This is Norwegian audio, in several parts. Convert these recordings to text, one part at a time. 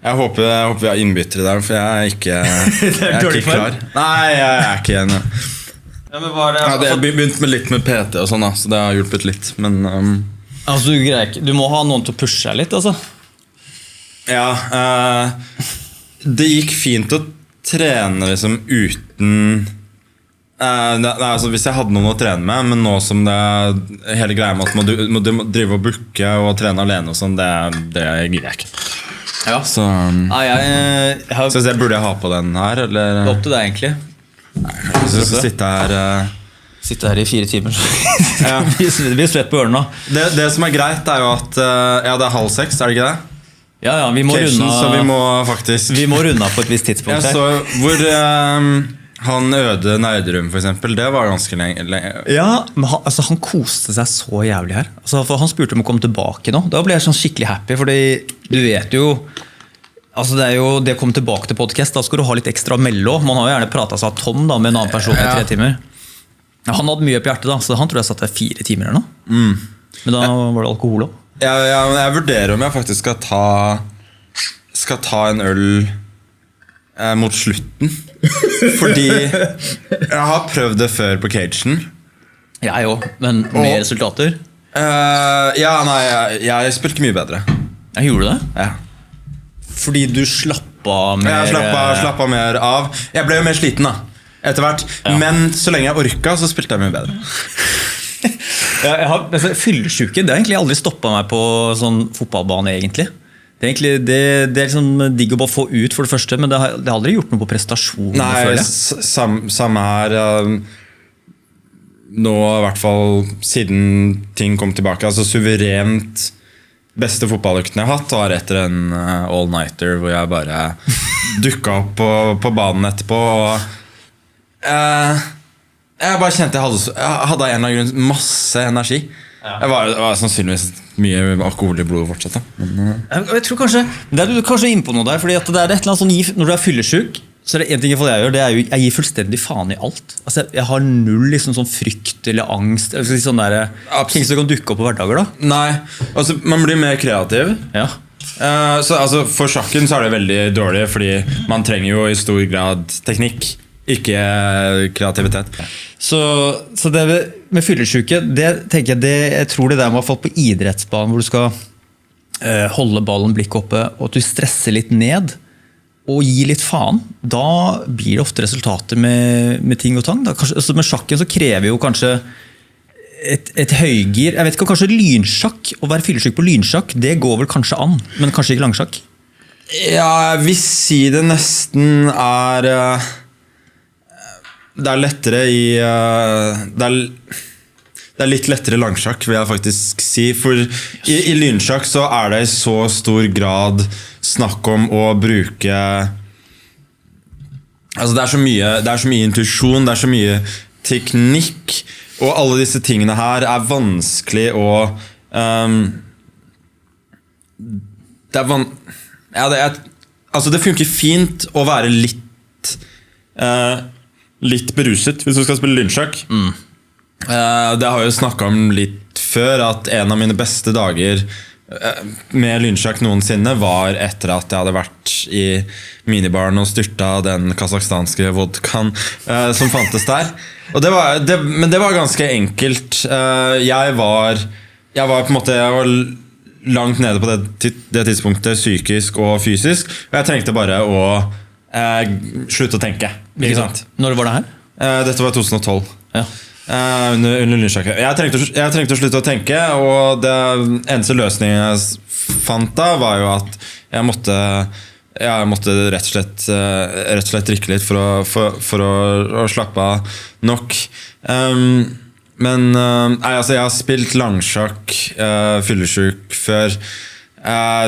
Jeg håper vi har innbyttere der, for jeg er ikke, jeg er ikke klar. Nei, jeg er ikke en. Ja, men var det... Ja, det har begynt med litt med PT og sånn da, så det har hjulpet litt, men... Altså, du må ha noen til å pushe deg litt, altså. Ja, det gikk fint å trene liksom uten... altså, hvis jeg hadde noen å trene med, men nå som det hele greia med at du må drive og booke og trene alene og sånn, det gidder jeg ikke. Ja. Så, så jeg burde ha på den her, eller? Opp til deg egentlig. Så sitte her... Sitte her i 4 timer. Ja. Det blir svett på ørene. Det som er greit er jo at ja, det er 5:30, er det ikke det? Ja, vi må runde. Så vi må faktisk... Vi må runde på et visst tidspunkt her. Ja, så hvor han Øde Nerdrum for eksempel, det var ganske lenge. Ja, men han koste seg så jævlig her. Altså, for han spurte om å komme tilbake nå. Da ble jeg sånn skikkelig happy, fordi du vet jo... Altså det er jo det å komme tilbake til podcast, da skal du ha litt ekstra mello. Man har jo gjerne pratet seg av Tom da, med en annen person i 3 timer. Ja, han hadde mye på hjertet da, så han tror jeg satt der 4 timer eller noe. Men da var det alkohol også. Ja, men jeg vurderer om jeg faktisk skal ta en øl mot slutten. Fordi jeg har prøvd det før på Cagen. Jeg også, men med resultater? Ja, nei, jeg spilte mye bedre. Jeg gjorde det? Ja. Fordi du slappet mer... Jeg slappet mer av. Jeg ble jo mer sliten da, etter hvert. Ja. Men så lenge jeg orket, så spilte jeg mye bedre. Fyllesyken, det har egentlig aldri stoppet meg på sånn fotballbane egentlig. Det er egentlig det er liksom digg å bare få ut for det første, men det har aldri gjort noe på prestasjon. Nei, samme her. Nå i hvert fall siden ting kom tilbake, altså suverent beste fotballøkten jeg har hatt var etter en all-nighter hvor jeg bare dukket opp på banen etterpå og jeg bare kjente jeg hadde en eller annen grunn masse energi. Jeg var sannsynligvis mye alkohol i blodet fortsatt. Jeg tror kanskje det er du kanskje inne på noe der, fordi at det er et eller annet sånn når du er fyllesyk, så er det en ting jeg gjør, det er jo jeg gir fullstendig faen i alt. Altså, jeg har null liksom, sånn frykt eller angst eller sånn der, ting som kan dukke opp på hverdager da. Nei, altså man blir mer kreativ. Ja. Så altså, for sjakken så er det veldig dårlig, fordi man trenger jo i stor grad teknikk, ikke kreativitet. Så det med fyllesyke, det tenker jeg tror det der med å få på idrettsbanen hvor du skal holde ballen blikket oppe, og at du stresser litt ned og gi litt faen, da blir det ofte resultater med ting og tang. Altså med sjakken så krever jo kanskje et høygir. Jeg vet ikke, kanskje lynsjakk, å være fyllesyk på lynsjakk, det går vel kanskje an, men kanskje ikke langsjakk? Ja, jeg vil si det nesten er... Det er lettere det er litt lettere langsjakk, vil jeg faktisk si. For i lynsjakk så er det i så stor grad snakk om å bruke... Altså det er så mye intuisjon, det er så mye teknikk, og alle disse tingene her er vanskelig å... Altså det funker fint å være litt beruset hvis du skal spille lynsjakk. Det har jeg jo snakket om litt før, at en av mine beste dager med lynsjakk noensinne var etter at jeg hadde vært i minibaren og styrtet den kazakhstanske vodkaen som fantes der. Og men det var ganske enkelt. Jeg var på en måte langt nede på det tidspunktet, psykisk og fysisk, og jeg trengte bare å slutte å tenke. Ikke sant? Når var det her? Dette var 2012. Ja. Under lynsjakk. Jeg trengte å slutte å tenke, og det eneste løsningen jeg fant da var jo at jeg måtte rett og slett drikke litt for å slappe av nok. Men altså, jeg har spilt langsjakk, fyllesyk før.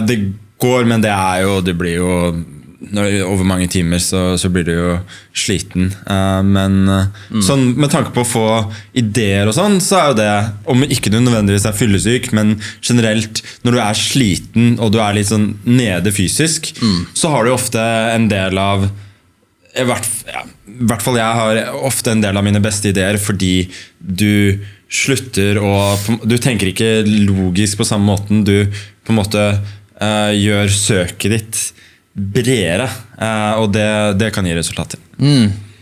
Det går, men det blir jo over mange timer så blir du jo sliten, men sånn, med tanke på å få ideer og sånn, så er jo det, om ikke du nødvendigvis er fyllesyk, men generelt når du er sliten og du er litt sånn nede fysisk, så har du ofte en del av i hvert fall jeg har ofte en del av mine beste ideer, fordi du slutter du tenker ikke logisk på samme måten, du på en måte gjør søket ditt bredere, og det kan gi resultater.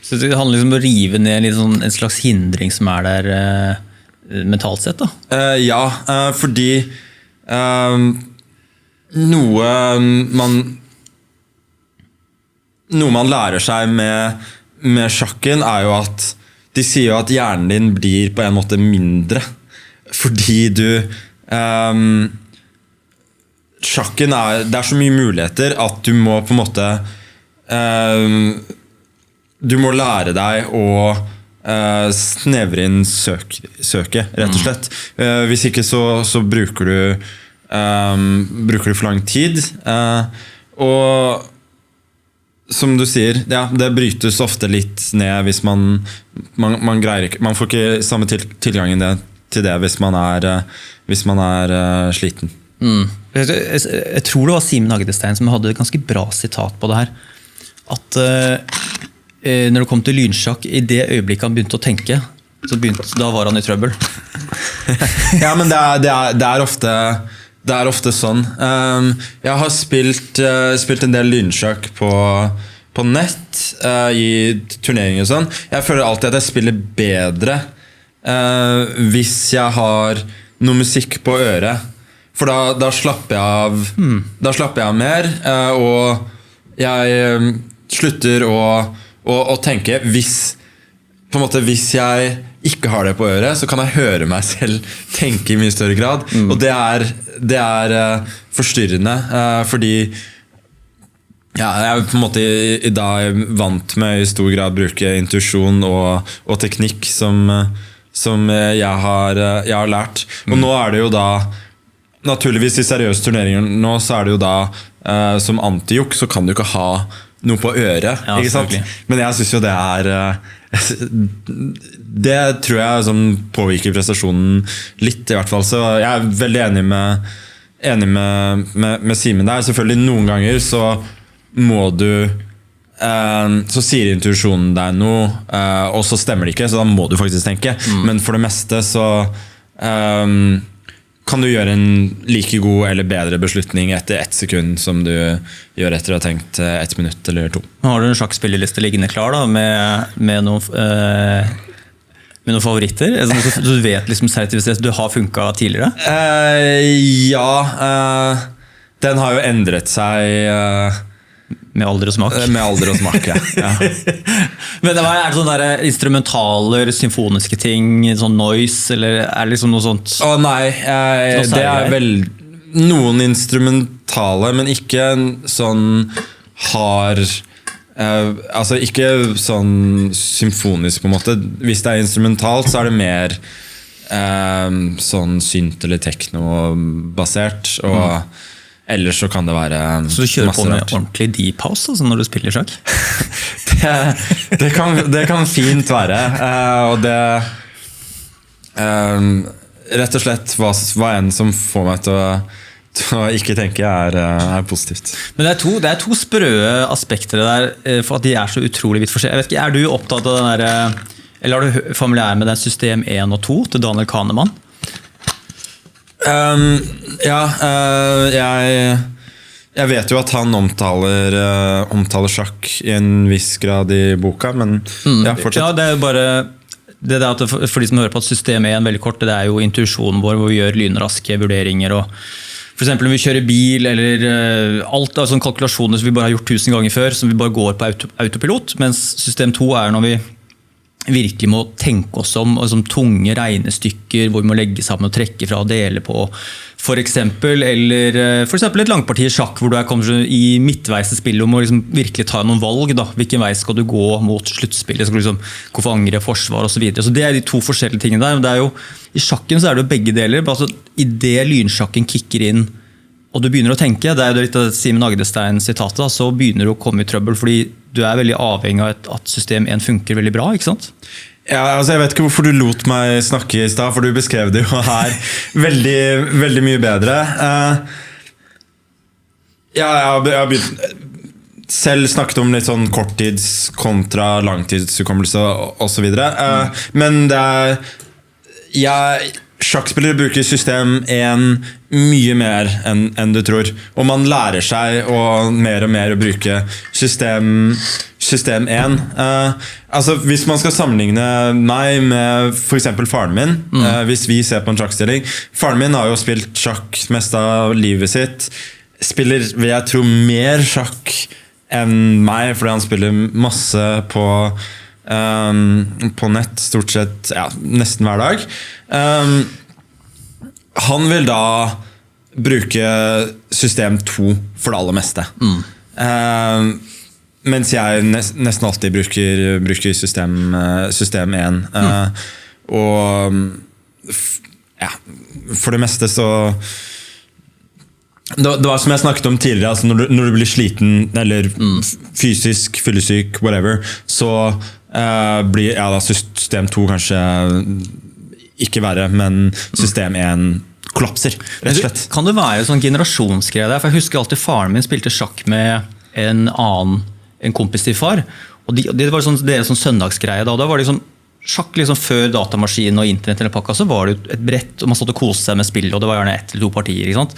Så det handler liksom om å rive ned litt sånn, en slags hindring som der mentalt sett da? Ja, fordi noe man lærer seg med sjakken jo at de sier jo at hjernen din blir på en måte mindre fordi sjakken det så mye muligheter at du må på en måte du må lære deg å snevre inn søket, rett og slett. Hvis ikke så bruker du for lang tid. Og som du sier, ja, det brytes ofte litt ned hvis man greier ikke, man får ikke samme tilgangen til det hvis man sliten. Jeg tror det var Simen Agdestein som hadde et ganske bra sitat på det her. At når det kom til lynsjakk, i det øyeblikket han begynte å tenke, da var han i trøbbel. Ja, men det ofte sånn. Jeg har spilt en del lynsjakk på nett i turneringer og sånn. Jeg føler alltid at jeg spiller bedre hvis jeg har noe musikk på øret. For da slapper jeg av mer, og jeg slutter å tenke hvis jeg ikke har det på øret, så kan jeg høre meg selv tenke i mye større grad. Og det er forstyrrende, fordi jeg er på en måte i dag vant med i stor grad bruke intuisjon og teknikk som jeg har lært. Og nå det jo da naturligvis i seriøse turneringer nå, så det jo da som antijuk så kan du ikke ha noe på øret, ja, ikke sant? Men jeg synes jo det tror jeg som påvirker prestasjonen litt i hvert fall, så jeg veldig enig med Simen der. Selvfølgelig noen ganger så må du så sier intuisjonen deg noe, og så stemmer det ikke, så da må du faktisk tenke. Men for det meste så kan du gjøre en like god eller bedre beslutning etter 1 sekund som du gjør etter å ha tenkt 1 minutt eller 2. Har du en sjakkspilleliste liggende klar da, med noen favoritter? Altså, du vet liksom seriøst du har funket tidligere? Ja, den har jo endret seg med alder og smak. Med alder og smak, ja. Men det sånne der instrumentaler, symfoniske ting, sånn noise, eller det liksom noe sånt? Nei, det vel noen instrumentale, men ikke sånn hard, altså ikke sånn symfonisk på en måte. Hvis det instrumentalt, så det mer sånn synt eller techno-basert, og ellers så kan det være så du kjører på med ordentlig deep house altså, når du spiller sjakk? det kan fint være, og det rett og slett hva enn som får meg til å ikke tenke positivt. Men det to sprø aspekter der, for at de så utrolig vidt forskjellige. Jeg vet ikke, du opptatt av den der, eller du familiær med den system 1 og 2 til Daniel Kahneman? Ja, jeg vet jo at han omtaler sjakk i en viss grad i boka, men ja, fortsett. Ja, det jo bare det at for de som hører på at systemet 1 veldig kort, det jo intuisjonen vår hvor vi gjør lynraske vurderinger og for eksempel når vi kjører bil eller alt av sånne kalkulasjoner som vi bare har gjort 1000 ganger før, som vi bare går på autopilot, mens system 2 når vi virkelig må tenke oss om og som tunge regnestykker hvor vi må legge sammen og trekke fra og dele på for eksempel, eller for eksempel et langparti i sjakk hvor du kommer i midtveis til spillet og må liksom virkelig ta noen valg da. Hvilken vei skal du gå mot sluttspillet, skal du liksom hvorfor angre forsvar og så videre, så det de to forskjellige tingene der, det jo i sjakken så det jo begge deler, altså i det lynsjakken kicker inn og du begynner å tenke, det jo litt av Simen Agdestein sitatet da, så begynner du å komme i trøbbel fordi du veldig avhengig av at system 1 funker veldig bra, ikke sant? Ja, altså jeg vet ikke hvorfor du lot meg snakke i sted, for du beskrev det jo her veldig, veldig mye bedre. Ja, jeg har begynt selv snakket om litt sånn korttids kontra langtidshukommelse og så videre. Men det sjakkspillere bruker system 1 mye mer enn du tror. Og man lærer seg mer og mer å bruke system 1. Altså, hvis man skal sammenligne meg med for eksempel faren min, hvis vi ser på en sjakkstilling. Faren min har jo spilt sjakk mest av livet sitt. Spiller, vil jeg tro, mer sjakk enn meg, fordi han spiller masse på nett, stort sett nesten hver dag. Han vil da bruke system 2 for det aller meste. Mens jeg nesten alltid bruker system 1. Og for det meste så det var som jeg snakket om tidligere, altså når du blir sliten eller fysisk, fyllesyk, whatever, så blir da system 2 kanskje ikke verre, men system 1 kollapser, rett og slett. Kan det være sånn generasjonsgreie der? For jeg husker alltid faren min spilte sjakk med en kompis til far, og det var sånn, det sånn søndagsgreie da, og da var det sånn sjakk liksom før datamaskin og internett eller pakka, så var det et brett, og man stod og koste seg med spill, og det var gjerne 1 eller 2 partier, ikke sant?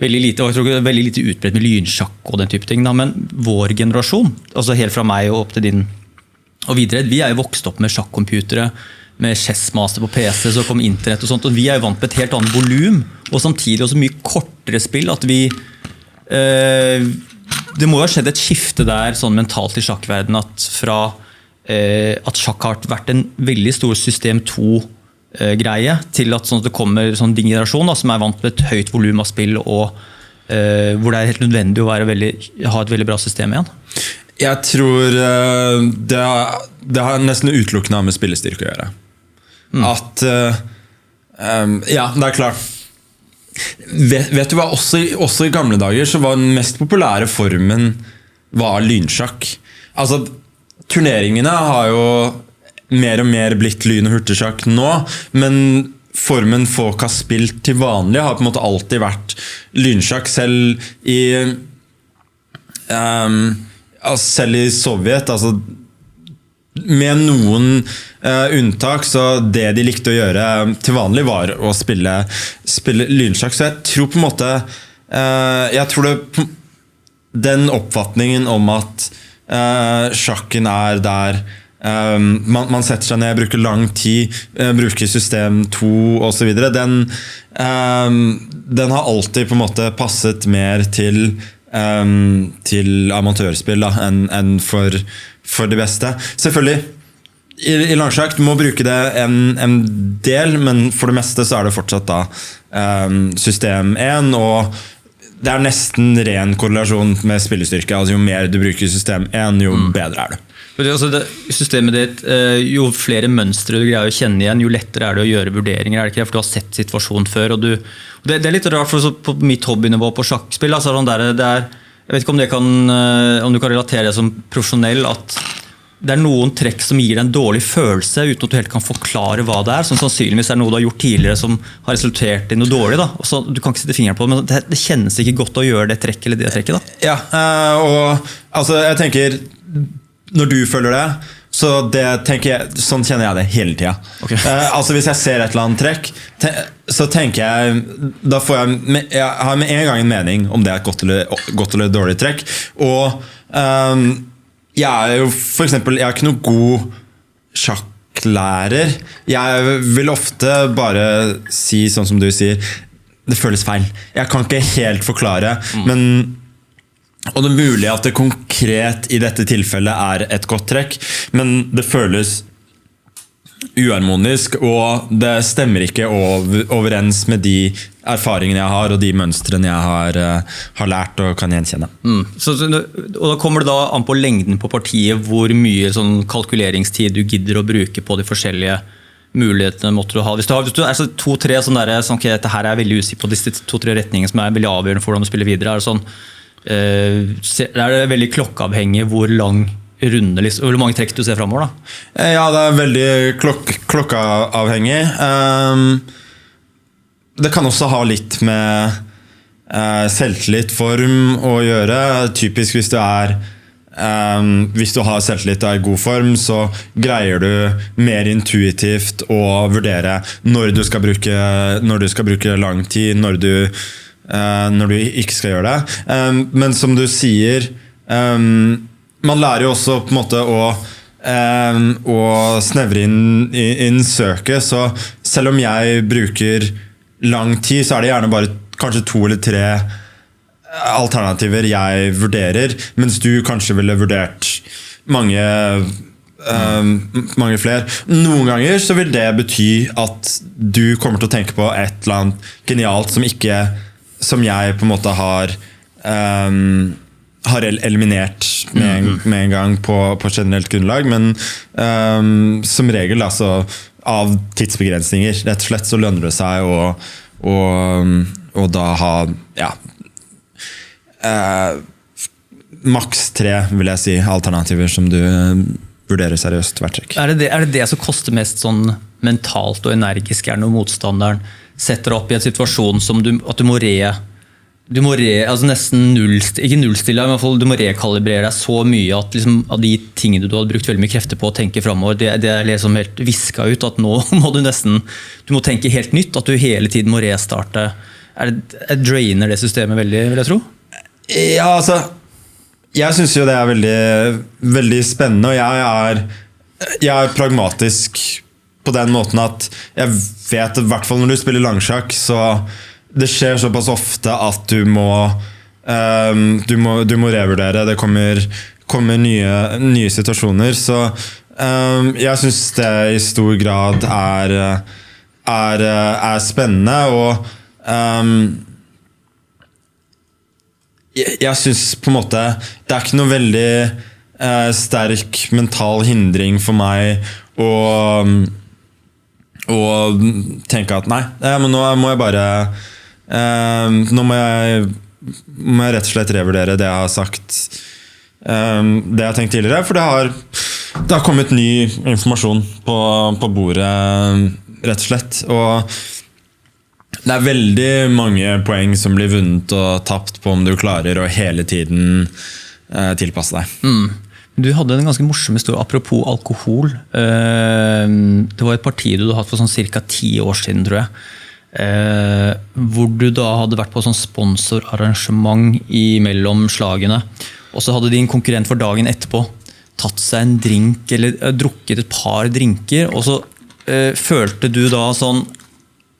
Veldig lite, og jeg tror veldig lite utbredt med lynsjakk og den type ting, da. Men vår generasjon, altså helt fra meg og opp til din, og videre, vi jo vokst opp med sjakkcomputere, med chessmaster på PC, så kom internett og sånt, og vi jo vant med et helt annet volum, og samtidig også mye kortere spill, at vi det må jo ha skjedd et skifte der sånn mentalt i sjakkverden, at fra at sjakk har vært en veldig stor system 2-greie, til at, sånn at det kommer sånn din generasjon da, som vant med et høyt volum av spill, og hvor det helt nødvendig å ha et veldig bra system igjen. Jeg tror det har nesten utelukkende med spillestyrke å gjøre. At det klart. Vet du hva, også i gamle dager så var den mest populære formen var lynsjakk. Altså, turneringene har jo mer og mer blitt lyn- og hurtigsjakk nå, men formen folk har spilt til vanlig har på en måte alltid vært lynsjakk, selv i Sovjet, altså med noen unntak, så det de likte å gjøre til vanlig var å spille lynsjakk. Så jeg tror på en måte den oppfatningen om at sjakken der man setter seg ned, bruker lang tid, bruker system 2 og så videre, den har alltid på en måte passet mer til amatørspill da, enn for det beste. Selvfølgelig, i langsjakk du må bruke det en del, men for det meste så det fortsatt da system 1, og det nesten ren korrelasjon med spillestyrke. Altså, jo mer du bruker system 1, jo bedre det. Altså systemet ditt, jo flere mønstre du greier å kjenne igjen, jo lettere det å gjøre vurderinger, det ikke det? For du har sett situasjonen før, og det litt rart, for på mitt hobbynivå på sjakkspill, altså, jeg vet ikke om du kan relatere det som profesjonell, at det noen trekk som gir deg en dårlig følelse uten at du helt kan forklare hva det som sannsynligvis noe du har gjort tidligere som har resultert i noe dårlig da. Og så, du kan ikke sette fingeren på det, men det kjennes ikke godt å gjøre det trekket eller det trekket da. Ja, og altså, jeg tenker når du føler det, så sånn kjenner jeg det hele tiden. Okay. Altså hvis jeg ser et eller annet trekk, så tenker jeg, da får jeg har med en gang en mening om det et godt eller dårlig trekk, og jeg jo for eksempel, jeg ikke noe god sjakklærer. Jeg vil ofte bare si sånn som du sier, det føles feil. Jeg kan ikke helt forklare, og det mulig at det konkret i dette tilfellet et godt trekk, men det føles uharmonisk, og det stemmer ikke overens med de erfaringene jeg har, og de mønstrene jeg har lært og kan gjenkjenne. Og da kommer det da an på lengden på partiet, hvor mye sånn kalkuleringstid du gidder å bruke på de forskjellige mulighetene måtte du ha. Hvis du har 2-3 sånn der, sånn, okay, dette her veldig usikker på disse 2-3 retninger som veldig avgjørende for hvordan du spiller videre, det sånn, det veldig klokkeavhengig hvor lang runde, hvor mange trekk du ser fremover da? Ja, det veldig klokkeavhengig. Det kan også ha litt med selvtillit, form å gjøre. Typisk hvis du hvis du har selvtillit og er i god form, så greier du mer intuitivt å vurdere når du skal bruke lang tid, når du ikke skal gjøre det. Men som du sier, man lærer jo også på en måte å snevre inn søket, så selv om jeg bruker lang tid, så er det gjerne bare kanskje 2 eller 3 alternativer jeg vurderer, mens du kanskje ville vurdert mange flere. Noen ganger så vil det bety at du kommer til å tenke på et eller annet genialt som jeg på en måte har eliminert med en gang på generelt grunnlag, men som regel altså, av tidsbegrensninger, rett og slett så lønner det seg å da ha maks 3 vil jeg si alternativer som du vurderer seriøst hvert trekk. Er det som koster mest sånn mentalt og energisk når motstanderen setter opp i en situasjon som at du må altså nesten ikke nullstille, men i hvert fall du må rekalibrere deg så mye at liksom, av de tingene du hadde brukt veldig mye krefter på å tenke fremover, det er liksom helt visket ut at nå må du må tenke helt nytt, at du hele tiden må restarte. Drainer det systemet veldig, vil jeg tro? Ja, altså jeg synes jo det er veldig, veldig spennende, og jeg er pragmatisk på den måten at jeg vet, i hvert fall når du spiller langsjakk, så det skjer såpass ofte at du må revurdere, det kommer nye situasjoner, så jeg synes det i stor grad er spennende, og jeg synes på en måte det er ikke noe veldig sterk mental hindring for meg å tenke at nei, men nå må jeg bare nå må jeg rett og slett revurdere det jeg har sagt, det jeg har tenkt tidligere, for det har kommet ny informasjon på bordet, rett og slett, og det er veldig mange poeng som blir vunnet og tapt på om du klarer å hele tiden tilpasse deg. Du hadde en ganske morsom historie apropos alkohol. Det var et parti du hadde hatt for sånn cirka 10 år siden, tror jeg. Hvor du da hadde vært på sånn sponsorarrangement mellom slagene. Og så hadde din konkurrent for dagen etterpå tatt seg en drink, eller drukket et par drinker, og så følte du da sånn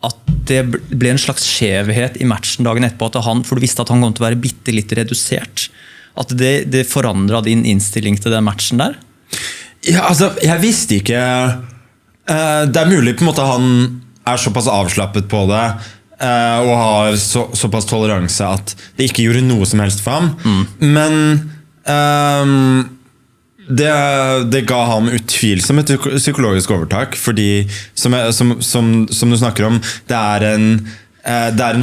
at det ble en slags skjevhet i matchen dagen etterpå, for du visste at han kom til å være bitte litt redusert. At det forandret din innstilling til den matchen der? Ja, altså, jeg visste ikke. Det er mulig på en måte han er såpass avslappet på det, og har såpass toleranse at det ikke gjorde noe som helst for ham. Men det ga ham utvilsomt et psykologisk overtak, fordi som du snakker om, det er en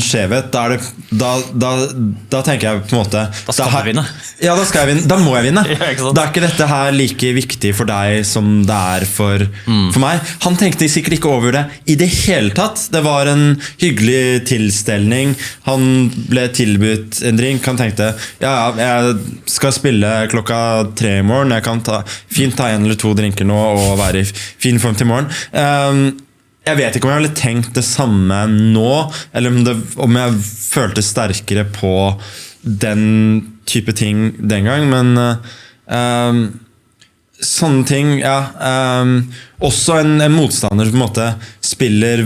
skjevhet. Da tenker jeg på en måte da skal jeg vinne. Ja, da skal jeg vinne. Da må jeg vinne. Ja, da er ikke dette her like viktig for deg som det er for meg. Han tenkte sikkert ikke over det i det hele tatt. Det var en hyggelig tilstelning. Han ble tilbudt en drink. Han tenkte jeg skal spille 3 i morgen. Jeg kan fint ta 1 eller 2 drinker nå og være i fin form til morgen. Jeg vet ikke om jeg ville tenkt det samme nå, eller om jeg følte sterkere på den type ting den gang, men sånne ting, ja. Også en motstander som på en måte spiller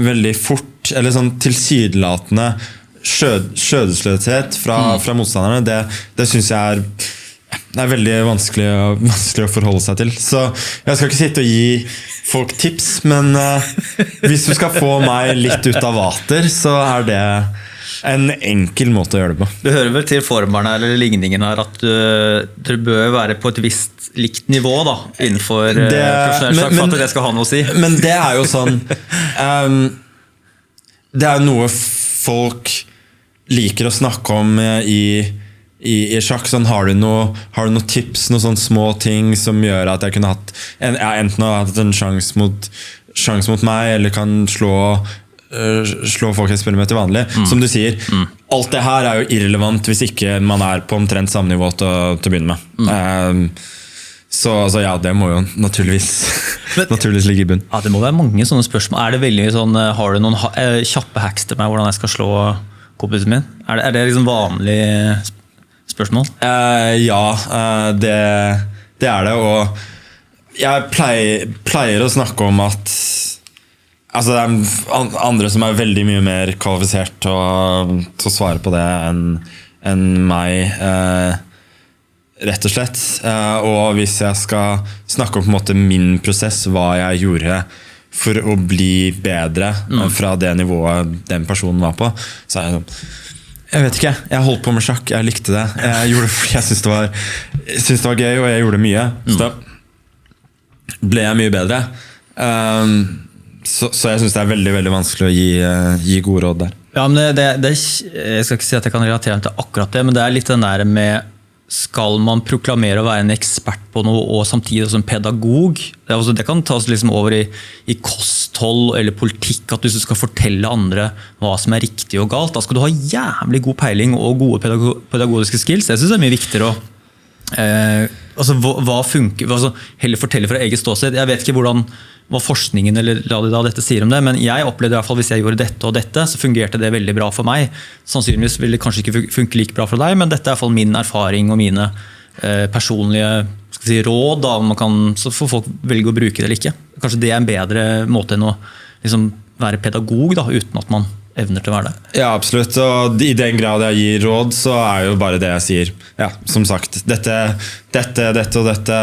veldig fort, eller sånn tilsynelatende skjødesløshet fra motstanderne, det synes jeg er veldig vanskelig å forholde seg til. Så jeg skal ikke sitte og gi folk tips, men hvis du skal få meg litt ut av vater, så er det en enkel måte å gjøre det på. Du hører vel til formerne eller ligningen her at du bør være på et visst likt nivå da, innenfor profesjonell sjakk, for at det skal ha noe å si. Men det er jo sånn det er noe folk liker å snakke om i sjakk. Sånn, har du noen tips, noen sånne små ting som gjør at jeg kunne hatt enten hatt en sjanse mot meg, eller kan slå slå folk jeg spiller med til vanlig. Som du sier, alt det her jo irrelevant hvis ikke man på omtrent samme nivå til å begynne med. Så ja, det må jo naturligvis ligge i bunn. Ja, det må være mange sånne spørsmål. Det veldig sånn, har du noen kjappe hacks til meg hvordan jeg skal slå kompisen min? Er det liksom vanlig spørsmål? Ja, det det, og jeg pleier å snakke om at altså det andre som veldig mye mer kvalifisert til å svare på det enn meg, rett og slett. Og hvis jeg skal snakke om på en måte min prosess, hva jeg gjorde for å bli bedre fra det nivået den personen var på, så jeg sånn, jeg vet ikke, jeg holdt på med sjakk, jeg likte det. Jeg gjorde det fordi jeg syntes det var gøy, og jeg gjorde mye. Så da ble jeg mye bedre. Så jeg synes det veldig, veldig vanskelig å gi gode råd der. Ja, men jeg skal ikke si at jeg kan relatere til akkurat det, men det litt den der med skal man proklamere å være en ekspert på noe og samtidig som pedagog? Det kan tas liksom over i kosthold eller politikk, at du skal fortelle andre hva som riktig og galt. Da skal du ha jævlig god peiling og gode pedagogiske skills. Jeg synes det mye viktigere å hva funker, heller fortelle fra eget ståsted. Jeg vet ikke hva forskningen eller dette sier om det, men jeg opplevde i hvert fall hvis jeg gjorde dette og dette, så fungerte det veldig bra for meg. Sannsynligvis vil det kanskje ikke funke like bra for deg, men dette i hvert fall min erfaring og mine personlige råd, så får folk velge å bruke det eller ikke. Kanskje det en bedre måte enn å liksom, være pedagog da, uten at man evner til å være det. Ja, absolutt, og i den grad jeg gir råd, så jo bare det jeg sier. Ja, som sagt, dette og dette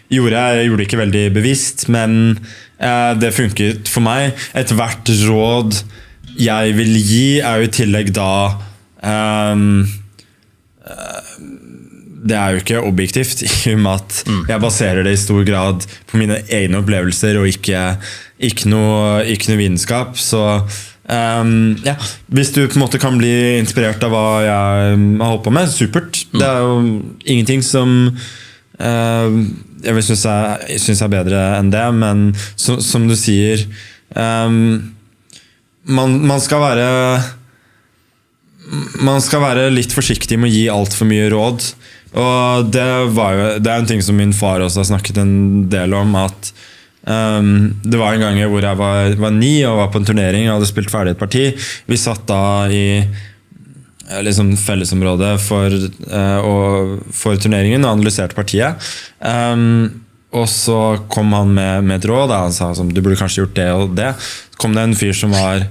gjorde jeg ikke veldig bevisst, men det funket for meg. Et hvert råd jeg vil gi jo i tillegg da det jo ikke objektivt i og med at jeg baserer det i stor grad på mine egne opplevelser og ikke noe vitenskap, så ja, hvis du på en måte kan bli inspirert av hva jeg har holdt på med, supert. Det jo ingenting som jeg vil synes bedre enn det, men som du sier, man skal være litt forsiktig med å gi alt for mye råd, og det en ting som min far også har snakket en del om, at det var en gang hvor jeg var 9 og var på en turnering og hadde spilt ferdig et parti. Vi satt da i liksom fellesområdet for turneringen og analyserte partiet. Og så kom han med et råd. Han sa sånn, du burde kanskje gjort det og det. Så kom det en fyr som var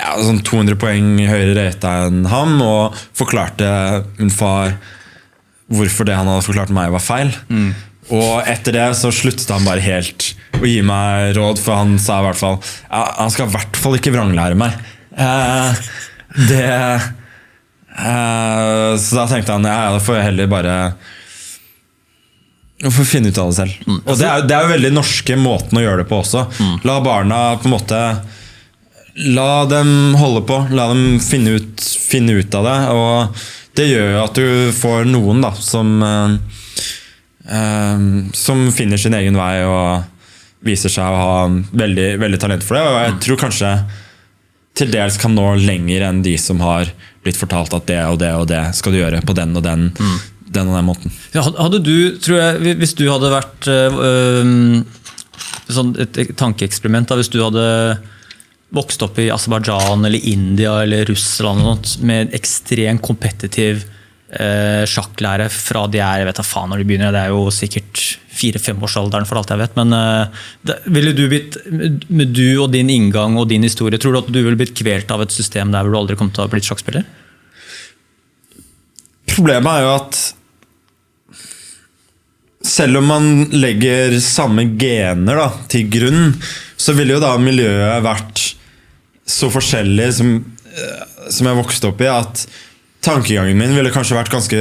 sånn 200 poeng høyere ratet enn ham, og forklarte min far hvorfor det han hadde forklart meg var feil. Og etter det så sluttet han bare helt å gi meg råd, for han sa i hvert fall han skal i hvert fall ikke vranglære meg. Så da tenkte han da får jeg heller bare finne ut av det selv. Og det jo veldig norske måten å gjøre det på også. La barna på en måte la dem holde på, la dem finne ut av det, og det gjør jo at du får noen da som finner sin egen vei og viser seg å ha veldig, veldig talent for det, og jeg tror kanskje til dels kan nå lenger enn de som har blitt fortalt at det og det og det skal du gjøre på den og den måten. Ja, hadde du, tror jeg, hvis du hadde vært sånn et tankeeksperiment da, hvis du hadde vokst opp i Aserbajdsjan eller India eller Russland eller noe, med ekstremt kompetitiv sjakklære fra de jeg vet da faen når de begynner, det jo sikkert 4-5 årsalderen for alt jeg vet, men ville du blitt, med du og din inngang og din historie, tror du at du ville blitt kvelt av et system der hvor du aldri kom til å bli sjakkspiller? Problemet jo at selv om man legger samme gener da, til grunn, så ville jo da miljøet vært så forskjellig som jeg vokste opp i, at tankegangen min ville kanskje vært ganske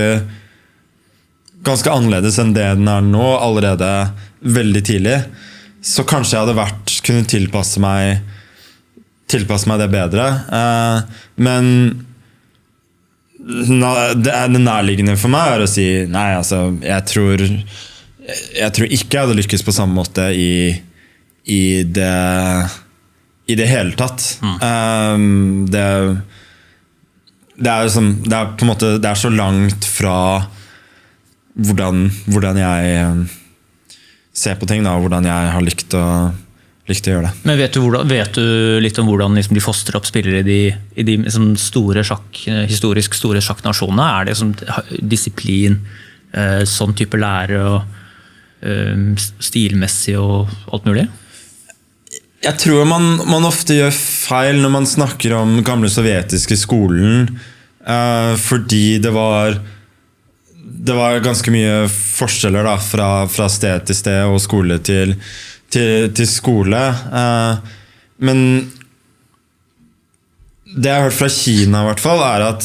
annerledes enn det den nå, allerede veldig tidlig. Så kanskje jeg hadde kunne tilpasse meg det bedre. Men det nærliggende for meg å si, nei, altså, jeg tror ikke jeg hadde lykkes på samme måte i det i det hele tatt. Det er på en måte det er så langt fra hvordan jeg ser på ting da, og hvordan jeg har likt å gjøre det. Men vet du litt om hvordan liksom, de fostrer opp spillere i de liksom, historisk store sjakknasjonene? Er det liksom, disiplin, sånn type lære og stilmessig og alt mulig? Jeg tror man ofte gjør feil når man snakker om gamle sovjetiske skolen, fordi det var ganske mye forskjeller da, fra sted til sted og skole til skole. Men det jeg har hørt fra Kina i hvert fall, er at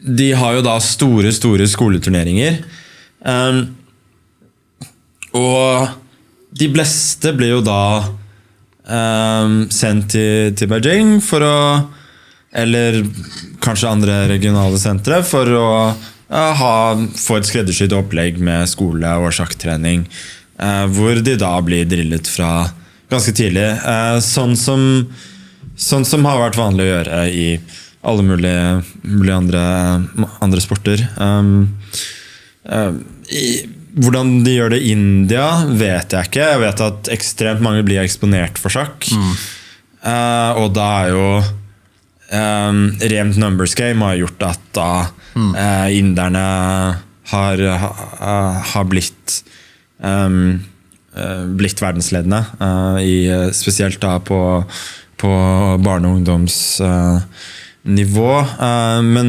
de har jo da store skoleturneringer. Og de fleste blir jo da sendt til Beijing for å, eller kanskje andre regionale sentre, for å få et skreddersydd opplegg med skole og sjakktrening, hvor de da blir drillet fra ganske tidlig. Sånn som har vært vanlig å gjøre i alle mulige andre sporter. Hvordan de gjør det i India vet jeg ikke. Jeg vet at ekstremt mange blir eksponert for sjakk. Og da er jo rent numbers game har gjort at da inderne har blitt verdensledende, spesielt da på barne- og ungdomsnivå. Men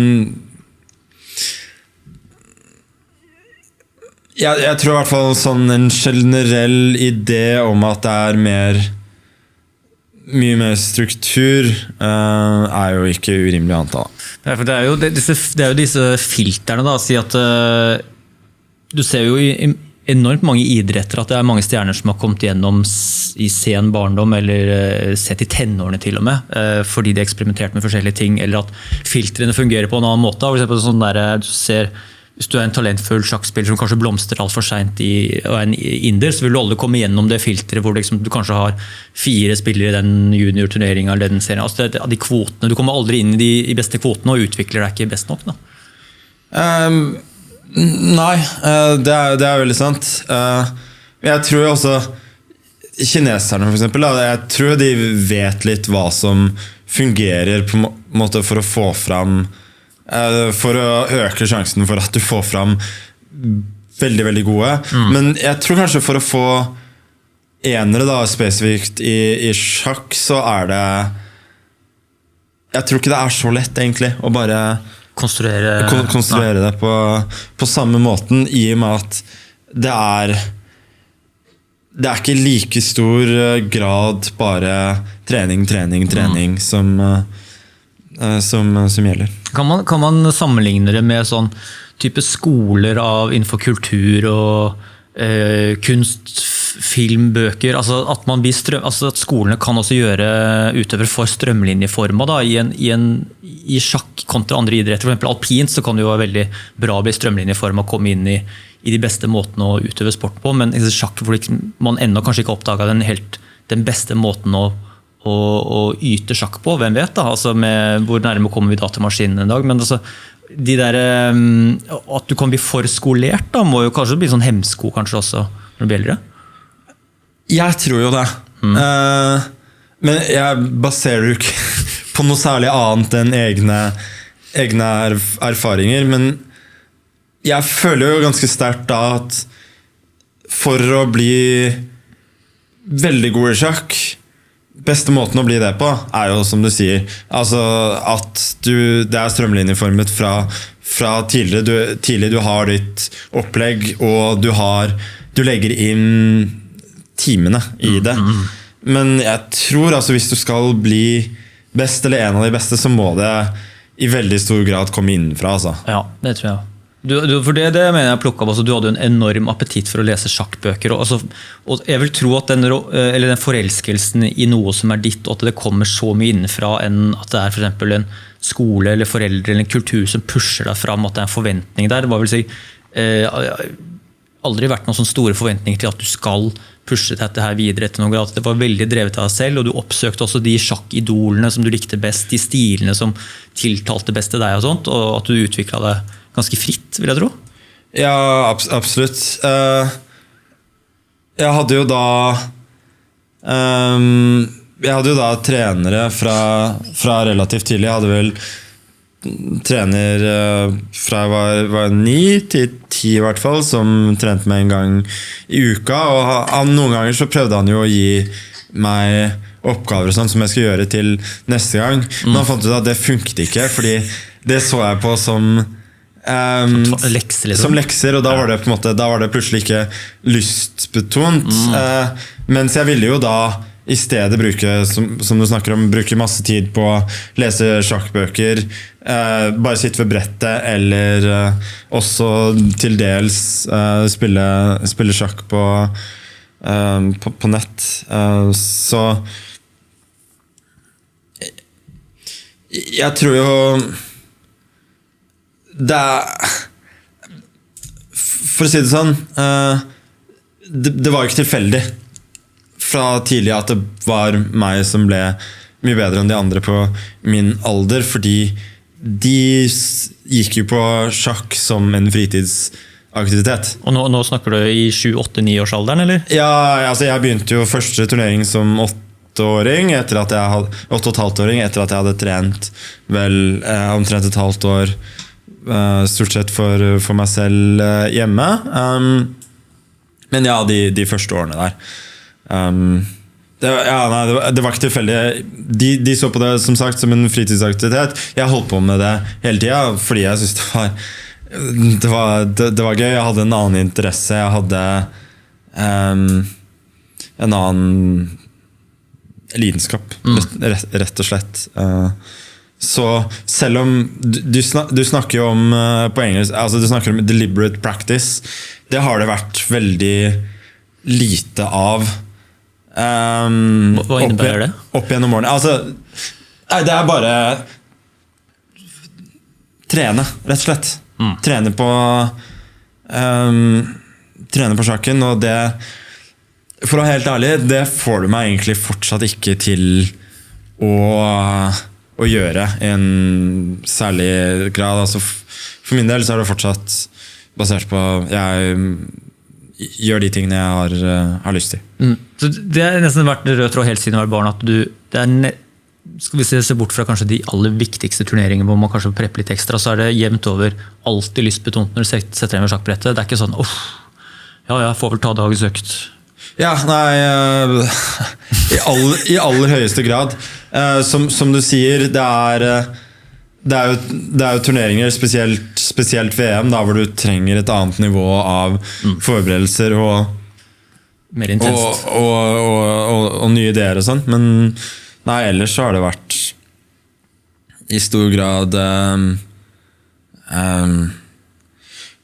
jeg tror i hvert fall sånn en generell idé om at det er mye mer struktur er jo ikke urimelig antall. Ja, for det er jo disse filterne da, å si at du ser jo i enormt mange idretter at det er mange stjerner som har kommet gjennom i sen barndom eller sett i tenårene til og med, fordi de har eksperimentert med forskjellige ting, eller at filtrene fungerer på en annen måte. For eksempel sånn der, du ser, hvis du er en talentfull sjakkspiller som kanskje blomstrer alt for sent og er en inder, så vil du aldri komme gjennom det filteret hvor liksom, du kanskje har 4 spillere i den juniorturneringen eller den serien. Altså det, de kvotene, du kommer aldri inn i de beste kvotene og utvikler deg ikke best nok da. Nei, det er veldig sant. Jeg tror også kineserne for eksempel, jeg tror de vet litt hva som fungerer på en måte for å få fram, for å øke sjansen for at du får fram veldig, veldig gode. Men jeg tror kanskje for å få enere da, spesifikt i sjakk, så er det, jeg tror ikke det er så lett egentlig å bare konstruere det på samme måten, i og med at det er ikke like stor grad bare trening som gjelder. Kan man sammenligne det med sånn type skoler innenfor kultur og kunst, film, bøker, altså at man blir at skolene kan også gjøre utøvere for strømlinjeforma da, i sjakk kontra andre idretter, for eksempel alpint, så kan det jo være veldig bra å bli strømlinjeforma og komme inn i de beste måtene å utøve sport på, men i sjakk hvor man ennå kanskje ikke oppdaget den beste måten å yte sjakk på, hvem vet da, altså hvor nærme kommer vi da til maskinen en dag, men altså de der, at du kan bli for skolert da, må jo kanskje bli sånn hemsko kanskje også når det gjelder det? Jeg tror jo det. Men jeg baserer jo ikke på noe særlig annet enn egne erfaringer, men jeg føler jo ganske sterkt da at for å bli veldig god i sjakk, beste måten å bli det på er jo som du sier, altså at det er strømlinjeformet fra tidlig du har ditt opplegg, og du legger inn timene i det. Men jeg tror altså hvis du skal bli best eller en av de beste, så må det i veldig stor grad komme innenfra. Altså. Ja, det tror jeg. For det mener jeg plukket opp, altså, du hadde en enorm appetitt for å lese sjakkbøker, og jeg vil tro at den forelskelsen i noe som er ditt, og at det kommer så mye innenfra enn at det er for eksempel en skole eller foreldre eller en kultur som pusher deg fram, at det er en forventning der. Det var vel si, aldri vært noen sånne store forventninger til at du skal pushe dette her videre etter noen grad. Det var veldig drevet av deg selv, og du oppsøkte også de sjakkidolene som du likte best, de stilene som tiltalte best til deg og sånt, og at du utviklet det ganske fritt, vil jeg tro. Ja, absolutt. Jeg hadde jo da trenere fra relativt tidlig. Jeg hadde vel trener fra jeg var 9 til 10 i hvert fall, som trente meg en gang i uka, og noen ganger så prøvde han jo å gi meg oppgaver og sånt som jeg skulle gjøre til neste gang, men han fant ut at det funket ikke, fordi det så jeg på som lekser, liksom. Som lekser, og da var det på en måte, da var det plutselig ikke lystbetont, mens jeg ville jo da i stedet bruke, som du snakker om, bruke masse tid på å lese sjakkbøker, bare sitte ved brettet, eller også til dels spille sjakk på nett. Så jeg tror jo det for å si det sånn, det var jo ikke tilfeldig fra tidlig at det var meg som ble mye bedre enn de andre på min alder, fordi de gikk jo på sjakk som en fritidsaktivitet. Og nå snakker du i 7-8-9 års alderen, eller? Ja, altså jeg begynte jo første turnering som 8-åring, 8,5-åring, etter at jeg hadde trent vel omtrent et halvt år, stort sett for meg selv hjemme. Men ja, de første årene der. Det var ikke tilfeldig. De så på det som sagt som en fritidsaktivitet. Jeg holdt på med det hele tiden fordi jeg synes det var gøy. Jeg hadde en annen interesse. Jeg hadde en annen lidenskap, rett og slett. Så selv om du snakker jo om på engelsk, altså du snakker om deliberate practice, det har det vært veldig lite av. Hva innebærer det? Opp gjennom årene. Altså, det er bare trene, rett og slett. Trene på sjakken, og det, for å være helt ærlig, det får du meg egentlig fortsatt ikke til å gjøre i en særlig grad. Altså, for min del så er det fortsatt basert på jeg gjør de tingene jeg har lyst til. Så det har nesten vært rød tråd helt siden du var barn, at skal vi se bort fra kanskje de aller viktigste turneringene hvor man kanskje prepper litt ekstra, så er det jevnt over alltid lystbetont når du setter deg med sjakkbrettet. Det er ikke sånn, jeg får vel ta dagens økt. Ja, nei, i aller høyeste grad. Som du sier, det er jo turneringer, spesielt VM, da, hvor du trenger et annet nivå av forberedelser og mer intenst og nye ideer og sånn. Men nei, ellers så har det vært i stor grad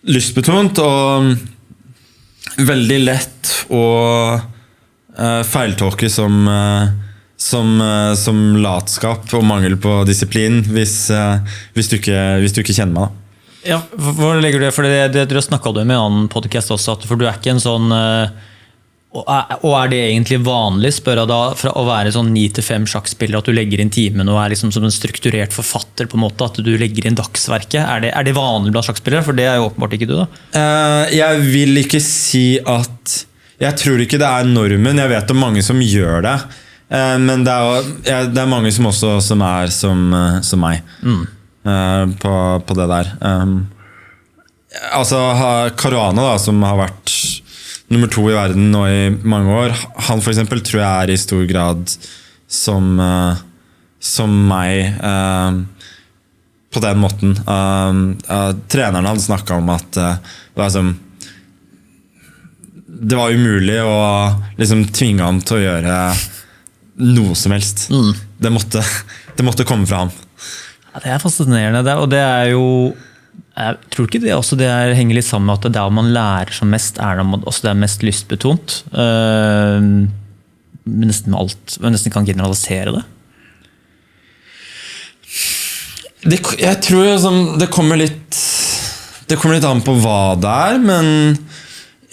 lystbetont og veldig lett å feiltolke som latskap og mangel på disiplin hvis du ikke kjenner meg da. Ja, hvor legger du det? For det du har snakket om i en annen podcast også, for du er ikke en sånn og er det egentlig vanlig, spør jeg da, fra å være sånn 9-5 sjakkspiller, at du legger inn timen og er liksom som en strukturert forfatter på en måte, at du legger inn dagsverket? Er det vanlig blant sjakkspillere? For det er jo åpenbart ikke du da. Jeg vil ikke si at jeg tror ikke det er normen. Jeg vet om mange som gjør det, men det er mange som også som er som meg på det der. Altså Caruana da, som har vært nummer 2 i verden nå i mange år, han for eksempel tror jeg er i stor grad som meg på den måten. Treneren han snakket om at det var umulig å liksom tvinge ham til å gjøre noe som helst. Det måtte komme fra ham. Ja, det er fascinerende, og det er jo, jeg tror ikke det også, det henger litt sammen med at der man lærer som mest det også det er mest lystbetont, nesten med alt, man nesten kan generalisere det. Jeg tror det kommer litt an på hva det er, men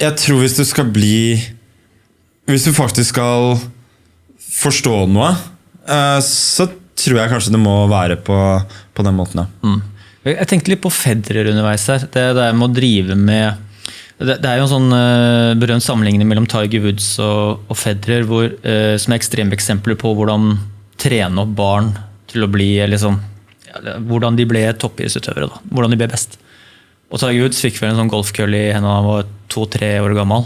jeg tror hvis du faktisk skal forstå noe, så tror jeg kanskje det må være på den måten, ja. Jeg tenkte litt på Federer underveis her. Det der med å drive med det er jo en sånn berømt sammenligning mellom Tiger Woods og Federer, som er ekstreme eksempler på hvordan trene opp barn til å bli liksom, hvordan de ble toppidrettsutøvere, da. Hvordan de ble best. Og Tiger Woods fikk vel en sånn golfkøll i hendene da han var 2-3 år gammel.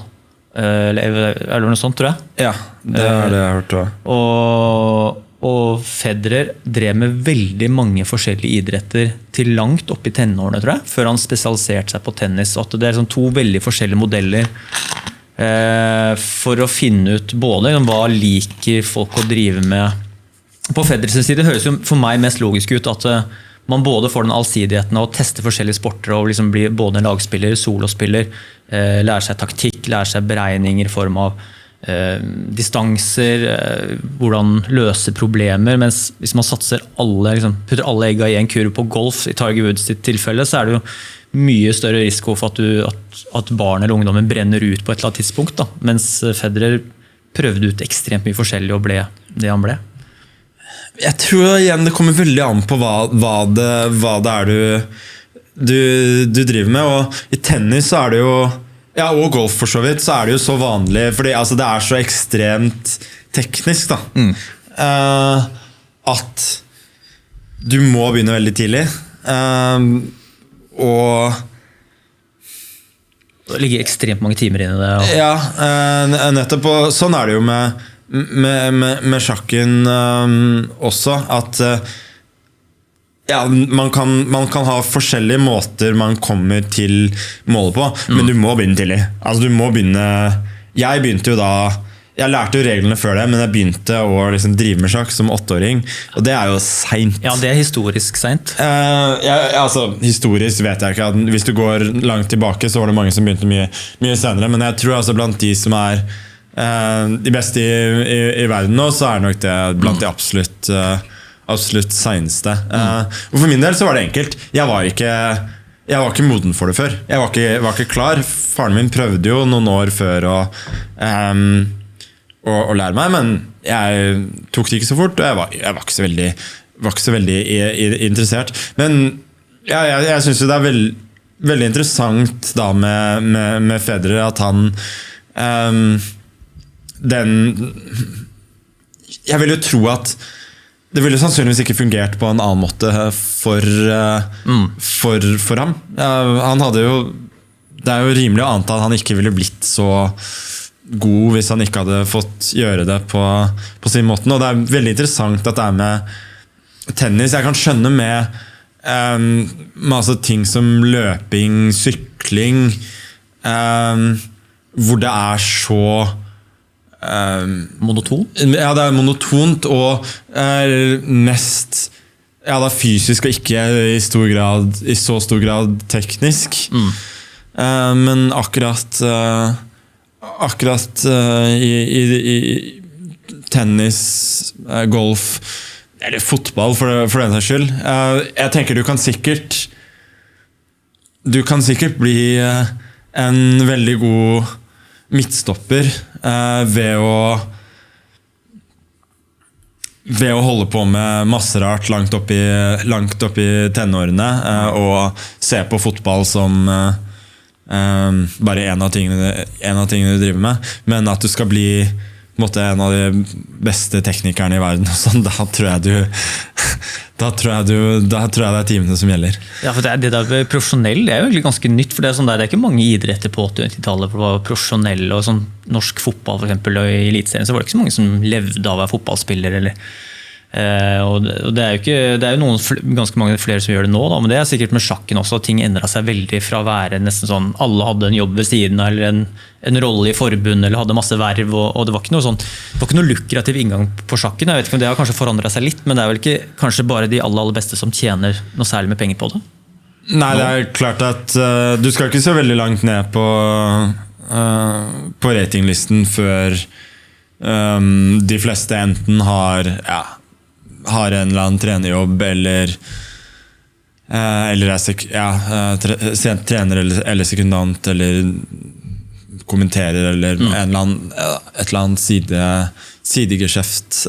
Eller noe sånt, tror jeg. Ja, det er det jeg har hørt. Og Federer drev med veldig mange forskjellige idretter til langt opp i tenårene, tror jeg, før han spesialiserte seg på tennis. Og at det er sånn 2 veldig forskjellige modeller for å finne ut både hva liker folk å drive med. På Federers side høres jo for meg mest logisk ut at man både får den allsidigheten av å teste forskjellige sporter og liksom bli både en lagspiller, solospiller, lære seg taktikk, lære seg beregninger i form av distanser, hvordan løse problemer, mens hvis man satser putter alle egg i en kurv på golf i Tiger Woods sitt tilfelle, så er det jo mye større risiko for at barn eller ungdommen brenner ut på et eller annet tidspunkt, da. Mens Federer prøvde ut ekstremt mye forskjellig og ble det han ble. Jeg tror igjen det kommer veldig an på hva det er du driver med, og i tennis så er det jo, ja, og golf for så vidt, så er det jo så vanlig, fordi altså, det er så ekstremt teknisk da, at du må begynne veldig tidlig, og det ligger ekstremt mange timer inn i det. Og ja, nettopp, og sånn er det jo med sjakken også, at ja, man kan ha forskjellige måter man kommer til målet på, men du må begynne tidlig. Altså du må begynne. Jeg begynte jo da, jeg lærte jo reglene før det, men jeg begynte å liksom drive med sjakk som 8-åring, og det er jo sent. Ja, det er historisk sent. Altså, historisk vet jeg ikke. Hvis du går langt tilbake, så var det mange som begynte mye senere, men jeg tror altså blant de som er de beste i verden nå, så er nok det blant de absolutt seneste. Og for min del så var det enkelt. Jeg var ikke moden for det før. Jeg var ikke klar. Faren min prøvde jo noen år før å lære meg, men jeg tok det ikke så fort, og jeg var ikke så veldig interessert. Men jeg synes jo det er veldig interessant da med Federer, at han jeg vil jo tro at det ville sannsynligvis ikke fungert på en annen måte for ham. Han hadde jo, det er jo rimelig å anta at han ikke ville blitt så god hvis han ikke hadde fått gjøre det på sin måte. Og det er veldig interessant at det er med tennis. Jeg kan skjønne med masse ting som løping, sykling, hvor det er så monotont? Ja, det er monotont og mest fysisk og ikke i så stor grad teknisk. Men akkurat i tennis, golf eller fotball for den saks skyld, jeg tenker du kan sikkert bli en veldig god midtstopper ved å holde på med masse rart langt opp i tenårene, og se på fotball som bare en av tingene du driver med, men at du skal bli på en måte en av de beste teknikerne i verden og sånn, da tror jeg det er timene som gjelder. Ja, for det der profesjonell, det er jo egentlig ganske nytt, for det er ikke mange idretter på 80-tallet for å være profesjonell, og sånn norsk fotball for eksempel, og i elitserien så var det ikke så mange som levde av å være fotballspiller, og det er jo ganske mange flere som gjør det nå, da, men det er sikkert med sjakken også, at ting endret seg veldig fra å være nesten sånn, alle hadde en jobb ved siden, eller en rolle i forbund, eller hadde masse verv, og det var ikke noe lukrativ inngang på sjakken. Jeg vet ikke om det har kanskje forandret seg litt, men det er vel ikke kanskje bare de aller beste som tjener noe særlig med penger på det? Nei, det er klart at du skal ikke så veldig langt ned på ratinglisten før de fleste enten har en eller annen trenerjobb eller trener eller sekundant eller kommenterer eller et eller annet sidegeskjeft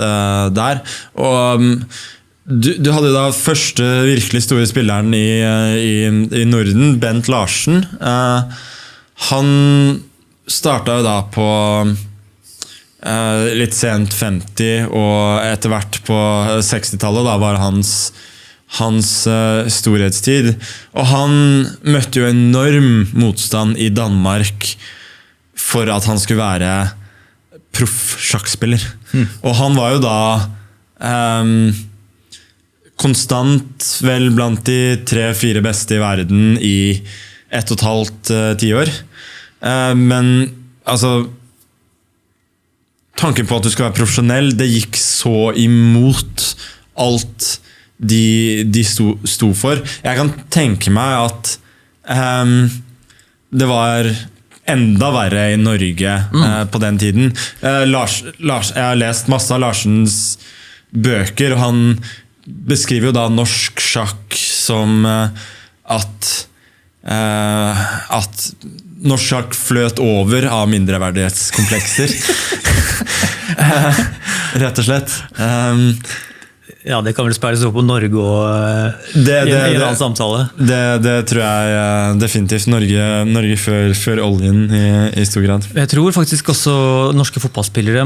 der. Og du hadde da første virkelig store spilleren i Norden, Bent Larsen. Han startet jo da på litt sent 50, og etter hvert på 60-tallet da var hans storhetstid. Og han møtte jo enorm motstand i Danmark for at han skulle være proff sjakkspiller. Og han var jo da konstant vel blant de 3-4 beste i verden i 1,5 tiår. Men altså tanken på at du skal være profesjonell, det gikk så imot alt de sto for. Jeg kan tenke meg at det var enda verre i Norge på den tiden. Jeg har lest masse av Larsens bøker, og han beskriver jo da norsk sjakk som at norsk sjakk fløt over av mindreverdighetskomplekser. Rett og slett. Ja, det kan vel spæres opp på Norge og i en annen samtale. Det tror jeg definitivt. Norge før oljen i stor grad. Jeg tror faktisk også norske fotballspillere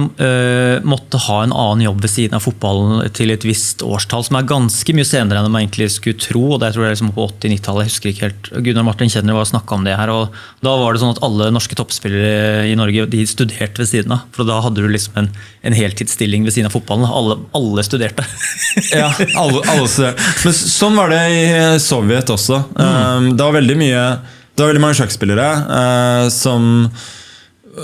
måtte ha en annen jobb ved siden av fotballen til et visst årstall, som ganske mye senere enn man egentlig skulle tro, og det tror jeg liksom på 80-90-tallet, jeg husker ikke helt. Gunnar Martin Kjenner var snakket om det her, og da var det sånn at alle norske toppspillere i Norge, de studerte ved siden av, for da hadde du liksom en heltidsstilling ved siden av fotballen. Alle studerte. Ja, alle studerte. Men sånn var det i Sovjet også. Det var veldig mange sjakkspillere som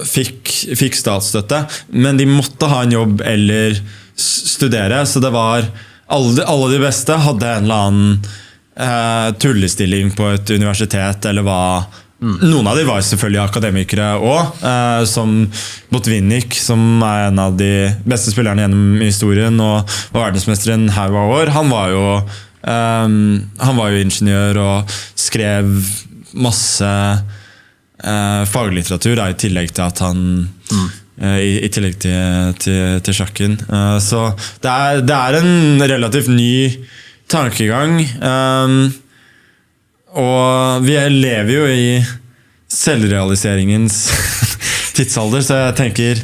fikk statsstøtte, men de måtte ha en jobb eller studere, så det var alle de beste hadde en eller annen tullestilling på et universitet, eller hva. Noen av de var selvfølgelig akademikere også, som Botvinnik, som en av de beste spillerne gjennom historien og var verdensmester en haug av år. Han var jo ingeniør og skrev masse faglitteratur i tillegg til at han i tillegg til sjakken. Så det er en relativt ny tankegang, og vi lever jo i selvrealiseringens tidsalder, så jeg tenker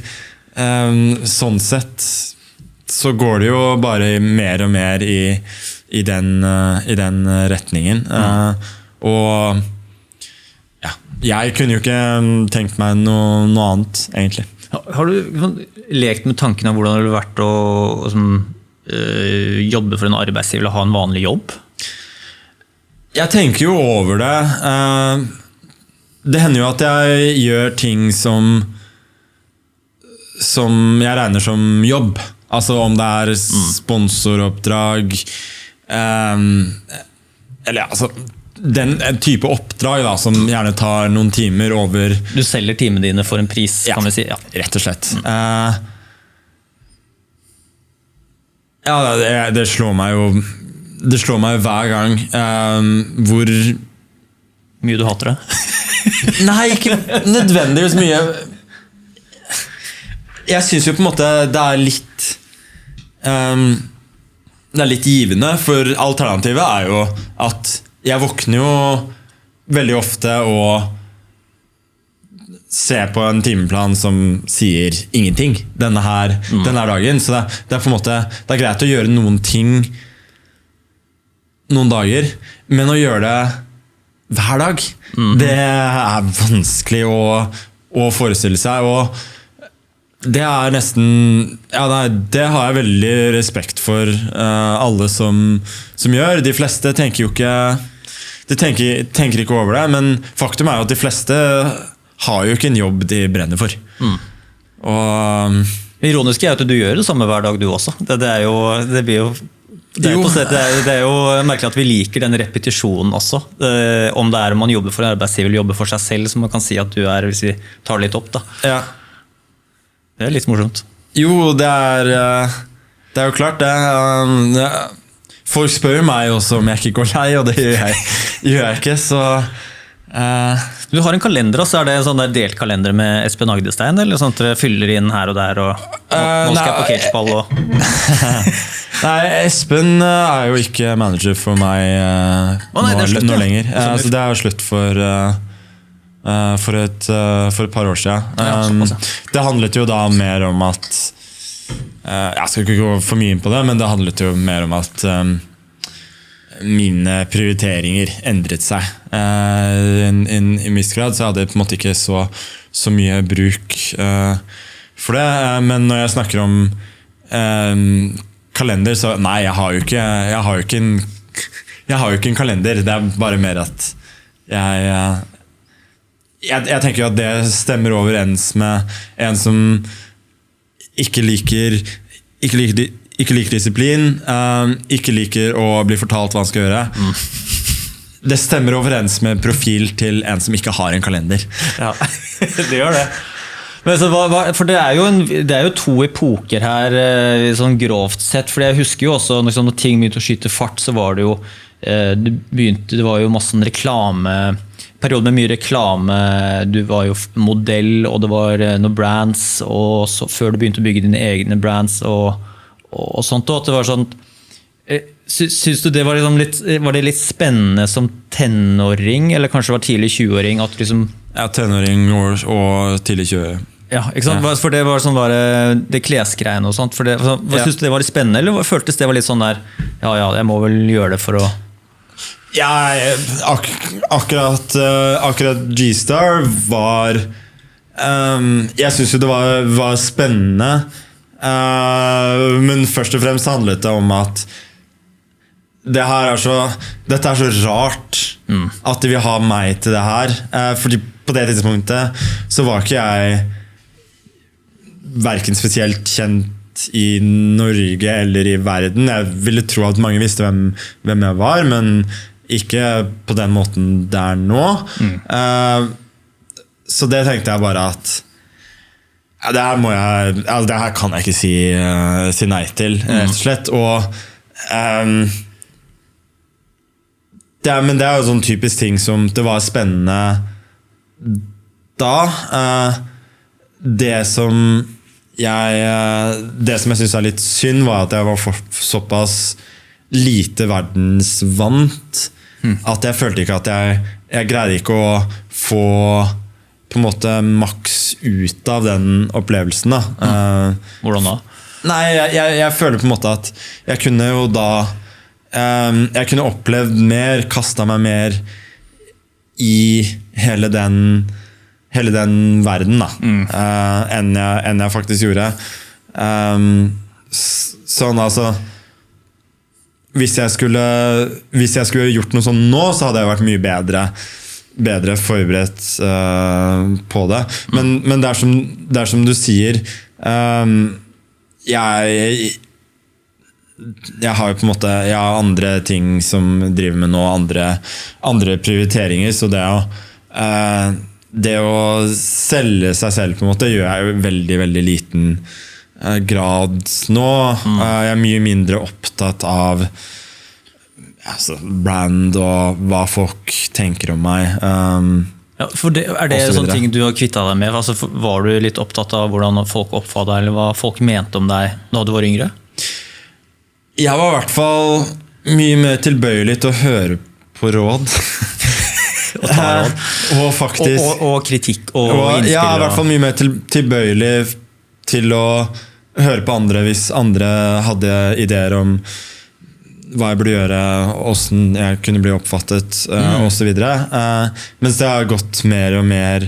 sånn sett så går det jo bare mer og mer i den retningen. Og ja, jeg kunne jo ikke tenkt meg noe annet, egentlig. Har du lekt med tanken av hvordan det ville vært å jobbe for en arbeidsgiver eller ha en vanlig jobb? Jeg tenker jo over det. Det hender jo at jeg gjør ting som jeg regner som jobb. Altså om det er sponsoroppdrag, eller altså den type oppdrag da, som gjerne tar noen timer over. Du selger timene dine for en pris, kan vi si. Ja, rett og slett. Ja, det slår meg jo hver gang hvor mye du hater det? Nei, ikke nødvendigvis mye. Jeg synes jo på en måte det er litt givende, for alternativet er jo at jeg våkner jo veldig ofte og ser på en timeplan som sier ingenting denne dagen, så det er på en måte det er greit å gjøre noen ting noen dager, men å gjøre det hver dag, det er vanskelig å forestille seg, og det er nesten det har jeg veldig respekt for alle som gjør. De fleste tenker jo ikke tenker ikke over det, men faktum er jo at de fleste har jo ikke en jobb de brenner for. Og ironisk er at du gjør det samme hver dag du også. Det er jo merkelig at vi liker den repetisjonen også. Om det er om man jobber for en arbeidsgiver eller jobber for seg selv, som man kan si at du er, hvis vi tar det litt opp da. Ja. Det er litt morsomt. Jo, det er jo klart det. Folk spør meg også om jeg ikke går lei, og det gjør jeg ikke, så Du har en kalender, så det en sånn der delt kalender med Espen Agdestein, eller sånn at dere fyller inn her og der, og nå skal jeg på cageball og... Nei, Espen jo ikke manager for meg nå lenger. Så det jo slutt for et par år siden. Det handlet jo da mer om at jeg skal ikke gå for mye inn på det, men det handlet jo mer om at mine prioriteringer endret seg. I en viss grad så hadde jeg på en måte ikke så mye bruk for det, men når jeg snakker om kalender, så nei, jeg har jo ikke en kalender. Det bare mer at jeg tenker jo at det stemmer overens med en som ikke liker disiplin, ikke liker å bli fortalt hva han skal gjøre. Det stemmer overens med profil til en som ikke har en kalender. Ja, det gjør det. Men så, for det jo to epoker her, sånn grovt sett, for jeg husker jo også når ting begynte å skyte fart, så var det jo det var jo masse reklame, periode med mye reklame, du var jo modell, og det var noen brands, og så, før du begynte å bygge dine egne brands, og sånt, og at det var sånn synes du det var det litt spennende som tenåring, eller kanskje var tidlig 20-åring at liksom... Ja, tenåring og tidlig 20. Ja, ikke sant? For det var sånn det klesgreiene og sånt, for det, synes du det var litt spennende, eller føltes det var litt sånn der, ja, jeg må vel gjøre det for å... Ja, akkurat G-Star var... jeg synes jo det var spennende, men først og fremst handlet det om at dette så rart at de vil ha meg til det her, fordi på det tidspunktet så var ikke jeg hverken spesielt kjent i Norge eller i verden. Jeg ville tro at mange visste hvem jeg var, men ikke på den måten det nå. Så det tenkte jeg bare at det her kan jeg ikke si nei til, rett og slett. Men det jo sånn typisk ting som det var spennende da. Det som jeg synes litt synd, var at jeg var såpass lite verdensvant at jeg følte ikke at jeg greide ikke å få på en måte maks ut av den opplevelsen da. Hvordan da? Nei, jeg føler på en måte at jeg kunne jo da jeg kunne opplevd mer, kastet meg mer i hele den verden da, enn jeg faktisk gjorde. Sånn altså, hvis jeg skulle gjort noe sånn nå, så hadde jeg vært mye bedre forberedt på det. Men det som du sier, jeg har jo på en måte andre ting som driver med nå, andre prioriteringer, så det å selge seg selv på en måte gjør jeg jo veldig, veldig liten grad nå. Jeg mye mindre opptatt av brand og hva folk tenker om meg. Ja, for det sånne ting du har kvittet deg med? Altså, var du litt opptatt av hvordan folk oppfattet deg, eller hva folk mente om deg da du var yngre? Jeg var i hvert fall mye mer tilbøyelig til å høre på råd. Og faktisk og kritikk og innspill. Ja, i hvert fall mye mer tilbøyelig til å høre på andre hvis andre hadde ideer om hva jeg burde gjøre, hvordan jeg kunne bli oppfattet, og så videre. Mens det har gått mer og mer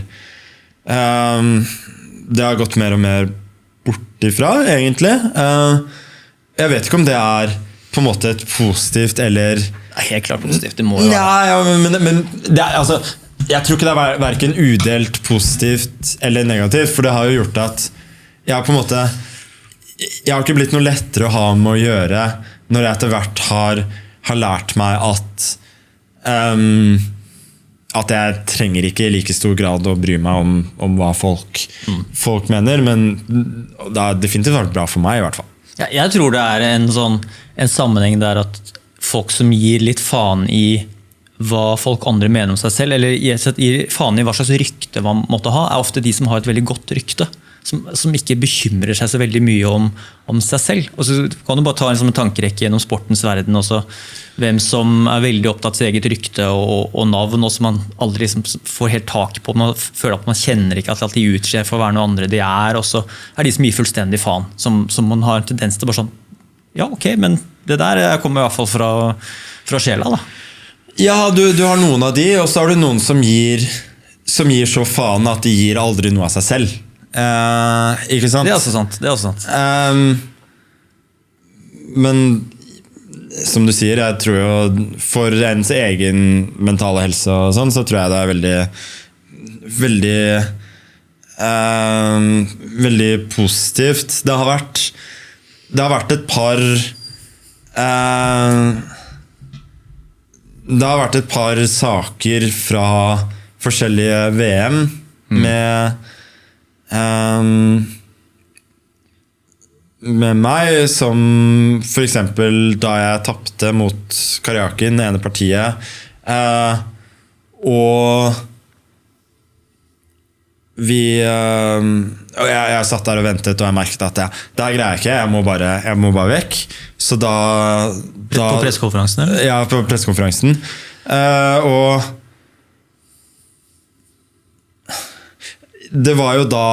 bort ifra, egentlig. Jeg vet ikke om det på en måte et positivt eller... Helt klart positivt, det må jo være. Ja, men det altså, jeg tror ikke det hverken udelt positivt eller negativt, for det har jo gjort at jeg på en måte... Jeg har ikke blitt noe lettere å ha med å gjøre når jeg etter hvert har lært meg at jeg trenger ikke i like stor grad å bry meg om hva folk mener, men det har definitivt vært bra for meg i hvert fall. Ja, jeg tror det en sammenheng der at folk som gir litt faen i hva folk andre mener om seg selv, eller gir faen i hva slags rykte man måtte ha, ofte de som har et veldig godt rykte. Som ikke bekymrer seg så veldig mye om seg selv. Og så kan du bare ta en tankerekke gjennom sportens verden også. Hvem som veldig opptatt av sitt eget rykte og navn, og som man aldri liksom får helt tak på. Man føler at man kjenner ikke at de utskjer for å være noe andre de og så de som gir fullstendig faen. Som man har en tendens til bare sånn, ja ok, men det der kommer i hvert fall fra sjela da. Ja, du har noen av de, og så har du noen som gir så faen at de gir aldri noe av seg selv. Ikke sant? Det er også sant. Men som du sier, jeg tror jo for ens egen mentale helse og sånn, så tror jeg det veldig positivt. Det har vært et par det har vært et par saker fra forskjellige VM med meg, som for eksempel da jeg tappte mot Karjakin, det ene partiet, og jeg satt der og ventet, og jeg merket at det her greier jeg ikke, jeg må bare vekk. Så da på pressekonferansen, eller? Ja, på pressekonferansen. Og det var jo da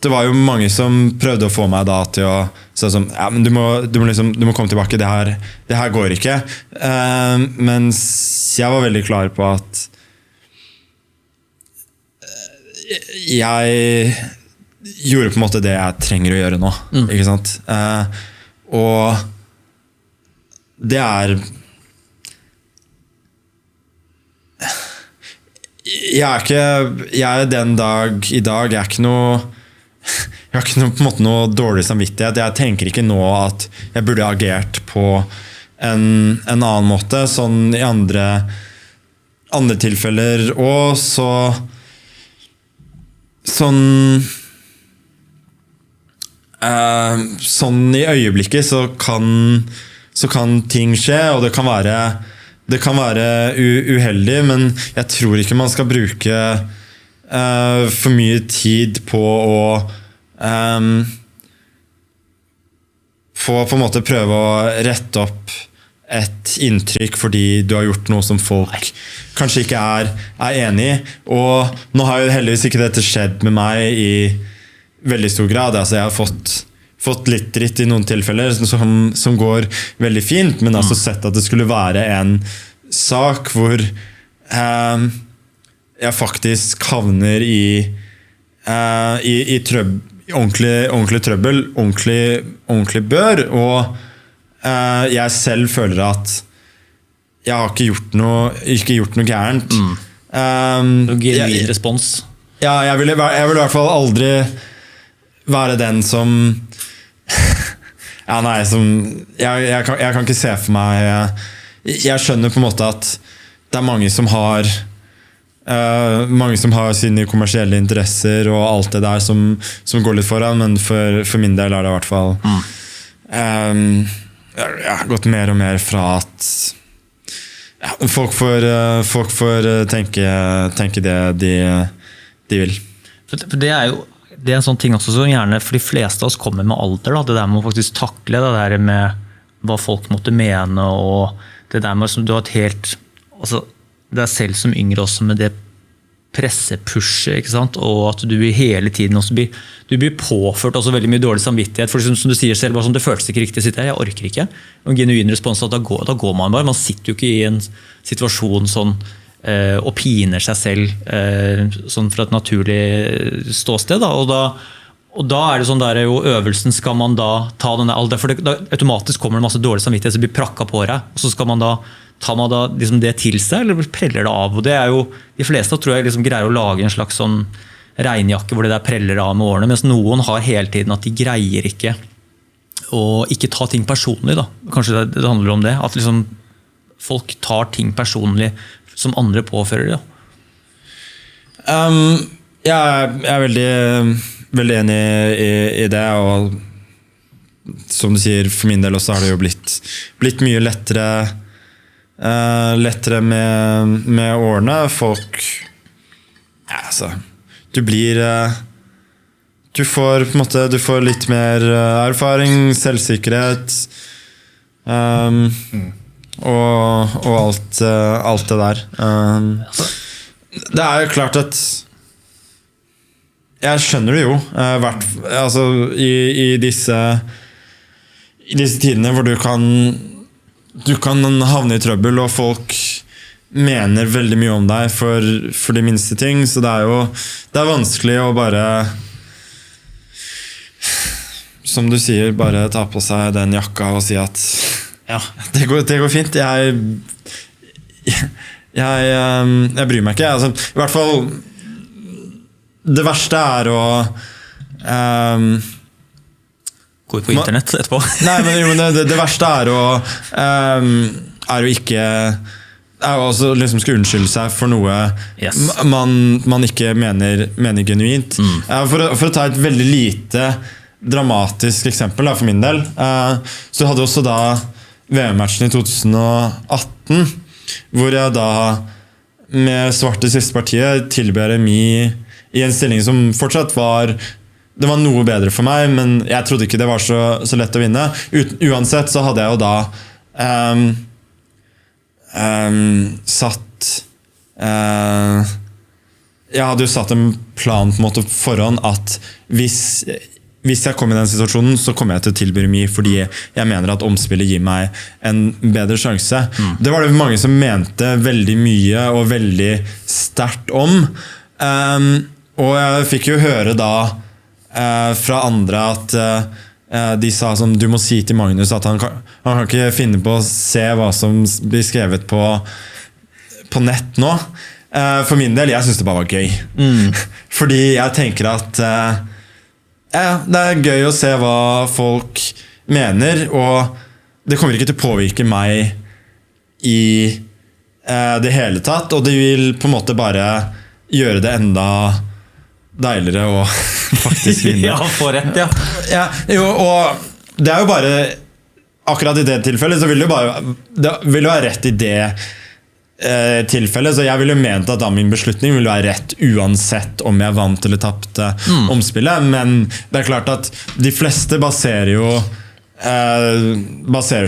det var jo mange som prøvde å få meg da til å si sånn, ja, men du må komme tilbake, det her går ikke. Mens jeg var veldig klar på at jeg gjorde på en måte det jeg trenger å gjøre nå, ikke sant? Og det jeg er den dag i dag, jeg har ikke på en måte noe dårlig samvittighet. Jeg tenker ikke nå at jeg burde agert på en annen måte, sånn i andre tilfeller, og sånn i øyeblikket så kan ting skje, og det kan være uheldig, men jeg tror ikke man skal bruke for mye tid på å på en måte prøve å rette opp et inntrykk fordi du har gjort noe som folk kanskje ikke er enig i. Og nå har jo heldigvis ikke dette skjedd med meg i veldig stor grad. Altså jeg har fått litt dritt i noen tilfeller som går veldig fint, men altså sett at det skulle være en sak hvor jeg faktisk havner i ordentlig trøbbel, ordentlig bør, og jeg selv føler at jeg har ikke gjort noe gærent. Genuin respons. Ja, jeg vil i hvert fall aldri være den som ja, nei, jeg kan ikke se for meg. Jeg skjønner på en måte at det er mange som har sine kommersielle interesser og alt det der som går litt foran, men for min del er det i hvert fall jeg har gått mer og mer fra at folk får tenke det de vil. For det er jo en sånn ting også som gjerne for de fleste av oss kommer med alder, da. Det der med å faktisk takle det der med hva folk måtte mene, og det der med som du har et helt altså, det er selv som yngre også med det pressepushet, ikke sant? Og at du hele tiden også blir påført også veldig mye dårlig samvittighet, for som du sier selv, det føles ikke riktig å sitte her, jeg orker ikke. Og en genuin respons, da går man bare, man sitter jo ikke i en situasjon sånn, og piner seg selv sånn fra et naturlig ståsted, da. Og da er det sånn der, jo øvelsen skal man da ta denne alder, for da automatisk kommer det masse dårlig samvittighet som blir prakka på deg, og så skal man da tar man da liksom det til seg, eller preller det av? Og det er jo, de fleste tror jeg liksom greier å lage en slags sånn regnjakke hvor det der preller av med årene, mens noen har hele tiden at de greier ikke å ikke ta ting personlig. Da. Kanskje det handler om det, at liksom folk tar ting personlig som andre påfører. Da. Jeg er veldig enig i det, og som du sier, for min del også har det jo blitt mye lettere med årene. Folk altså, du får på en måte du får litt mer erfaring, selvsikkerhet og alt det der. Det jo klart at jeg skjønner det jo altså i disse tidene hvor du kan havne i trøbbel, og folk mener veldig mye om deg for de minste ting, så det vanskelig å bare, som du sier, bare ta på seg den jakka og si at ja, det går fint. Jeg bryr meg ikke. Altså, i hvert fall det verste å gå ut på internett etterpå. Nei, men det verste å ikke også liksom skal unnskylde seg for noe man ikke mener genuint. For å ta et veldig lite dramatisk eksempel for min del, så hadde jeg også da VM-matchen i 2018, hvor jeg da med svarte siste partiet tilber Remi i en stilling som fortsatt var noe bedre for meg, men jeg trodde ikke det var så lett å vinne. Uansett så hadde jeg jo da jeg hadde jo satt en plan på en måte forhånd at hvis jeg kom i den situasjonen, så kommer jeg til å tilby Remi fordi jeg mener at omspillet gir meg en bedre sjanse. Det var det mange som mente veldig mye og veldig sterkt om. Og jeg fikk jo høre da fra andre at de sa sånn, du må si til Magnus at han kan ikke finne på å se hva som blir skrevet på nett nå. For min del, jeg synes det bare var gøy. Fordi jeg tenker at det gøy å se hva folk mener, og det kommer ikke til å påvirke meg i det hele tatt, og det vil på en måte bare gjøre det enda deiligere å faktisk vinne. Ja, få rett, ja. Jo, og det jo bare akkurat i det tilfellet så vil det være rett i det tilfellet, så jeg ville ment at da min beslutning ville være rett uansett om jeg vant eller tappte omspillet, men det klart at de fleste baserer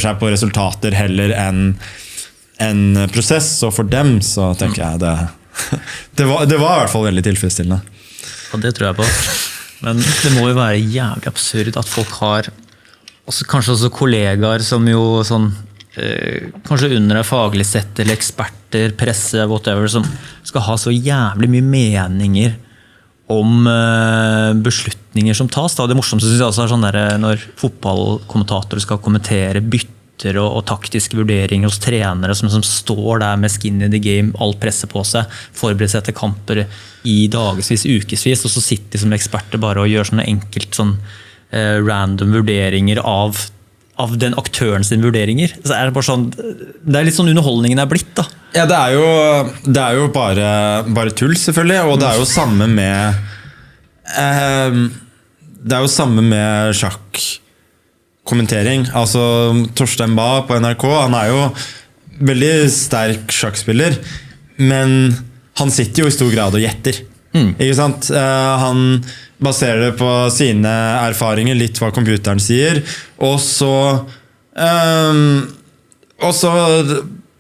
seg på resultater heller enn prosess, og for dem så tenker jeg det var i hvert fall veldig tilfredsstillende. Ja, det tror jeg på. Men det må jo være jævlig absurd at folk har kanskje også kollegaer som jo sånn kanskje under faglig sett eller eksperter, presse, whatever, som skal ha så jævlig mye meninger om beslutninger som tas. Det morsomste synes jeg også sånn der, når fotballkommentatorer skal kommentere bytter og taktiske vurderinger hos trenere som står der med skin in the game, alt presset på seg, forbereder seg til kamper i dagesvis, ukesvis, og så sitter de som eksperter bare og gjør sånne enkelt random vurderinger av den aktøren sin vurderinger. Så det bare sånn, det litt sånn underholdningen blitt da. Ja, det jo bare tull selvfølgelig, og det jo samme med det jo samme med sjakk-kommentering. Altså Torstein Bae på NRK, han jo veldig sterk sjakkspiller, men han sitter jo i stor grad og gjetter. Ikke sant? Han baserer det på sine erfaringer, litt hva computeren sier, og så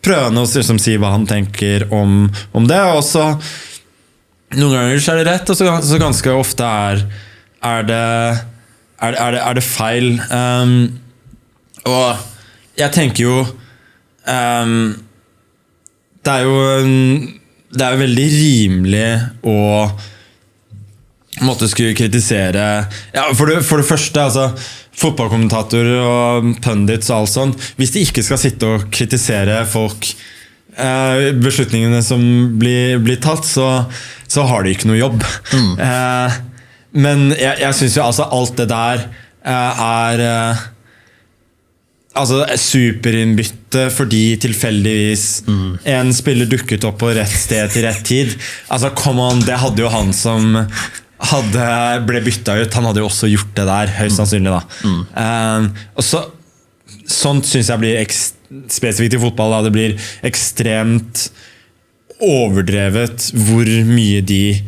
prøver han å si hva han tenker om det, og så noen ganger så det rett, og så ganske ofte er det feil. Og jeg tenker jo det jo veldig rimelig å måtte skulle kritisere for det første, altså fotballkommentatorer og pundits og alt sånt, hvis de ikke skal sitte og kritisere folk beslutningene som blir tatt, så har de ikke noe jobb. Men jeg synes jo altså alt det der altså superinnbytte fordi tilfeldigvis en spiller dukket opp på rett sted til rett tid. Altså come on, det hadde jo han som ble bytta ut. Han hadde jo også gjort det der, høyst sannsynlig da. Og sånt synes jeg blir spesifikt i fotball da. Det blir ekstremt overdrevet hvor mye de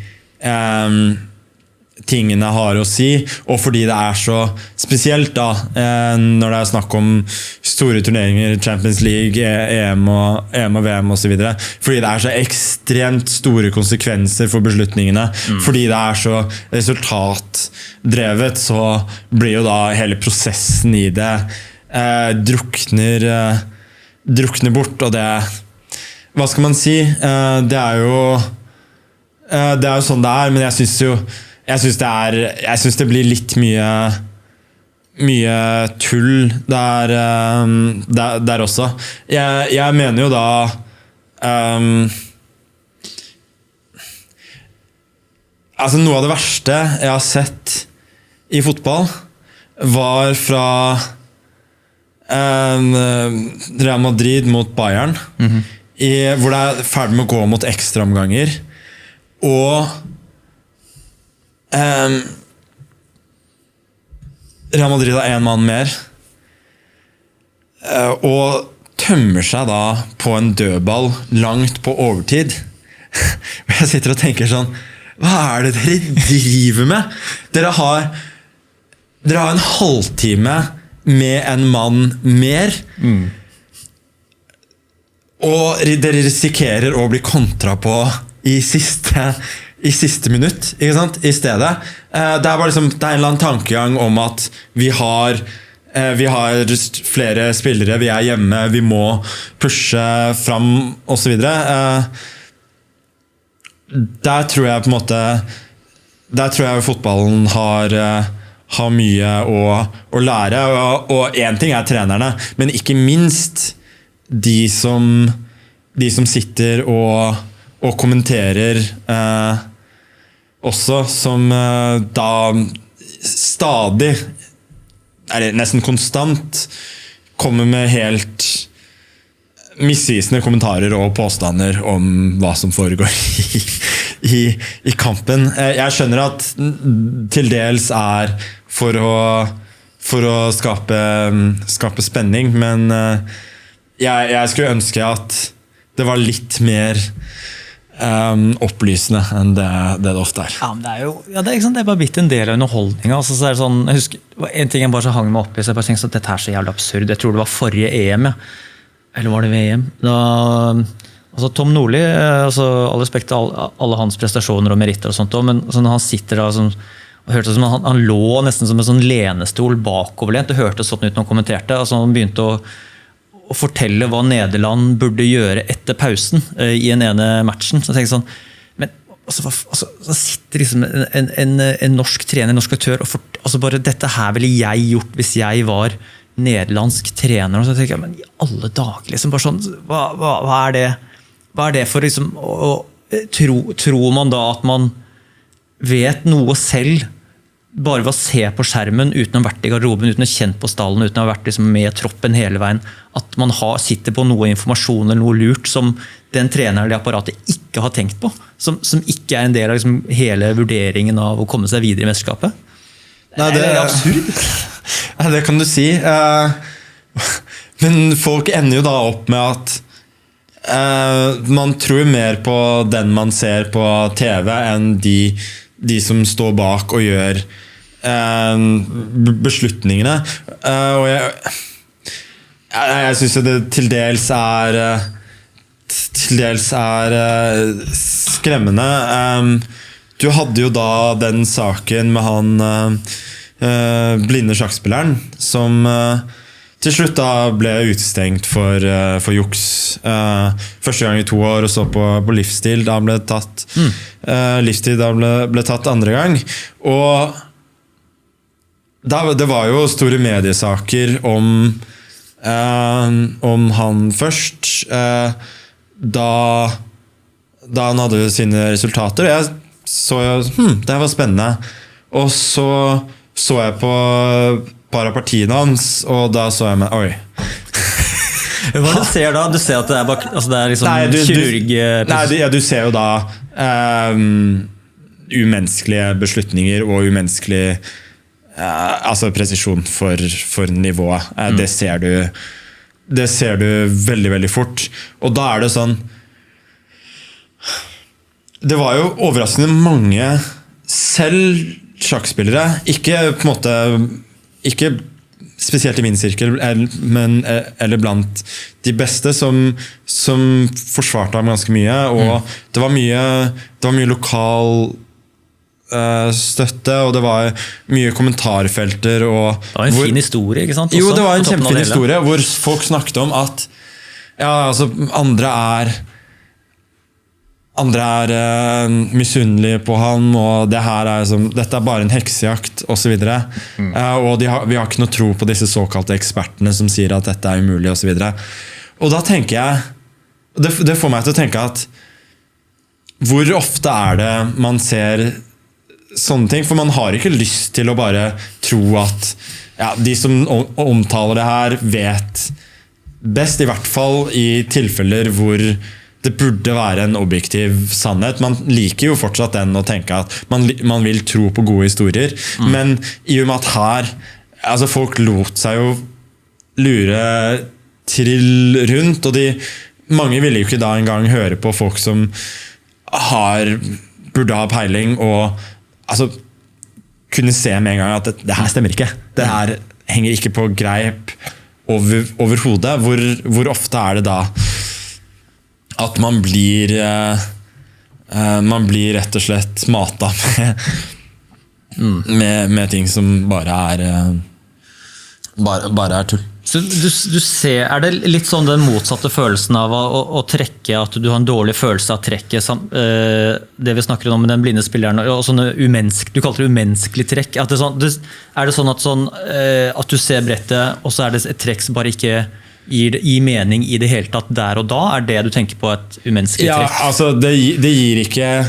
tingene har å si, og fordi det så spesielt da, når det snakk om store turneringer, Champions League, EM og VM og så videre, fordi det så ekstremt store konsekvenser for beslutningene, fordi det så resultatdrevet, så blir jo da hele prosessen i det drukner bort, og det, hva skal man si, det jo sånn det men jeg synes det blir litt mye tull der også. Jeg mener jo da altså noe av det verste jeg har sett i fotball var fra Real Madrid mot Bayern, hvor det ferdig med å gå mot ekstraomganger, og Real Madrid har en mann mer og tømmer seg da på en dødball langt på overtid. Jeg sitter og tenker sånn, hva det dere driver med? Dere har en halvtime med en mann mer, og dere risikerer å bli kontra på i siste minutt, ikke sant? I stedet. Det bare liksom, det en eller annen tankegang om at vi har flere spillere, vi hjemme, vi må pushe fram, og så videre. Der tror jeg på en måte, der tror jeg fotballen har mye å lære, og en ting trenerne, men ikke minst de som sitter og kommenterer også, som da stadig nesten konstant kommer med helt misvisende kommentarer og påstander om hva som foregår i kampen. Jeg skjønner at til dels for å skape spenning, men jeg skulle ønske at det var litt mer opplysende enn det ofte Ja, men det ikke sant, det bare blitt en del av underholdningen. Altså, så det sånn, jeg husker, en ting jeg bare så hang meg opp i, så jeg bare tenkte at dette så jævlig absurd. Jeg tror det var forrige EM, eller var det VM? Da, altså Tom Nordli, altså, all respekt til alle hans prestasjoner og meritter og sånt, men altså, når han sitter da, og hørte som han lå nesten som en sånn lenestol bakoverlent, det hørtes sånn ut når han kommenterte, altså han begynte å fortelle hva Nederland burde gjøre etter pausen i en ene matchen. Så jeg tenker sånn, men så sitter liksom en norsk trener, en norsk aktør, og altså bare dette her ville jeg gjort hvis jeg var nederlandsk trener. Og så tenker jeg, men i alle dager, liksom, bare sånn, hva det? Hva det for liksom, tror man da at man vet noe selv, bare ved å se på skjermen uten å ha vært i garderoben, uten å ha kjent på stallen, uten å ha vært liksom med troppen hele veien, at man sitter på noe informasjon eller noe lurt som den treneren eller apparatet ikke har tenkt på, som ikke en del av liksom hele vurderingen av å komme seg videre i mesterskapet. Nei, det absurd. Nei, det kan du si. Men folk ender jo da opp med at man tror mer på den man ser på TV enn de som står bak og gjør beslutningene, og jeg synes det til dels skremmende. Du hadde jo da den saken med han blinde sjakkspilleren som til slutt da ble utestengt for juks første gang i 2 år, og så på livstid da han ble tatt livstid da han ble tatt andre gang, og det var jo store mediesaker om han først da han hadde sine resultater, og jeg så jo, det var spennende, og så jeg på par av partiene hans, og da så jeg med, oi. Hva du ser da? Du ser at det er liksom kirurg... Nei, du ser jo da umenneskelige beslutninger og umenneskelig altså presisjon for nivået. Det ser du veldig, veldig fort. Og da det sånn det var jo overraskende mange selv sjakkspillere, ikke på en måte ikke spesielt i min sirkel, eller blant de beste som forsvarte ham ganske mye, og det var mye lokal støtte, og det var mye kommentarfelter og det var en fin historie, ikke sant? Jo, det var en kjempefin historie hvor folk snakket om at altså, andre er misunnelige på han, og dette bare en heksejakt og så videre. Og vi har ikke noe tro på disse såkalte ekspertene som sier at dette er umulig og så videre. Og da tenker jeg det får meg til å tenke at hvor ofte det man ser sånne ting, for man har ikke lyst til å bare tro at de som omtaler det her vet best, i hvert fall i tilfeller hvor det burde være en objektiv sannhet. Man liker jo fortsatt den å tenke at man vil tro på gode historier, men i og med at her altså folk lot seg jo lure trill rundt, og mange ville jo ikke da engang høre på folk som burde ha peiling og altså, kunne se med en gang at det her stemmer ikke. Det her henger ikke på greip over hodet. Hvor ofte det da at man blir rett og slett matet med ting som bare tull. Så du ser, det litt sånn den motsatte følelsen av å trekke, at du har en dårlig følelse av trekket, det vi snakker om med den blinde spilleren, og sånne du kaller det umenneskelig trekk, at det sånn at du ser brettet, og så det et trekk som bare ikke gir mening i det hele tatt der og da, det du tenker på et umenneskelig trekk? Ja, altså det gir ikke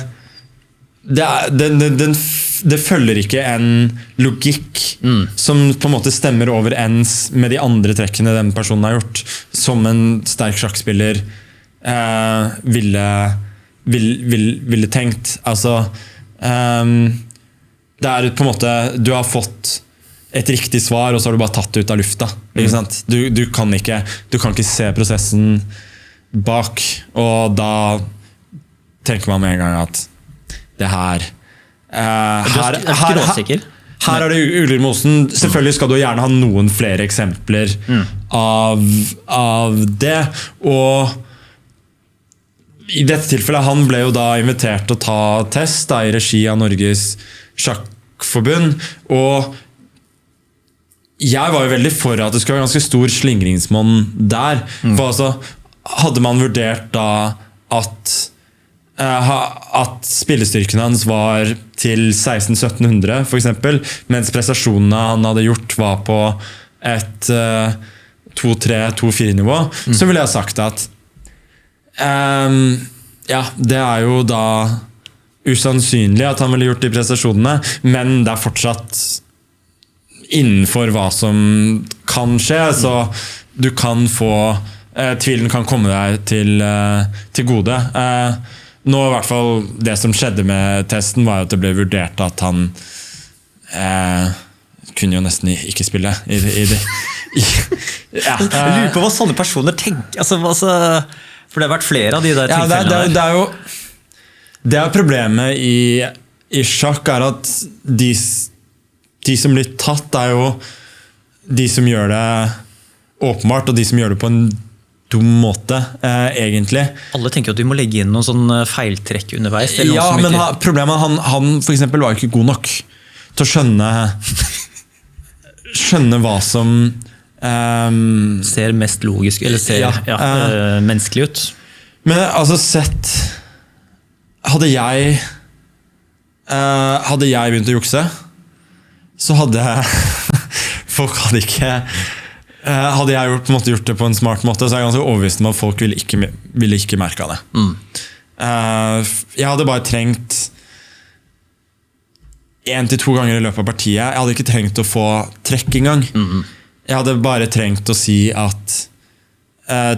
det følger ikke en logikk som på en måte stemmer overens med de andre trekkene den personen har gjort, som en sterk sjakkspiller ville tenkt. Altså det på en måte du har fått et riktig svar, og så har du bare tatt det ut av lufta, ikke sant? Du kan ikke se prosessen bak, og da tenker man med en gang at det her her det uler mosen. Selvfølgelig skal du gjerne ha noen flere eksempler av det, og i dette tilfellet han ble jo da invitert til å ta test i regi av Norges Sjakkforbund, og jeg var jo veldig for at det skulle være ganske stor slingringsmonn der, for altså hadde man vurdert da at spillestyrken hans var til 1600-1700 for eksempel, mens prestasjonene han hadde gjort var på et 2-3-2-4 nivå, så ville jeg sagt at det jo da usannsynlig at han ville gjort de prestasjonene, men det fortsatt innenfor hva som kan skje, så du kan få tvilen kan komme deg til gode. Nå i hvert fall det som skjedde med testen var at det ble vurdert at han kunne jo nesten ikke spille i det. Jeg lurer på hva sånne personer tenker, for det har vært flere av de der tilfellene. Det problemet i sjakk at de som blir tatt jo de som gjør det åpenbart, og de som gjør det på en dum måte, egentlig. Alle tenker at du må legge inn noen sånn feiltrekk underveis. Ja, men problemet han for eksempel var ikke god nok til å skjønne hva som ser mest logisk, eller ser menneskelig ut. Men altså hadde jeg begynt å jukse, så hadde folk hadde jeg på en måte gjort det på en smart måte, så jeg ganske overbevist om at folk ville ikke merke det. Jeg hadde bare trengt 1 til 2 ganger i løpet av partiet. Jeg hadde ikke trengt å få trekk engang. Jeg hadde bare trengt å si at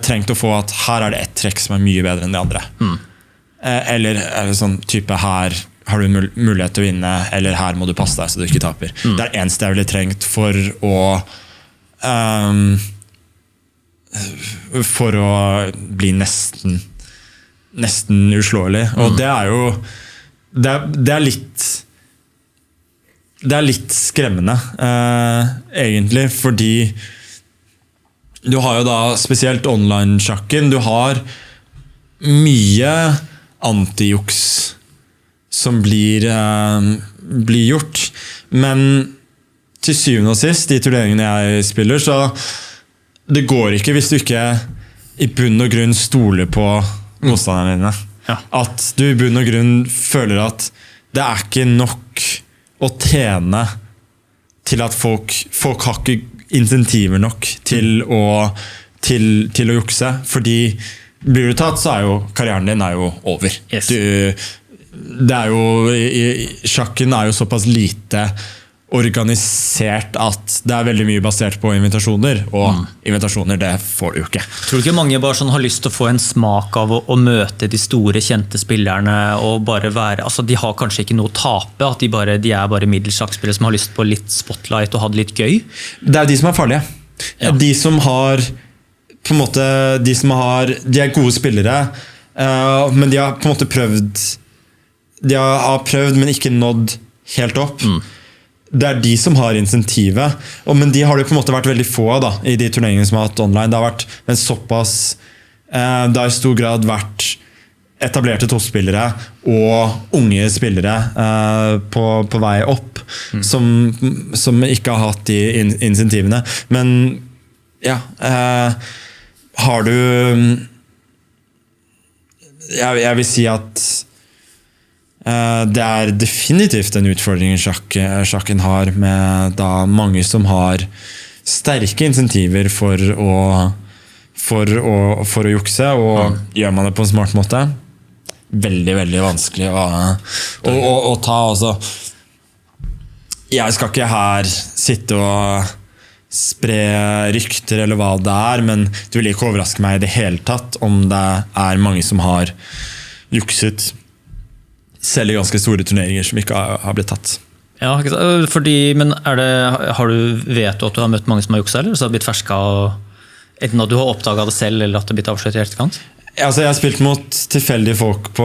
trengt å få at her det et trekk som mye bedre enn de andre. Eller sånn type her har du mulighet til å vinne, eller her må du passe deg så du ikke taper. Det eneste jeg ville trengt for å bli nesten uslåelig. Og det jo det er litt skremmende, egentlig, fordi du har jo da spesielt online-sjakken, du har mye antijuks som blir gjort, men til syvende og sist, de turneringene jeg spiller, så det går ikke hvis du ikke i bunn og grunn stoler på motstanderne dine. Ja. At du i bunn og grunn føler at det ikke nok å tjene til at folk har ikke insentiver nok til å jukse. Fordi blir du tatt, så jo karrieren din jo over. Yes. Sjakken jo såpass lite organisert at det veldig mye basert på invitasjoner, og invitasjoner det får du jo ikke. Tror du ikke mange bare sånn har lyst til å få en smak av å møte de store, kjente spillerne, og bare være, altså de har kanskje ikke noe å tape, at de bare middels sjakkspillere som har lyst på litt spotlight og ha det litt gøy? Det de som farlige. Ja. De som har på en måte, de gode spillere, men de har på en måte prøvd, men ikke nådd helt opp. Det de som har insentivet, men de har det på en måte vært veldig få da, i de turneringene som har hatt online. Det har vært en såpass, det har i stor grad vært etablerte toppspillere og unge spillere på vei opp, som ikke har hatt de insentivene. Men ja, har du, jeg vil si at det definitivt en utfordring sjakken har, med da mange som har sterke insentiver for å jukse, og gjør man det på en smart måte, veldig, veldig vanskelig å ta. Altså, jeg skal ikke her sitte og spre rykter eller hva det men det vil ikke overraske meg i det hele tatt om det mange som har jukset selv i ganske store turneringer som ikke har blitt tatt. Ja, men vet du at du har møtt mange som har jukset, eller så har blitt fersket, enten at du har oppdaget det selv, eller at det har blitt avslørt i etterkant? Altså, jeg har spilt mot tilfeldige folk på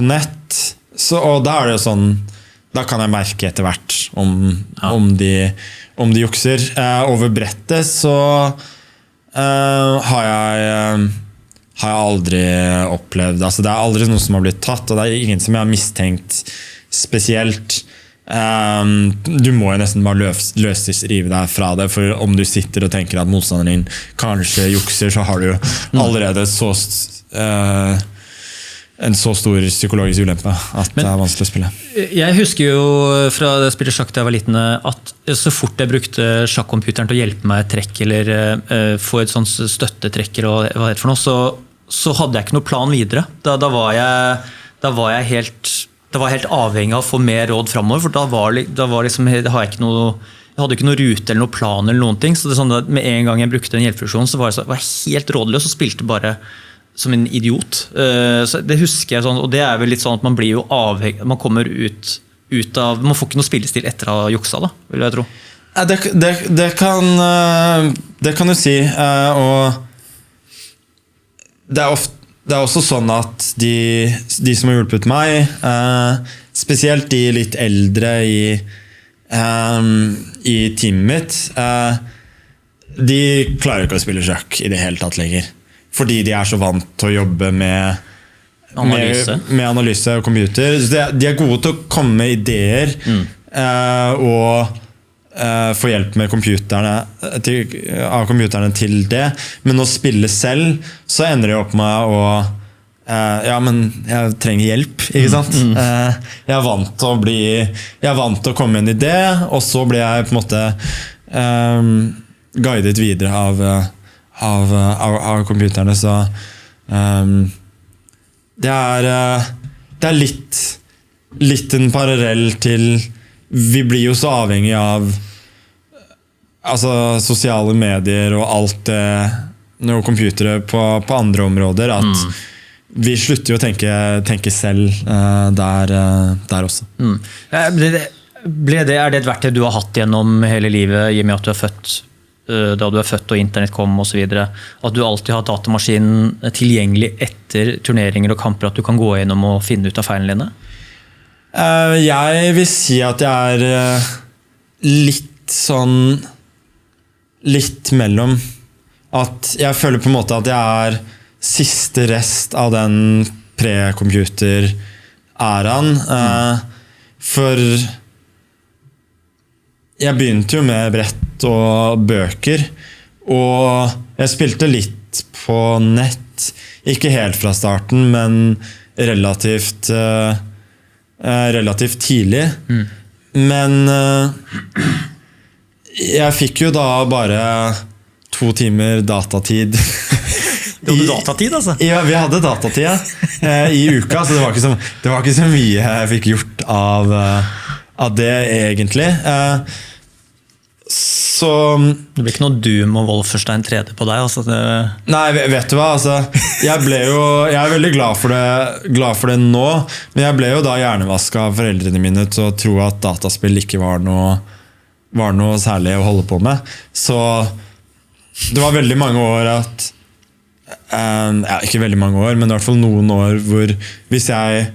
nett, og da det jo sånn, da kan jeg merke etter hvert om de jukser. Over brettet så har jeg aldri opplevd, altså det aldri noe som har blitt tatt, og det ingen som jeg har mistenkt spesielt. Du må jo nesten bare løsrive deg fra det, for om du sitter og tenker at motstanderen din kanskje jukser, så har du jo allerede en så stor psykologisk ulempe at det vanskelig å spille. Jeg husker jo fra det jeg spilte sjakk da jeg var liten, at så fort jeg brukte sjakkomputeren til å hjelpe meg et trekk, eller få et sånt støttetrekker, og hva det for noe, så hadde jeg ikke noe plan videre. Da var jeg helt avhengig av å få mer råd fremover, for da var liksom, jeg hadde ikke noe rute eller noe plan eller noen ting, så det sånn at med en gang jeg brukte en hjelpefunksjon, så var jeg helt rådløs og spilte bare som en idiot. Så det husker jeg sånn, og det vel litt sånn at man blir jo avhengig, man kommer ut av, man får ikke noe spillestil etter å ha juksa da, vil jeg tro. Det kan du si, og det også sånn at de som har hjulpet meg, spesielt de litt eldre i teamet mitt, de klarer ikke å spille sjakk i det hele tatt lenger. Fordi de så vant til å jobbe med analyse og computer. De gode til å komme med ideer og få hjelp med av computerne til det. Men å spille selv, så ender det opp med å ja, men jeg trenger hjelp, ikke sant? Jeg vant til å komme med en idé, og så ble jeg på en måte guidet videre av computerne, så det litt en parallell til vi blir jo så avhengig av sosiale medier og alt det, noen computere på andre områder, at vi slutter jo å tenke selv der også. Er det et verktøy du har hatt gjennom hele livet, i og med at du er født, da du er født og internett kom og så videre, at du alltid har datamaskinen tilgjengelig etter turneringer og kamper, at du kan gå gjennom og finne ut av feilene dine? Jeg vil si at jeg litt mellom. At jeg føler på en måte at jeg siste rest av den pre-computer-æraen. For jeg begynte jo med brett og bøker, og jeg spilte litt på nett. Ikke helt fra starten, men relativt tidlig. Men jeg fikk jo da bare 2 timer datatid. Du hadde datatid, altså? Ja, vi hadde datatid i uka, så det var ikke så mye jeg fikk gjort av det, egentlig. Så det blir ikke noe Doom og Wolfenstein 3D på deg? Altså Nei, vet du hva? Altså, jeg er veldig glad for det nå, men jeg ble jo da hjernevasket av foreldrene mine til å tro at dataspill ikke var noe særlig å holde på med. Så det var veldig mange år at ikke veldig mange år, men i hvert fall noen år hvor hvis jeg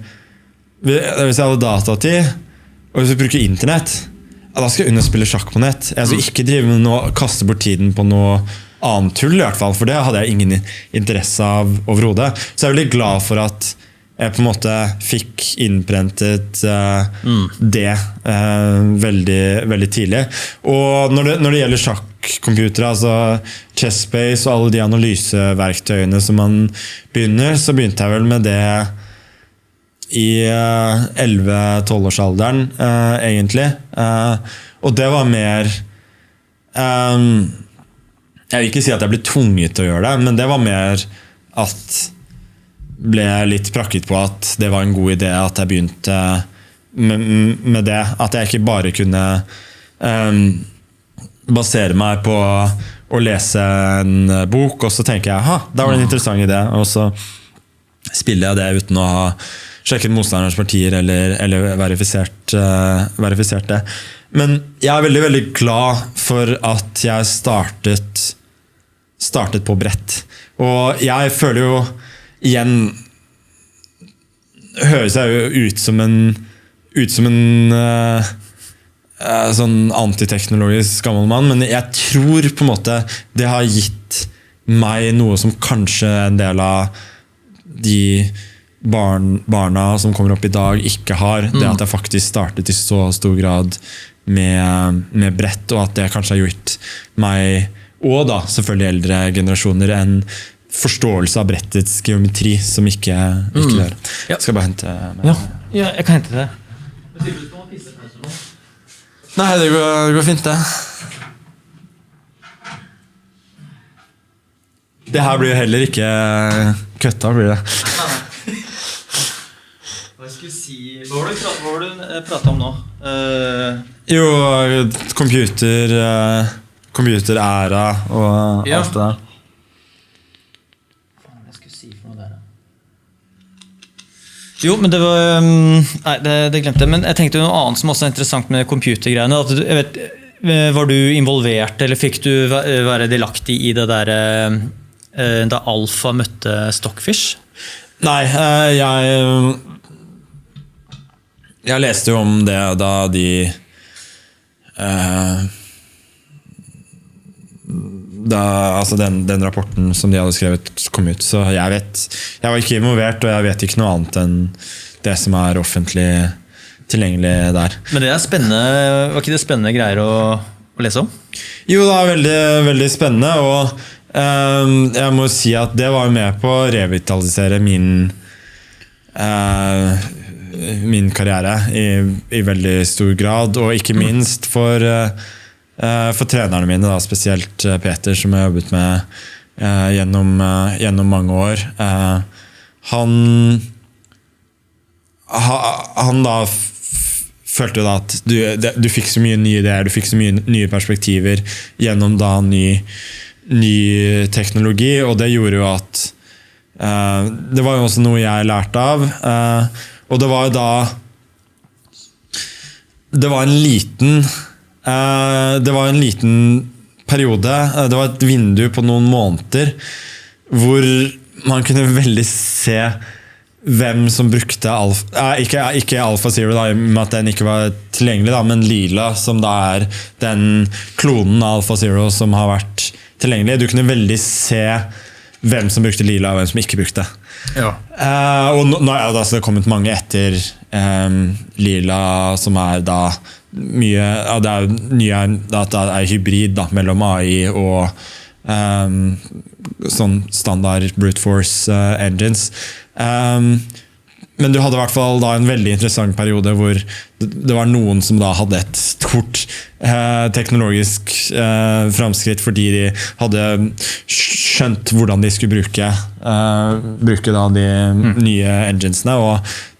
hadde datatid og hvis jeg bruker internett, da skal jeg underspille sjakk på nett. Jeg skal ikke drive med noe, kaste bort tiden på noe annet tull i hvert fall, for det hadde jeg ingen interesse av overhodet. Så jeg er veldig glad for at jeg på en måte fikk innprentet det veldig, veldig tidlig. Og når det gjelder sjakkcomputere, altså Chessbase og alle de analyseverktøyene som man begynner, så begynte jeg vel med det i 11-12-årsalderen, egentlig. Og det var mer jeg vil ikke si at jeg ble tvunget til å gjøre det, men det var mer at ble litt prakket på at det var en god idé at jeg begynte med det. At jeg ikke bare kunne basere meg på å lese en bok, og så tenker jeg, da var det en interessant idé, og så spiller jeg det uten å ha sjekket motstanderens partier eller verifisert det. Men jeg er veldig, veldig glad for at jeg startet på brett. Og jeg føler jo igjen, høres jeg jo ut som en sånn antiteknologisk gammel mann, men jeg tror på en måte det har gitt meg noe som kanskje en del av de barna som kommer opp i dag ikke har. Det at jeg faktisk startet i så stor grad med brett, og at det kanskje har gjort meg, og da selvfølgelig eldre generasjoner, en forståelse av brettets geometri som ikke gjør. Jeg skal bare hente ja, jeg kan hente det. Nei, det går fint det. Det her blir jo heller ikke køtta, blir det. Hva var det du pratet om nå? Jo, computeræra og alt det der. Hva skulle jeg si for noe der? Jo, men det var nei, det glemte jeg. Men jeg tenkte noe annet som også er interessant med computergreiene. At var du involvert, eller fikk du være delaktig i det der da Alfa møtte Stockfish? Nei, jeg leste jo om det da altså den rapporten som de hadde skrevet kom ut, så jeg var ikke involvert, og jeg vet ikke noe annet enn det som er offentlig tilgjengelig der. Men det er spennende, var ikke det spennende greier å lese om? Jo, det er veldig, veldig spennende, og jeg må si at det var med på å revitalisere min karriere i veldig stor grad, og ikke minst for trenerne mine, da, spesielt Peter, som jeg har jobbet med gjennom mange år. Han da følte da at du fikk så mye nye ideer, du fikk så mye nye perspektiver gjennom da ny teknologi, og det gjorde jo at det var jo også noe jeg lærte av, og det var jo da det var en liten periode, det var et vindu på noen måneder hvor man kunne veldig se hvem som brukte ikke Alpha Zero da, med at den ikke var tilgjengelig da, men Lila som da den klonen av Alpha Zero som har vært tilgjengelig. Du kunne veldig se hvem som brukte Lila og hvem som ikke brukte. Ja. Og nå det altså det kommet mange etter Lila som da mye det nye at det hybrid da, mellom AI og sånn standard brute force engines. Men du hadde I hvert fall da en veldig interessant periode hvor det var noen som da hadde et stort teknologisk framskritt fordi de hadde skjønt hvordan de skulle bruke da de nye enginesene, og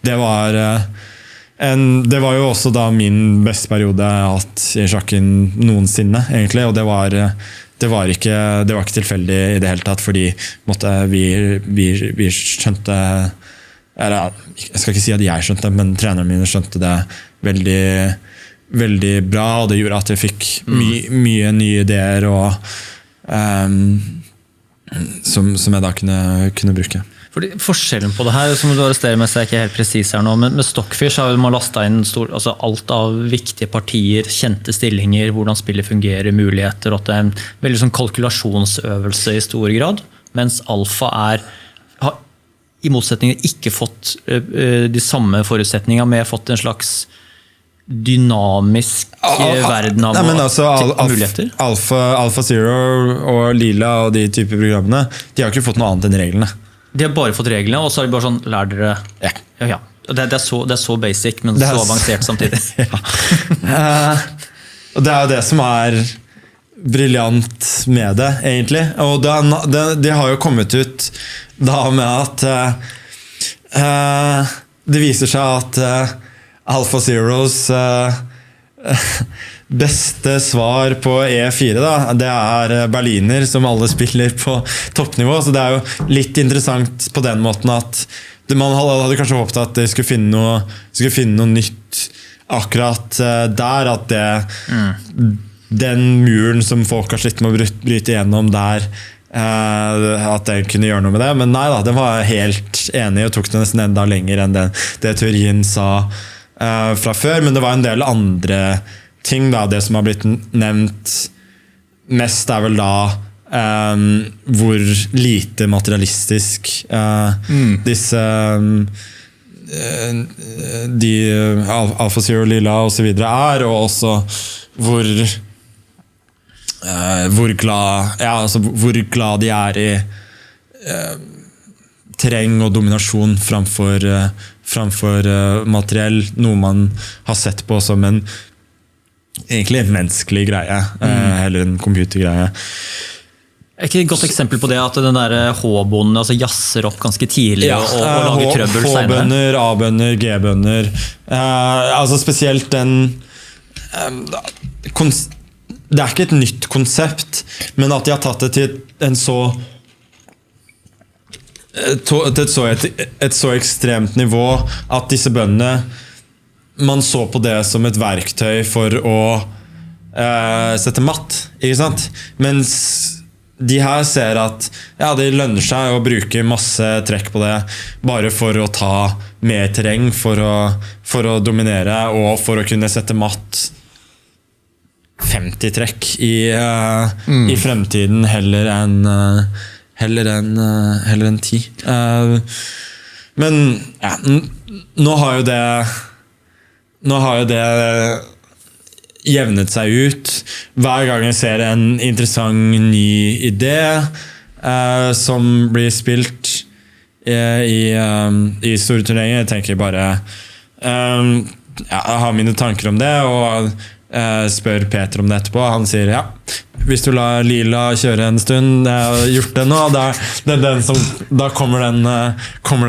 det var jo også da min beste periode I sjakken noensinne egentlig, og det var ikke tilfeldig I det hele tatt, fordi vi skjønte jeg skal ikke si at jeg skjønte, men trenerne mine skjønte det veldig, veldig bra, og det gjorde at jeg fikk mye nye ideer og, som jeg da kunne bruke. Fordi forskjellen på det her, som du arresterer med, så jeg ikke helt precis her nå, men med Stockfish har man lastet inn altså alt av viktige partier, kjente stillinger, hvordan spillet fungerer, muligheter, og at det en veldig sånn kalkulasjonsøvelse I stor grad, mens Alpha har I motsetning ikke fått de samme forutsetningene, men har fått en slags dynamisk verden av muligheter. Alpha Zero og Lila og de type programmene, de har ikke fått noe annet enn reglene. De har bare fått reglene, og så har de bare sånn, lær dere... Ja. Det er så basic, men så avansert samtidig. Og det jo det som briljant med det, egentlig. Og det har jo kommet ut da med at det viser seg at Alpha Zeros beste svar på E4 da, det berliner som alle spiller på toppnivå, så det jo litt interessant på den måten at man hadde kanskje håpet at de skulle finne noe nytt akkurat der, at den muren som folk har slitt med å bryte igjennom der, at den kunne gjøre noe med det, men nei da, den var helt enig og tok det nesten enda lenger enn det teorien sa fra før, men det var en del andre ting da, det som har blitt nevnt mest vel da hvor lite materialistisk disse de Alpha Zero, Lila og så videre og også hvor glad de I terreng og dominasjon framfor materiell, noe man har sett på som egentlig en menneskelig greie, eller en computergreie. Ikke et godt eksempel på det at den der H-bonden altså jasser opp ganske tidlig og lager trøbbel senere? H-bønner, A-bønner, G-bønner. Altså spesielt den det ikke et nytt konsept, men at de har tatt det til et så ekstremt nivå at disse bøndene man så på det som et verktøy for å sette matt, ikke sant? Mens de her ser at det lønner seg å bruke masse trekk på det bare for å ta mer terreng, for å dominere og for å kunne sette matt 50 trekk I fremtiden heller enn 10. Men nå har jo det jevnet seg ut. Hver gang jeg ser en interessant ny idé som blir spilt I store turneringer, jeg tenker bare jeg har mine tanker om det og spør Peter om det etterpå. Han sier hvis du lar Lila kjøre en stund, jeg har gjort det nå, da kommer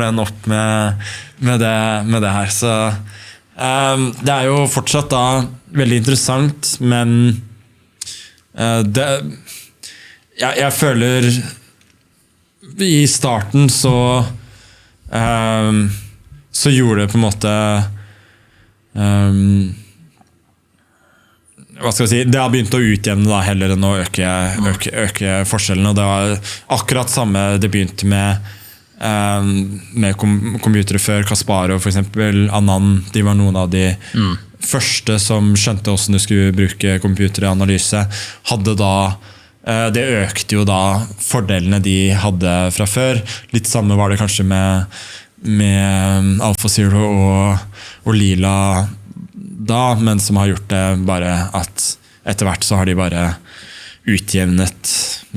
den opp med det her. Så det jo fortsatt da veldig interessant, men jeg føler I starten så gjorde det på en måte hva skal jeg si, det har begynt å utjevne da, heller enn å øke forskjellene, og det var akkurat samme det begynte med computere før. Kasparov for eksempel, Anand, de var noen av de første som skjønte hvordan du skulle bruke computer i analyse, hadde da det økte jo da fordelene de hadde fra før. Litt samme var det kanskje med AlphaZero og Lila da, men som har gjort det bare at etter hvert så har de bare utjevnet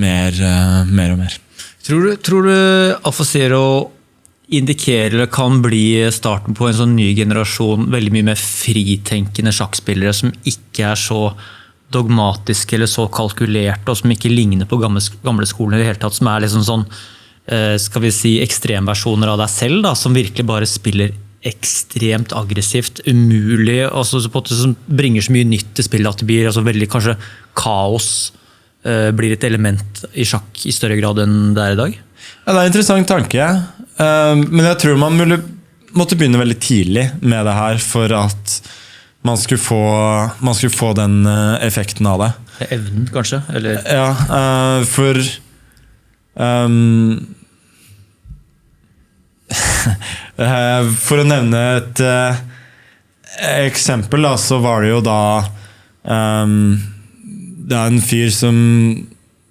mer og mer. Tror du AlphaZero indikerer eller kan bli starten på en sånn ny generasjon veldig mye mer fritenkende sjakkspillere som ikke er så dogmatiske eller så kalkulerte, og som ikke ligner på gamle skolen i det hele tatt, som er liksom sånn, skal vi si, ekstremversjoner av deg selv, da, som virkelig bare spiller ekstremt aggressivt, umulig, altså, som bringer så mye nytt til spillet at det blir altså, veldig kanskje kaos blir et element i sjakk i større grad enn det er i dag? Ja, det er en interessant tanke, men jeg tror man måtte begynne veldig tidlig med det her for at man skulle få den effekten av det. Evnen, kanskje? Eller? Ja, for for å nevne et eksempel da, så var det jo da det er en fyr som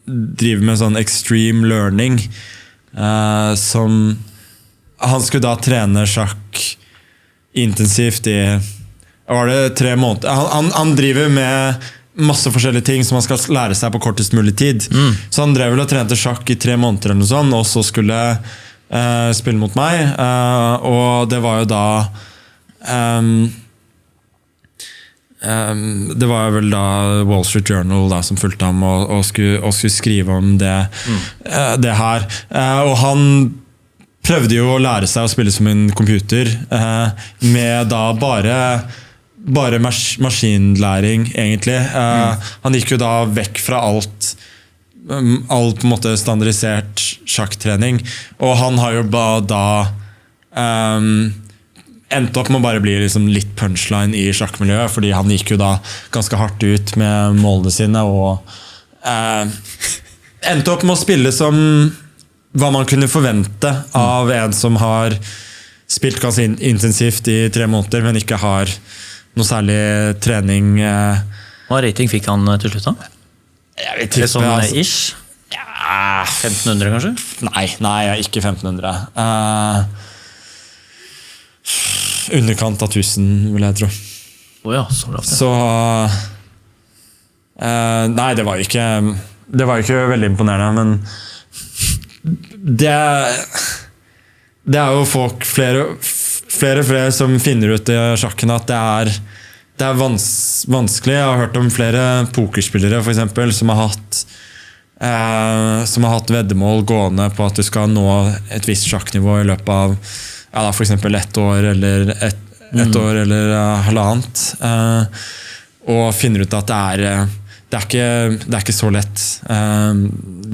driver med sånn extreme learning som han skulle da trene sjakk intensivt i var det 3 måneder. Han driver med masse forskjellige ting som han skal lære seg på kortest mulig tid. Så han drev vel og trente sjakk i 3 måneder eller noe sånt, og så skulle spille mot meg, og det var jo da det var vel da Wall Street Journal da, som fulgte ham og skulle skrive om det her, og han prøvde jo å lære seg å spille som en computer med da bare maskinlæring egentlig. Han gikk jo da vekk fra alt på en måte standardisert sjakktrening, og han har jo da endte opp med å bare bli liksom litt punchline i sjakkmiljøet, fordi han gikk jo da ganske hardt ut med målene sine, og endte opp med å spille som hva man kunne forvente av en som har spilt ganske intensivt i 3 måneder, men ikke har noe særlig trening. Hva rating fikk han til slutt da? Jeg vet ikke, sånn altså. ish? Ja, 1500 kanskje? Nei, ikke 1500. Underkant av 1000, vil jeg tro. Åja, så lavt. Så nei, det var ikke veldig imponerende, men det er jo folk flere som finner ut i sjakken at det er vanskelig. Jeg har hørt om flere pokerspillere for eksempel, som har hatt veddemål gående på at du skal nå et visst sjakknivå i løpet av for eksempel 1 år eller et år eller halvannet, og finner ut at det er ikke så lett.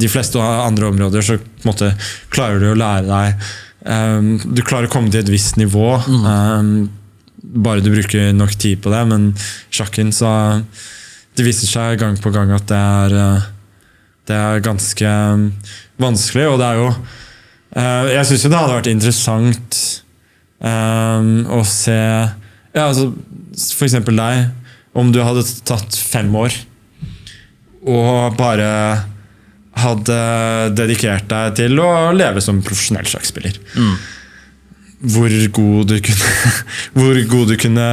De fleste andre områder så på en måte klarer du å lære deg, du klarer å komme til et visst nivå, bare du bruker nok tid på det, men sjakken så det viser seg gang på gang at det er ganske vanskelig, og det er jo jeg synes jo det hadde vært interessant å se altså, for eksempel deg, om du hadde tatt 5 år og bare hadde dedikert deg til å leve som profesjonell sjakkspiller. Hvor god du kunne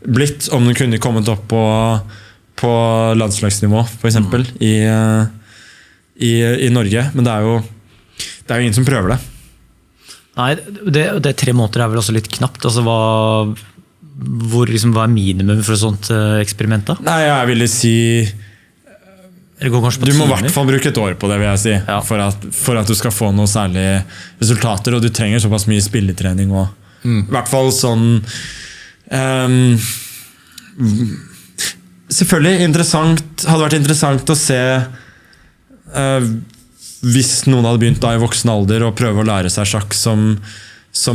blitt om du kunne kommet opp på landslagsnivå, for eksempel, i Norge. Men det er jo ingen som prøver det. Nei, det 3 måneder er vel også litt knapt. Altså, hva er minimum for et sånt eksperiment da? Nei, jeg ville si du må i hvert fall bruke 1 år på det, vil jeg si, for at du skal få noe særlig resultater, og du trenger såpass mye spilletrening også. I hvert fall sånn selvfølgelig hadde vært interessant å se hvis noen hadde begynt da i voksen alder å prøve å lære seg sjakk som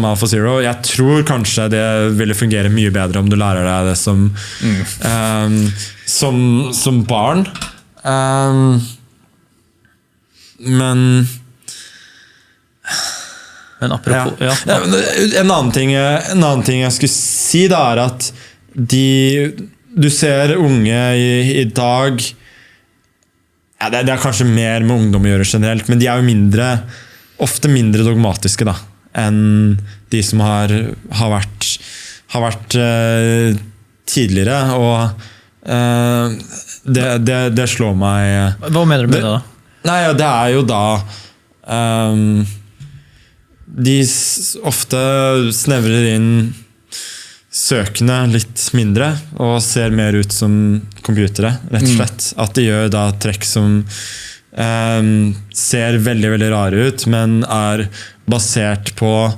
AlphaZero, jeg tror kanskje det ville fungere mye bedre om du lærer deg det som barn. Men apropos, ja. En annen ting jeg skulle si da, er at du ser unge i dag, det er kanskje mer med ungdom å gjøre generelt, men de er jo ofte mindre dogmatiske da, enn de som har vært tidligere, og det slår meg. Hva mener du med det da? Nei, det er jo da de ofte snevrer inn søkene litt mindre og ser mer ut som computere, rett og slett. At de gjør da trekk som ser veldig, veldig rare ut, men er basert på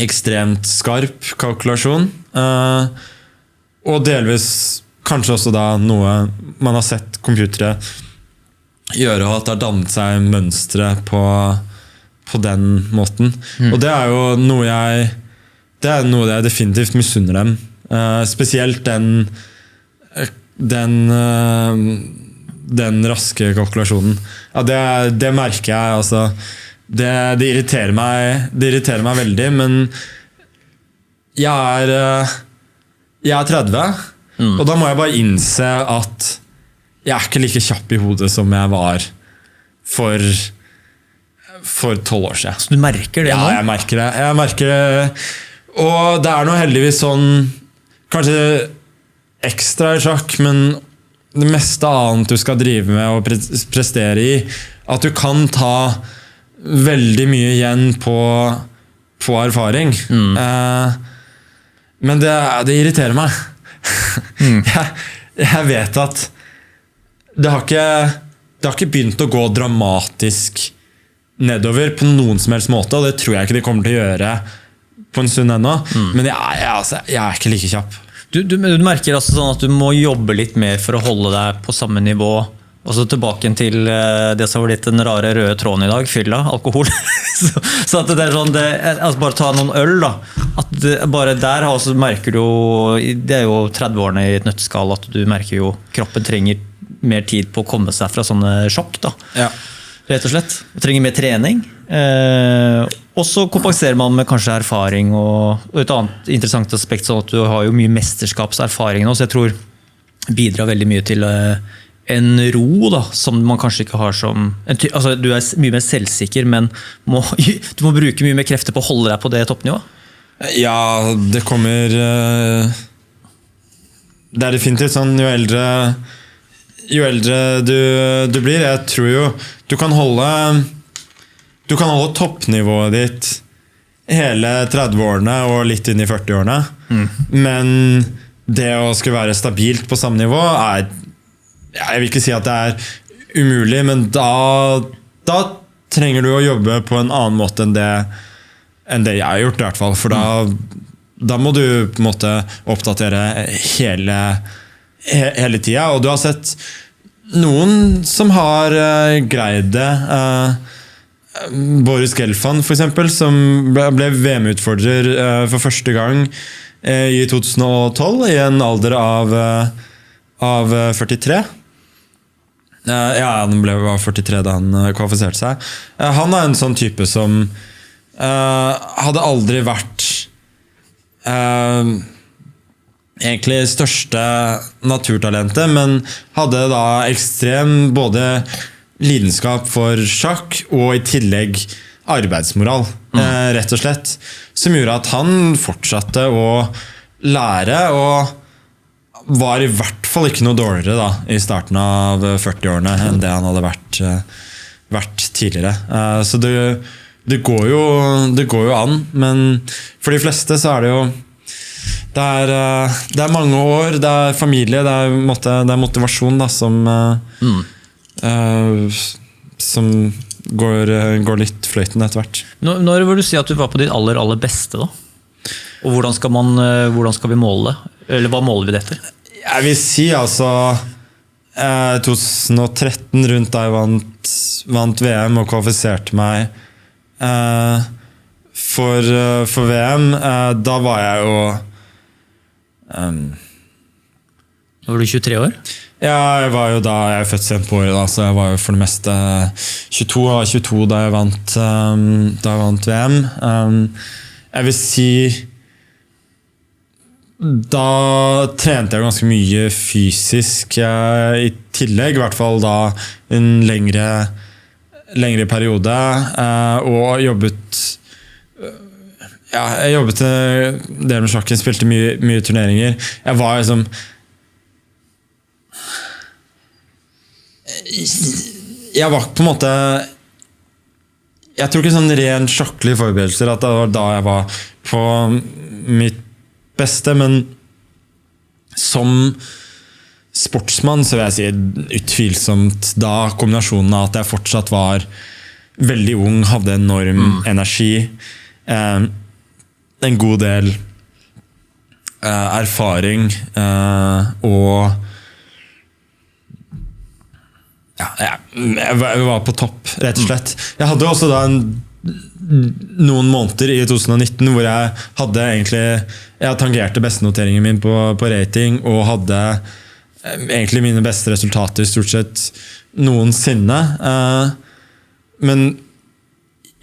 ekstremt skarp kalkulasjon. Og delvis kanskje også da noe man har sett computere gjøre, og at det har dannet seg mønstre på den måten. Og det er jo noe jeg definitivt misunner dem. Spesielt den raske kalkulasjonen. Ja, det merker jeg, altså. Det irriterer meg veldig, men jeg er 30, og da må jeg bare innse at jeg er ikke like kjapp i hodet som jeg var for 12 år siden. Så du merker det nå? Ja, jeg merker det. Og det er nå heldigvis sånn, kanskje ekstra i sjakk, men det meste annet du skal drive med og prestere i, at du kan ta veldig mye igjen på erfaring. Men det irriterer meg. Jeg vet at det har ikke begynt å gå dramatisk nedover på noen som helst måte, og det tror jeg ikke de kommer til å gjøre på en stund ennå, men jeg er ikke like kjapp. Du merker altså sånn at du må jobbe litt mer for å holde deg på samme nivå, og så tilbake til det som var litt den rare røde tråden i dag, fylla, alkohol. så at det er sånn, altså bare ta noen øl da, at bare der så merker du jo, det er jo 30-årene i et nøtteskall, at du merker jo kroppen trenger mer tid på å komme seg fra sånne sjokk da. Ja. Rett og slett. Du trenger mer trening. Og så kompenserer man med kanskje erfaring og et annet interessant aspekt, sånn at du har jo mye mesterskapserfaring nå, så jeg tror bidrar veldig mye til en ro da, som man kanskje ikke har som altså, du er mye mer selvsikker, men du må bruke mye mer krefter på å holde deg på det toppnivået. Ja, det kommer det er definitivt sånn, jo eldre du blir. Jeg tror jo du kan holde toppnivået ditt hele 30-årene og litt inn i 40-årene, men det å skulle være stabilt på samme nivå jeg vil ikke si at det er umulig, men da trenger du å jobbe på en annen måte enn det jeg har gjort i hvert fall, for da må du på en måte oppdatere hele tida, og du har sett noen som har greid det. Boris Gelfand for eksempel, som ble VM-utfordrer for første gang i 2012 i en alder av 43. Ja, han ble 43 da han kvalifiserte seg. Han er en sånn type som hadde aldri vært egentlig største naturtalentet, men hadde da ekstrem både lidenskap for sjakk og i tillegg arbeidsmoral, rett og slett, som gjorde at han fortsatte å lære og var i hvert fall ikke noe dårligere da, i starten av 40-årene enn det han hadde vært tidligere. Så det går jo an, men for de fleste så er det jo det er mange år, det er familie, det er motivasjon da, som går litt fløyten etter hvert. Når vil du si at du var på ditt aller beste da? Og hvordan skal vi måle det? Eller hva måler vi det etter? Jeg vil si altså 2013, rundt da jeg vant VM og kvalifiserte meg for VM. Da var jeg jo Var du 23 år? Ja, jeg var jo da jeg er født sent på året, da, så jeg var jo for det meste 22. Jeg var 22 da jeg vant VM. Jeg vil si da trente jeg ganske mye fysisk i tillegg, i hvert fall da en lengre periode, og jobbet jeg jobbet en del med sjakken, spilte mye turneringer. Jeg var liksom jeg var på en måte jeg tror ikke sånn ren sjakklige forberedelser at det var da jeg var på mitt beste, men som sportsmann så vil jeg si utvilsomt da kombinasjonen av at jeg fortsatt var veldig ung, hadde enorm energi, en god del erfaring og jeg var på topp, rett og slett. Jeg hadde også da noen måneder i 2019 hvor jeg tangerte bestenoteringen min på rating og hadde egentlig mine beste resultater stort sett noensinne. Men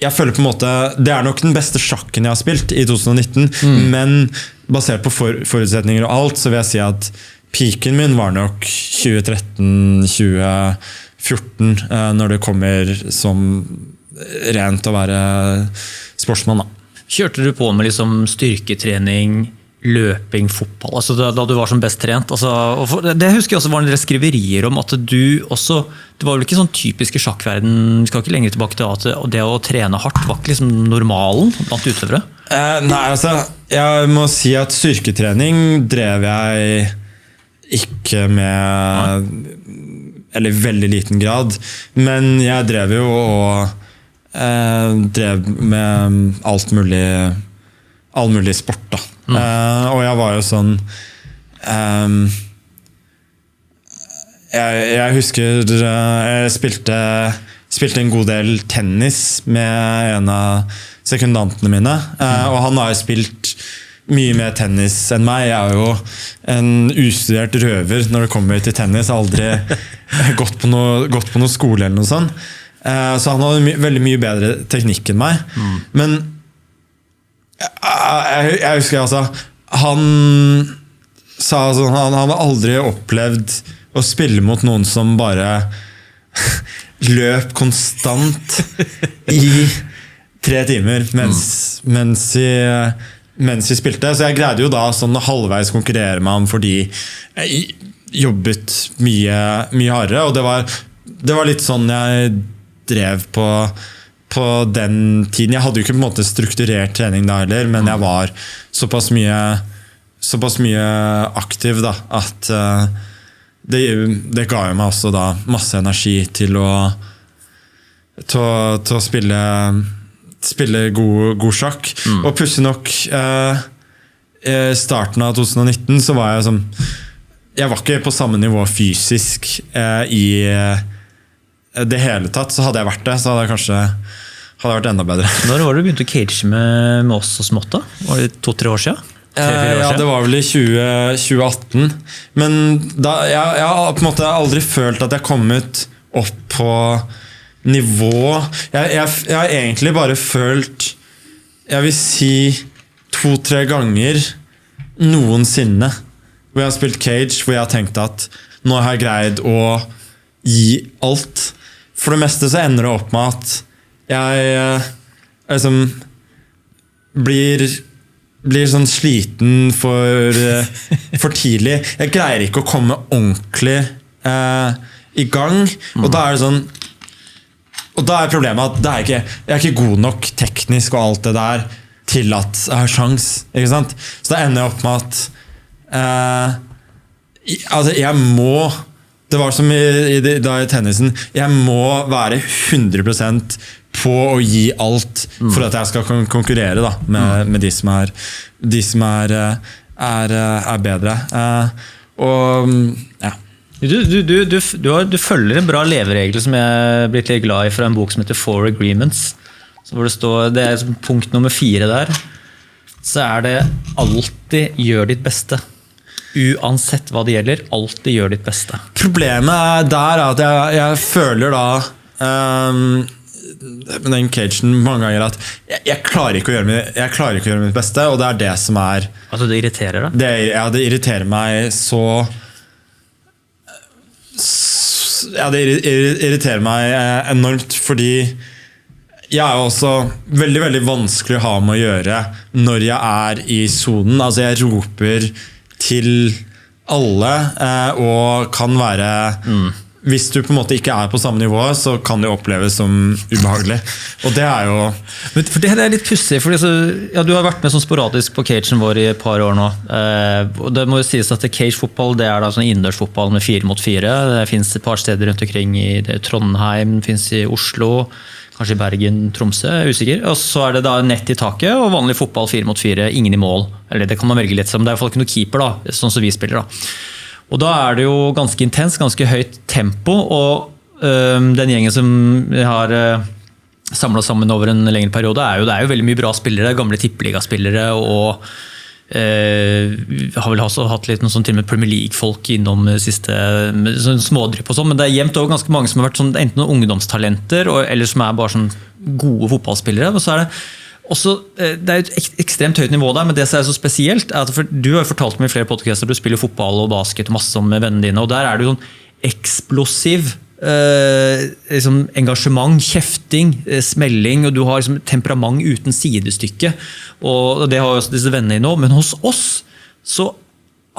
jeg føler på en måte det er nok den beste sjakken jeg har spilt i 2019, men basert på forutsetninger og alt, så vil jeg si at peaken min var nok 2013-2014, når det kommer som rent å være sportsmann. Da. Kjørte du på med liksom styrketrening, løping, fotball, altså da du var som best trent? Altså, det husker jeg også var en del skriverier om at du også, det var vel ikke sånn typiske sjakkverden, vi skal ikke lenger tilbake til at det å trene hardt var ikke liksom normalen blant utøvere? Nei, altså, jeg må si at styrketrening drev jeg ikke med, eller i veldig liten grad, men jeg drev jo og drev med all mulig sport da. Og jeg var jo sånn jeg husker jeg spilte en god del tennis med en av sekundantene mine, og han har jo spilt mye mer tennis enn meg. Jeg er jo en ustudert røver når det kommer til tennis. Jeg har aldri gått på noe skole eller noe sånt. Så han hadde veldig mye bedre teknikk enn meg. Men jeg husker altså, han sa sånn, han hadde aldri opplevd å spille mot noen som bare løp konstant i 3 timer mens vi spilte, så jeg greide jo da sånn halvveis konkurrere med ham fordi jeg jobbet mye hardere, og det var litt sånn jeg drev på den tiden. Jeg hadde jo ikke på en måte strukturert trening da heller, men jeg var såpass mye aktiv da, at det ga jo meg også da masse energi til å spille god sjakk. Og plutselig nok starten av 2019 så var jeg var ikke på samme nivå fysisk i det hele tatt. Så hadde jeg vært det, så hadde jeg kanskje vært enda bedre. Når var det du begynte å cage med oss og smått da? Var det 2-3 år siden? 3-4 år siden? Ja, det var vel i 2018. Men da, jeg har på en måte aldri følt at jeg kom ut opp på nivå. Jeg har egentlig bare følt, jeg vil si 2-3 ganger noensinne hvor jeg har spilt cage, hvor jeg har tenkt at nå har jeg greid å gi alt. For det meste så ender det opp med at jeg liksom blir sånn sliten for tidlig. Jeg greier ikke å komme ordentlig i gang, og da er det sånn, og da er problemet at jeg er ikke god nok teknisk og alt det der til at jeg har sjans, ikke sant? Så da ender jeg opp med at altså jeg må, det var som da i tennisen, jeg må være 100% på å gi alt for at jeg skal konkurrere da, med de som er bedre. Og ja. Du følger en bra leveregel som jeg er blitt litt glad i fra en bok som heter Four Agreements. Så hvor det står, det er punkt nummer 4 der, så er det alltid gjør ditt beste. Uansett hva det gjelder, alltid gjør ditt beste. Problemet der er at jeg føler da med den cagen mange ganger at jeg klarer ikke å gjøre mitt beste, og det er det som er Altså det irriterer deg? Det irriterer meg så det irriterer meg enormt, fordi jeg er også veldig, veldig vanskelig å ha med å gjøre når jeg er i zonen. Altså jeg roper til alle, og kan være hvis du på en måte ikke er på samme nivå, så kan det oppleves som ubehagelig. Og det er jo for det er litt pussig, fordi du har vært med sånn sporadisk på cagen vår i et par år nå. Og det må jo sies at cage-fotball, det er da sånn innendørsfotball med 4 mot 4. Det finnes et par steder rundt omkring i Trondheim, det finnes i Oslo, kanskje i Bergen, Tromsø, jeg er usikker. Og så er det da nett i taket, og vanlig fotball 4 mot 4, ingen i mål. Eller det kan man velge litt som, det er i hvert fall ikke noe keeper da, sånn som vi spiller da. Og da er det jo ganske intens, ganske høyt tempo, og den gjengen som har samlet sammen over en lengre periode, det er jo veldig mye bra spillere, gamle tippeligaspillere, og har vel også hatt litt noen sånn til med Premier League-folk innom siste sånn smådrypp og sånn, men det er jevnt over ganske mange som har vært sånn, enten noen ungdomstalenter, eller som er bare sånn gode fotballspillere, og så er det også, det er et ekstremt høyt nivå der, men det som er så spesielt er at du har jo fortalt meg i flere podcaster, du spiller fotball og basket og masse med vennene dine, og der er det jo sånn eksplosiv liksom engasjement, kjefting, smelling, og du har liksom temperament uten sidestykke, og det har jo også disse vennene nå, men hos oss så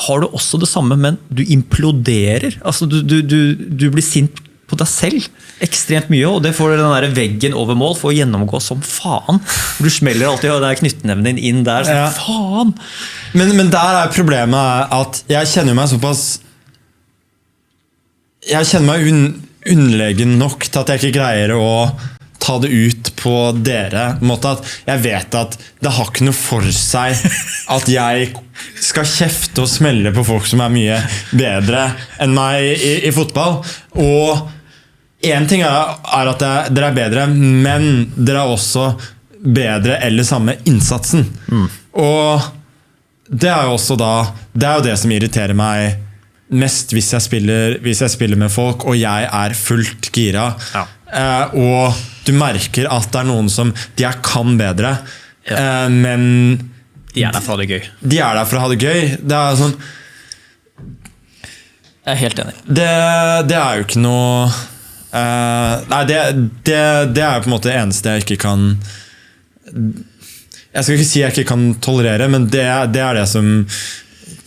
har du også det samme, men du imploderer, altså du blir sint på deg selv, ekstremt mye, og det får den der veggen over mål for å gjennomgå som faen. Du smeller alltid, og det er knyttneven din inn der, så faen! Men der er problemet at jeg kjenner meg såpass jeg kjenner meg underlegen nok til at jeg ikke greier å ta det ut på dere, på en måte at jeg vet at det har ikke noe for seg at jeg skal kjefte og smelle på folk som er mye bedre enn meg i fotball, og en ting er at dere er bedre, men dere er også bedre eller samme innsatsen, og det er jo også da det er jo det som irriterer meg mest hvis jeg spiller med folk og jeg er fullt gira, og du merker at det er noen som de kan bedre, men de er der for å ha det gøy. De er der for å ha det gøy. Det er sånn jeg er helt enig. Det er jo ikke noe nei, det er på en måte det eneste jeg ikke kan jeg skal ikke si jeg ikke kan tolerere, men det er det som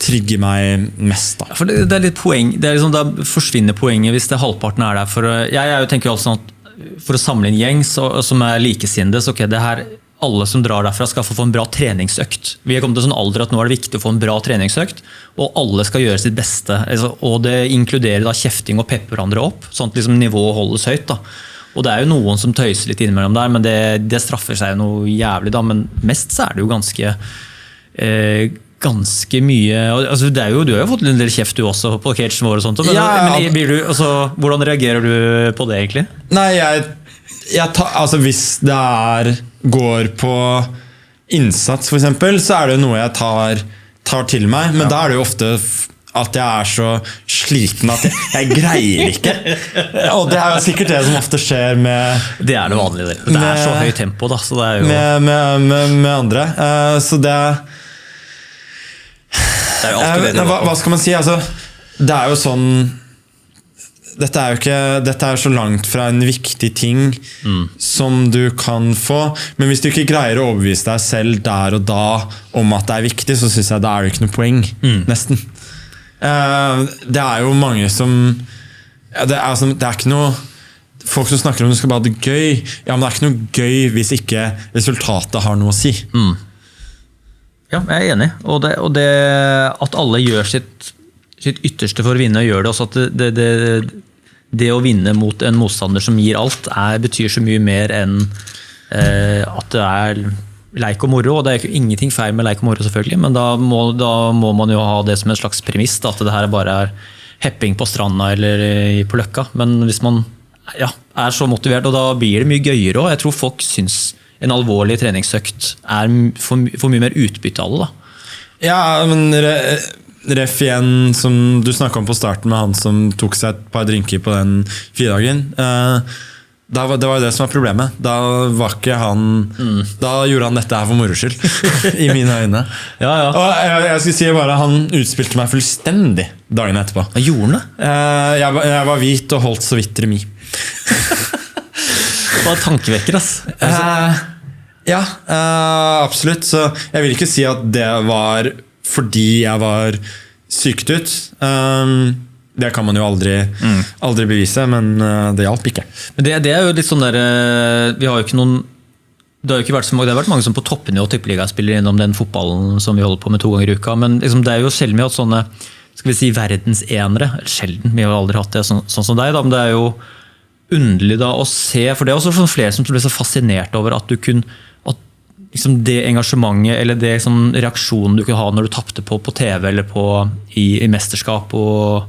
trigger meg mest da. For det er litt poeng, det er liksom, da forsvinner poenget hvis det halvparten er der for jeg tenker jo alltid sånn at for å samle en gjeng som er likesinnede, så det her alle som drar derfra skal få en bra treningsøkt. Vi har kommet til sånn alder at nå er det viktig å få en bra treningsøkt, og alle skal gjøre sitt beste, og det inkluderer da kjefting og peppe hverandre opp, sånn at liksom nivået holdes høyt da. Og det er jo noen som tøyser litt innimellom der, men det straffer seg noe jævlig da, men mest så er det jo ganske mye, altså du har jo fått en del kjeft du også på cagen vår og sånt, men hvordan reagerer du på det egentlig? Nei, altså hvis det går på innsats for eksempel, så er det noe jeg tar til meg, men da er det jo ofte at jeg er så sliten at jeg greier ikke, og det er jo sikkert det som ofte skjer med det er det vanlige, det er så høyt tempo da, så det er jo med andre, så det er jo hva skal man si, altså det er jo sånn dette er så langt fra en viktig ting som du kan få, men hvis du ikke greier å overbevise deg selv der og da om at det er viktig, så synes jeg da er det ikke noe poeng, nesten. Det er jo mange som det er ikke noe folk som snakker om du skal bare ha det gøy, ja, men det er ikke noe gøy hvis ikke resultatet har noe å si. Ja, jeg er enig, og det at alle gjør sitt ytterste for å vinne, og gjør det også at det å vinne mot en motstander som gir alt, betyr så mye mer enn at det er leik og moro, og det er jo ingenting feil med leik og moro selvfølgelig, men da må man jo ha det som en slags premiss, at det her bare er hepping på stranda eller på Løkka, men hvis man så motivert, og da blir det mye gøyere også. Jeg tror folk synes en alvorlig treningsøkt får mye mer utbytte av det da. Ja, men ref igjen, som du snakket om på starten med han som tok seg et par drinker på den 4-dagen, det var jo det som var problemet. Da var ikke han Da gjorde han dette her for moro skyld i mine øyne. Og jeg skulle si bare han utspilte meg fullstendig dagen etterpå. Hva gjorde han det? Jeg var hvit og holdt så vidt remis. Det var tankevekker, absolutt. Så jeg vil ikke si at det var fordi jeg var sykt ut. Det kan man jo aldri bevise, men det hjalp ikke. Men det jo litt sånn der, vi har jo ikke noen, det har jo ikke vært så mange, det har vært mange som på toppnivå tippeligaspillere innom den fotballen som vi holder på med 2 ganger i uka, men liksom, det jo sjelden vi har hatt sånne, skal vi si, verdensenere, sjelden, vi har aldri hatt det sånn som deg, da, men det jo underlig da å se, for det også flere som ble så fascinert over at du kunne, at liksom det engasjementet, eller det liksom, reaksjonen du kunne ha når du tappte på TV, eller i mesterskap, og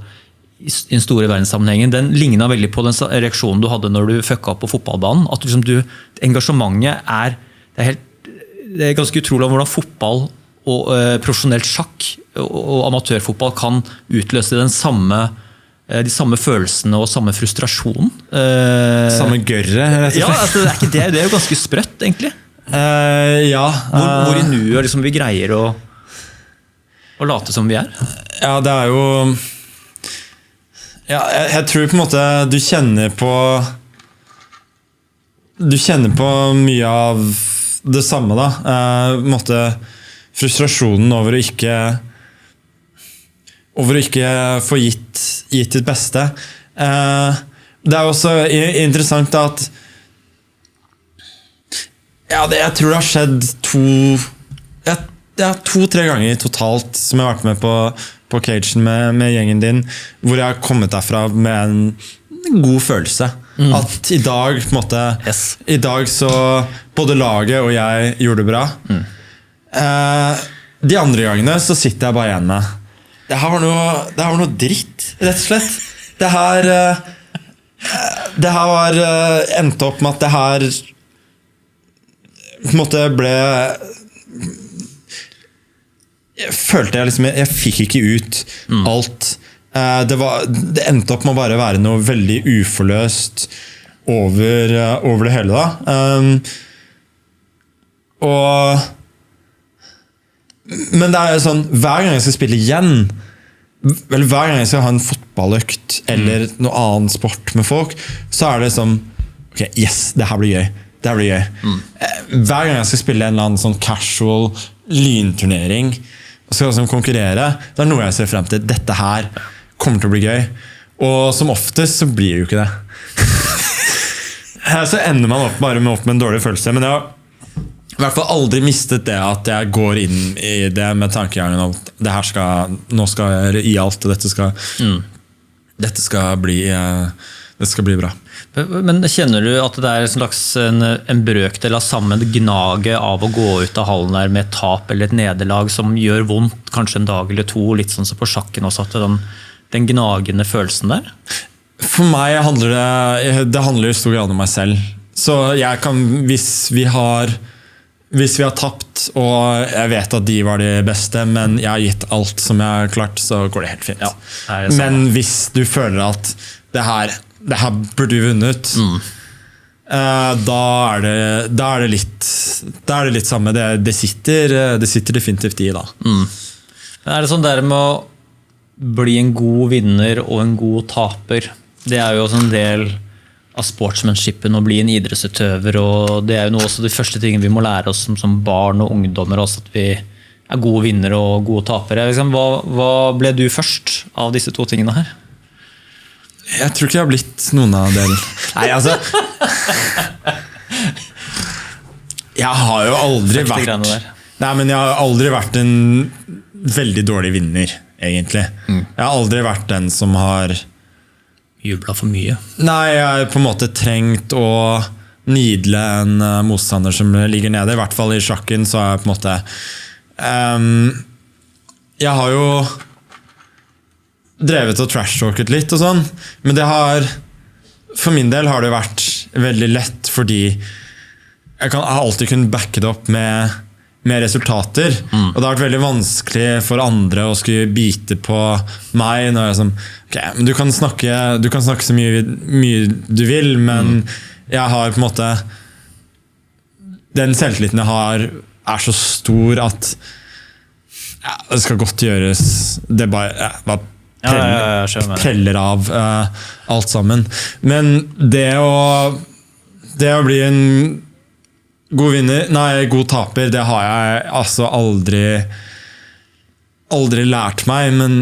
i den store verdenssammenhengen, den lignet veldig på den reaksjonen du hadde når du fucka opp på fotballbanen, at liksom engasjementet det ganske utrolig om hvordan fotball og profesjonelt sjakk og amatørfotball kan utløse de samme følelsene og samme frustrasjonen. Samme gørre, rett og slett. Ja, altså, det jo ganske sprøtt, egentlig. Hvor i nuet liksom, vi greier å late som vi Ja, det jo jeg tror på en måte du kjenner på mye av det samme da, på en måte frustrasjonen over å ikke få gitt ditt beste. Det også interessant at jeg tror det har skjedd 2-3 ganger totalt som jeg har vært med på cagen med gjengen din, hvor jeg har kommet derfra med en god følelse. At i dag, på en måte, i dag så både laget og jeg gjorde det bra. De andre gangene så sitter jeg bare igjen med det her var noe dritt, rett og slett. Det her var endte opp med at det her på en måte ble jeg følte jeg fikk ikke ut alt. Det endte opp med å bare være noe veldig uforløst over det hele da. Men det jo sånn, hver gang jeg skal spille igjen, eller hver gang jeg skal ha en fotballøkt eller noe annen sport med folk, så det sånn, ok, yes, det her blir gøy. Hver gang jeg skal spille en eller annen sånn casual lynturnering og skal konkurrere, det noe jeg ser frem til. Dette her kommer til å bli gøy. Og som oftest så blir det jo ikke det. Så ender man bare med en dårlig følelse. Men jeg har i hvert fall aldri mistet det at jeg går inn i det med tankegangen at nå skal jeg gi alt, og dette skal bli bra. Men kjenner du at det en slags en brøkdel av samme gnage av å gå ut av hallen der med et tap eller et nederlag som gjør vondt kanskje en dag eller to, litt sånn som på sjakken også, at den gnagende følelsen der? For meg handler det handler i stor grad om meg selv. Så jeg kan, hvis vi har tapt, og jeg vet at de var de beste, men jeg har gitt alt som jeg har klart, så går det helt fint. Men hvis du føler at det her burde vi vunnet, da det litt samme. Det sitter definitivt i da. Det sånn der med å bli en god vinner og en god taper, det jo også en del av sportsmanshipen å bli en idrettsutøver, og det jo noe også de første tingene vi må lære oss som barn og ungdommer også, at vi gode vinnere og gode tapere. Hva ble du først av disse to tingene her? Jeg tror ikke jeg har blitt noen av delen. Nei, altså Jeg har jo aldri vært en veldig dårlig vinner, egentlig. Jeg har aldri vært den som har jublet for mye. Nei, jeg har på en måte trengt å nidle en motstander som ligger nede. I hvert fall i sjakken så har jeg på en måte jeg har jo drevet og trash-talket litt og sånn, men det har, for min del har det vært veldig lett, fordi jeg har alltid kunnet backe det opp med resultater, og det har vært veldig vanskelig for andre å skulle bite på meg når jeg ok, men du kan snakke så mye du vil, men jeg har på en måte den selvtilliten jeg har er så stor at det skal godt gjøres, det bare preller av alt sammen, men det å bli en god taper, det har jeg altså aldri lært meg, men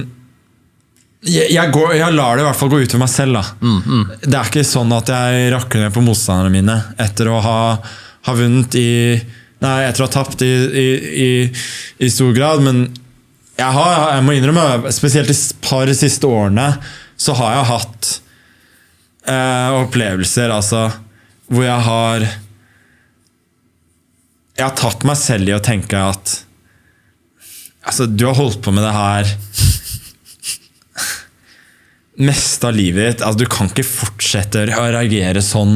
jeg lar det i hvert fall gå ut for meg selv da. Det er ikke sånn at jeg rakker ned på motstanderne mine etter å ha vunnet etter å ha tapt i stor grad, men jeg må innrømme, spesielt de par siste årene så har jeg hatt opplevelser altså, hvor jeg har tatt meg selv i å tenke at altså, du har holdt på med det her mest av livet ditt, altså, du kan ikke fortsette å reagere sånn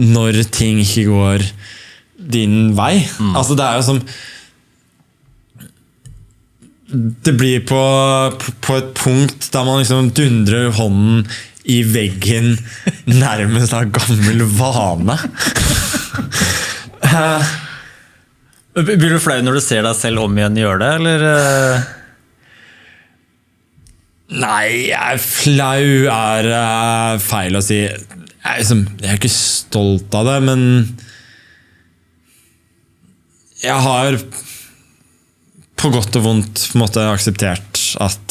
når ting ikke går din vei. Altså, det er jo som det blir på et punkt der man liksom dundrer hånden i veggen nærmest av gammel vane. Blir du flau når du ser deg selv om igjen gjøre det, eller? Nei, flau feil å si. Jeg er ikke stolt av det, men jeg har på godt og vondt på en måte akseptert at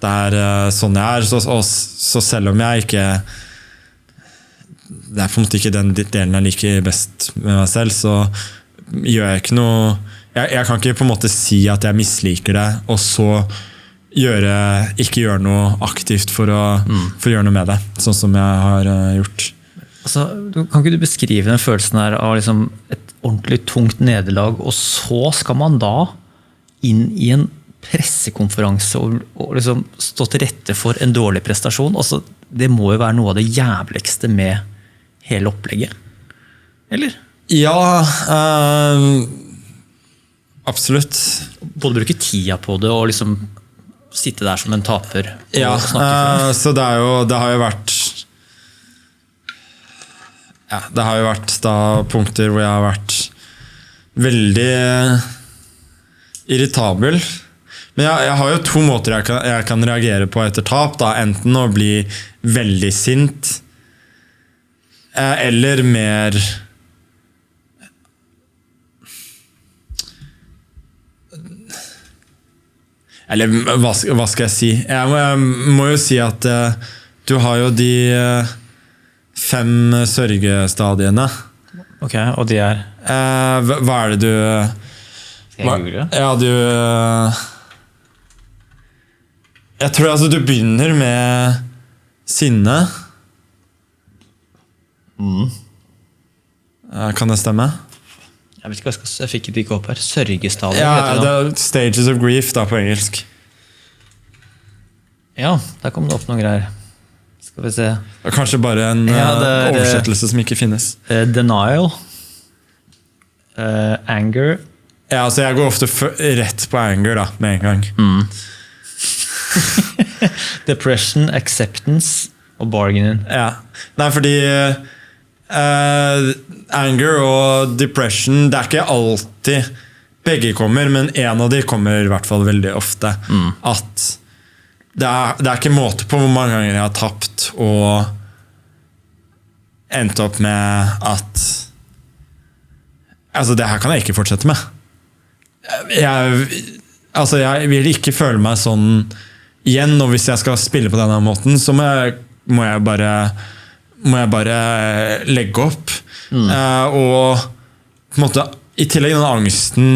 det er sånn jeg er, så selv om jeg ikke det er på en måte ikke den delen jeg liker best med meg selv, så gjør jeg ikke noe jeg kan ikke på en måte si at jeg misliker det, og så ikke gjøre noe aktivt for å gjøre noe med det, sånn som jeg har gjort. Altså, kan ikke du beskrive den følelsen her av liksom et ordentlig tungt nederlag, og så skal man da inn i en pressekonferanse og liksom stå til rette for en dårlig prestasjon? Altså, det må jo være noe av det jævligste med hele opplegget, eller? Ja, absolutt. Både bruke tida på det og liksom sitte der som en taper og snakke så det har jo vært det har jo vært da punkter hvor jeg har vært veldig irritabel, men jeg har jo to måter jeg kan reagere på etter tap da, enten å bli veldig sint eller mer eller hva skal jeg si? Jeg må jo si at du har jo de 5 sørgestadiene. Ok, og de er? Hva er det du Skal jeg google? Ja, jeg tror altså du begynner med sinne. Kan det stemme? Jeg vet ikke hva jeg fikk det ikke opp her. Sørgestadiet. Ja, det er Stages of Grief da på engelsk. Ja, der kom det opp noen greier. Skal vi se. Det er kanskje bare en oversettelse som ikke finnes. Denial. Anger. Ja, altså jeg går ofte rett på anger da, med en gang. Depression, acceptance og bargaining. Ja, nei fordi anger og depression, det er ikke alltid begge kommer, men en av de kommer i hvert fall veldig ofte. At det er ikke måte på hvor mange ganger jeg har tapt og endt opp med at altså det her kan jeg ikke fortsette med. Jeg vil ikke føle meg sånn igjen, og hvis jeg skal spille på denne måten, så må jeg bare legge opp. Og på en måte, i tillegg den angsten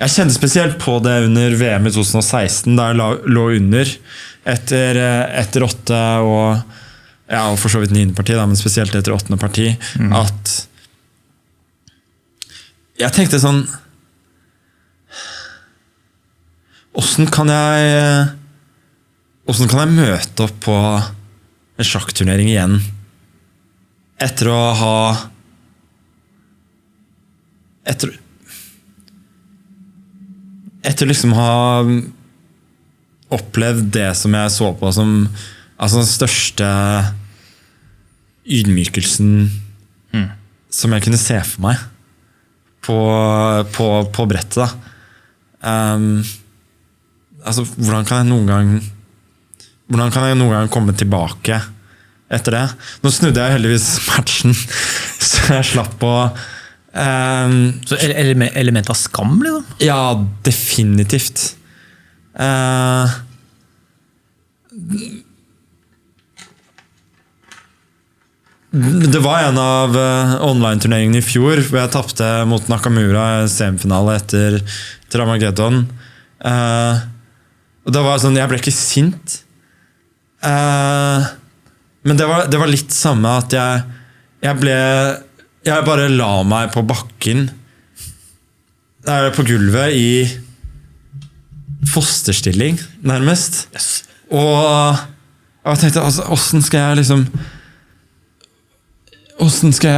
jeg kjente spesielt på det under VM i 2016, da jeg lå under etter 8 og for så vidt 9. parti, da, men spesielt etter 8. parti, at jeg tenkte sånn hvordan kan jeg møte opp på en sjakkturnering igjen etter å ha etter liksom ha opplevd det som jeg så på som den største ydmykelsen som jeg kunne se for meg på brettet da. Hvordan kan jeg noen gang komme tilbake etter det? Nå snudde jeg heldigvis matchen, så jeg slapp å Så element av skam, liksom? Ja, definitivt. Det var en av online-turneringene i fjor hvor jeg tappte mot Nakamura i semifinale etter Armageddon. Og det var sånn, jeg ble ikke sint. Men det var litt samme at jeg bare la meg på bakken på gulvet i fosterstilling, nærmest. Yes. Og jeg tenkte, altså, hvordan skal jeg liksom hvordan skal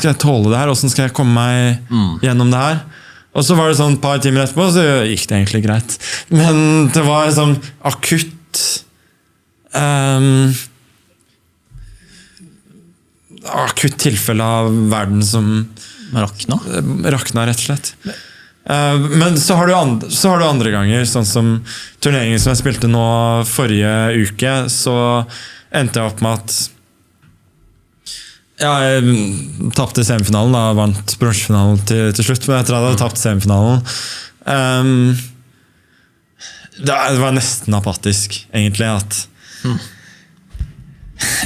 jeg tåle det her? Hvordan skal jeg komme meg gjennom det her? Og så var det sånn et par timer etterpå, så gikk det egentlig greit. Men det var sånn akutt akutt tilfelle av verden som rakna, rett og slett. Men så har du andre ganger, sånn som turneringen som jeg spilte nå forrige uke, så endte jeg opp med at jeg tapte semifinalen da, vant bronsefinalen til slutt, men etter at jeg hadde tapt semifinalen det var nesten apatisk egentlig, at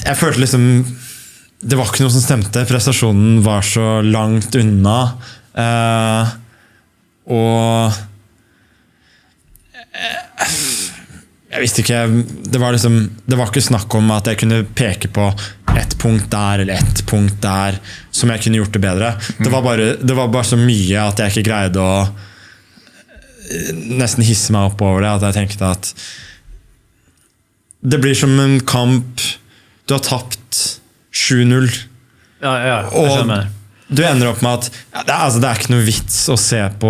jeg følte liksom det var ikke noe som stemte, prestasjonen var så langt unna og jeg visste ikke, det var ikke snakk om at jeg kunne peke på et punkt der eller et punkt der som jeg kunne gjort det bedre. Det var bare så mye at jeg ikke greide å nesten hisse meg opp over det, at jeg tenkte at det blir som en kamp du har tapt 7-0. Ja, og du ender opp med at det er ikke noe vits å se på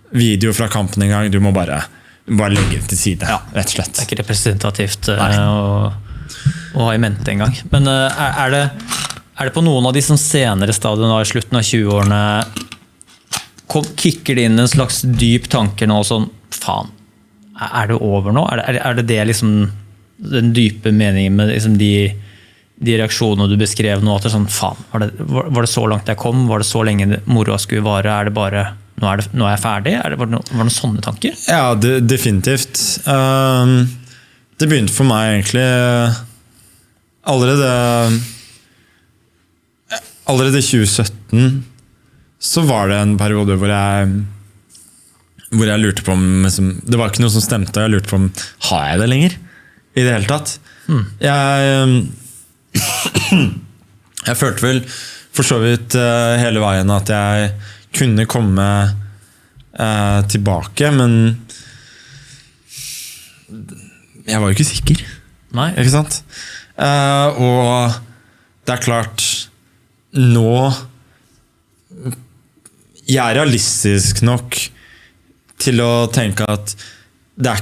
video fra kampen en gang, du må bare legge det til side, rett og slett. Det er ikke representativt å ha i mente en gang. Men er det på noen av de som senere stadion i slutten av 20-årene kicker det inn en slags dyp tanke nå, sånn, faen, er det over nå? Er det liksom den dype meningen med liksom de reaksjonene du beskrev nå, at det er sånn, faen, var det så langt jeg kom? Var det så lenge moroa skulle vare? Er det bare nå er jeg ferdig? Var det noen sånne tanker? Ja, definitivt. Det begynte for meg egentlig allerede 2017 så var det en periode hvor jeg lurte på om det var ikke noe som stemte, og jeg lurte på om har jeg det lenger i det hele tatt. Jeg følte vel for så vidt hele veien at jeg kunne komme tilbake, men jeg var jo ikke sikker. Nei. Ikke sant? Og det er klart nå jeg er realistisk nok til å tenke at det er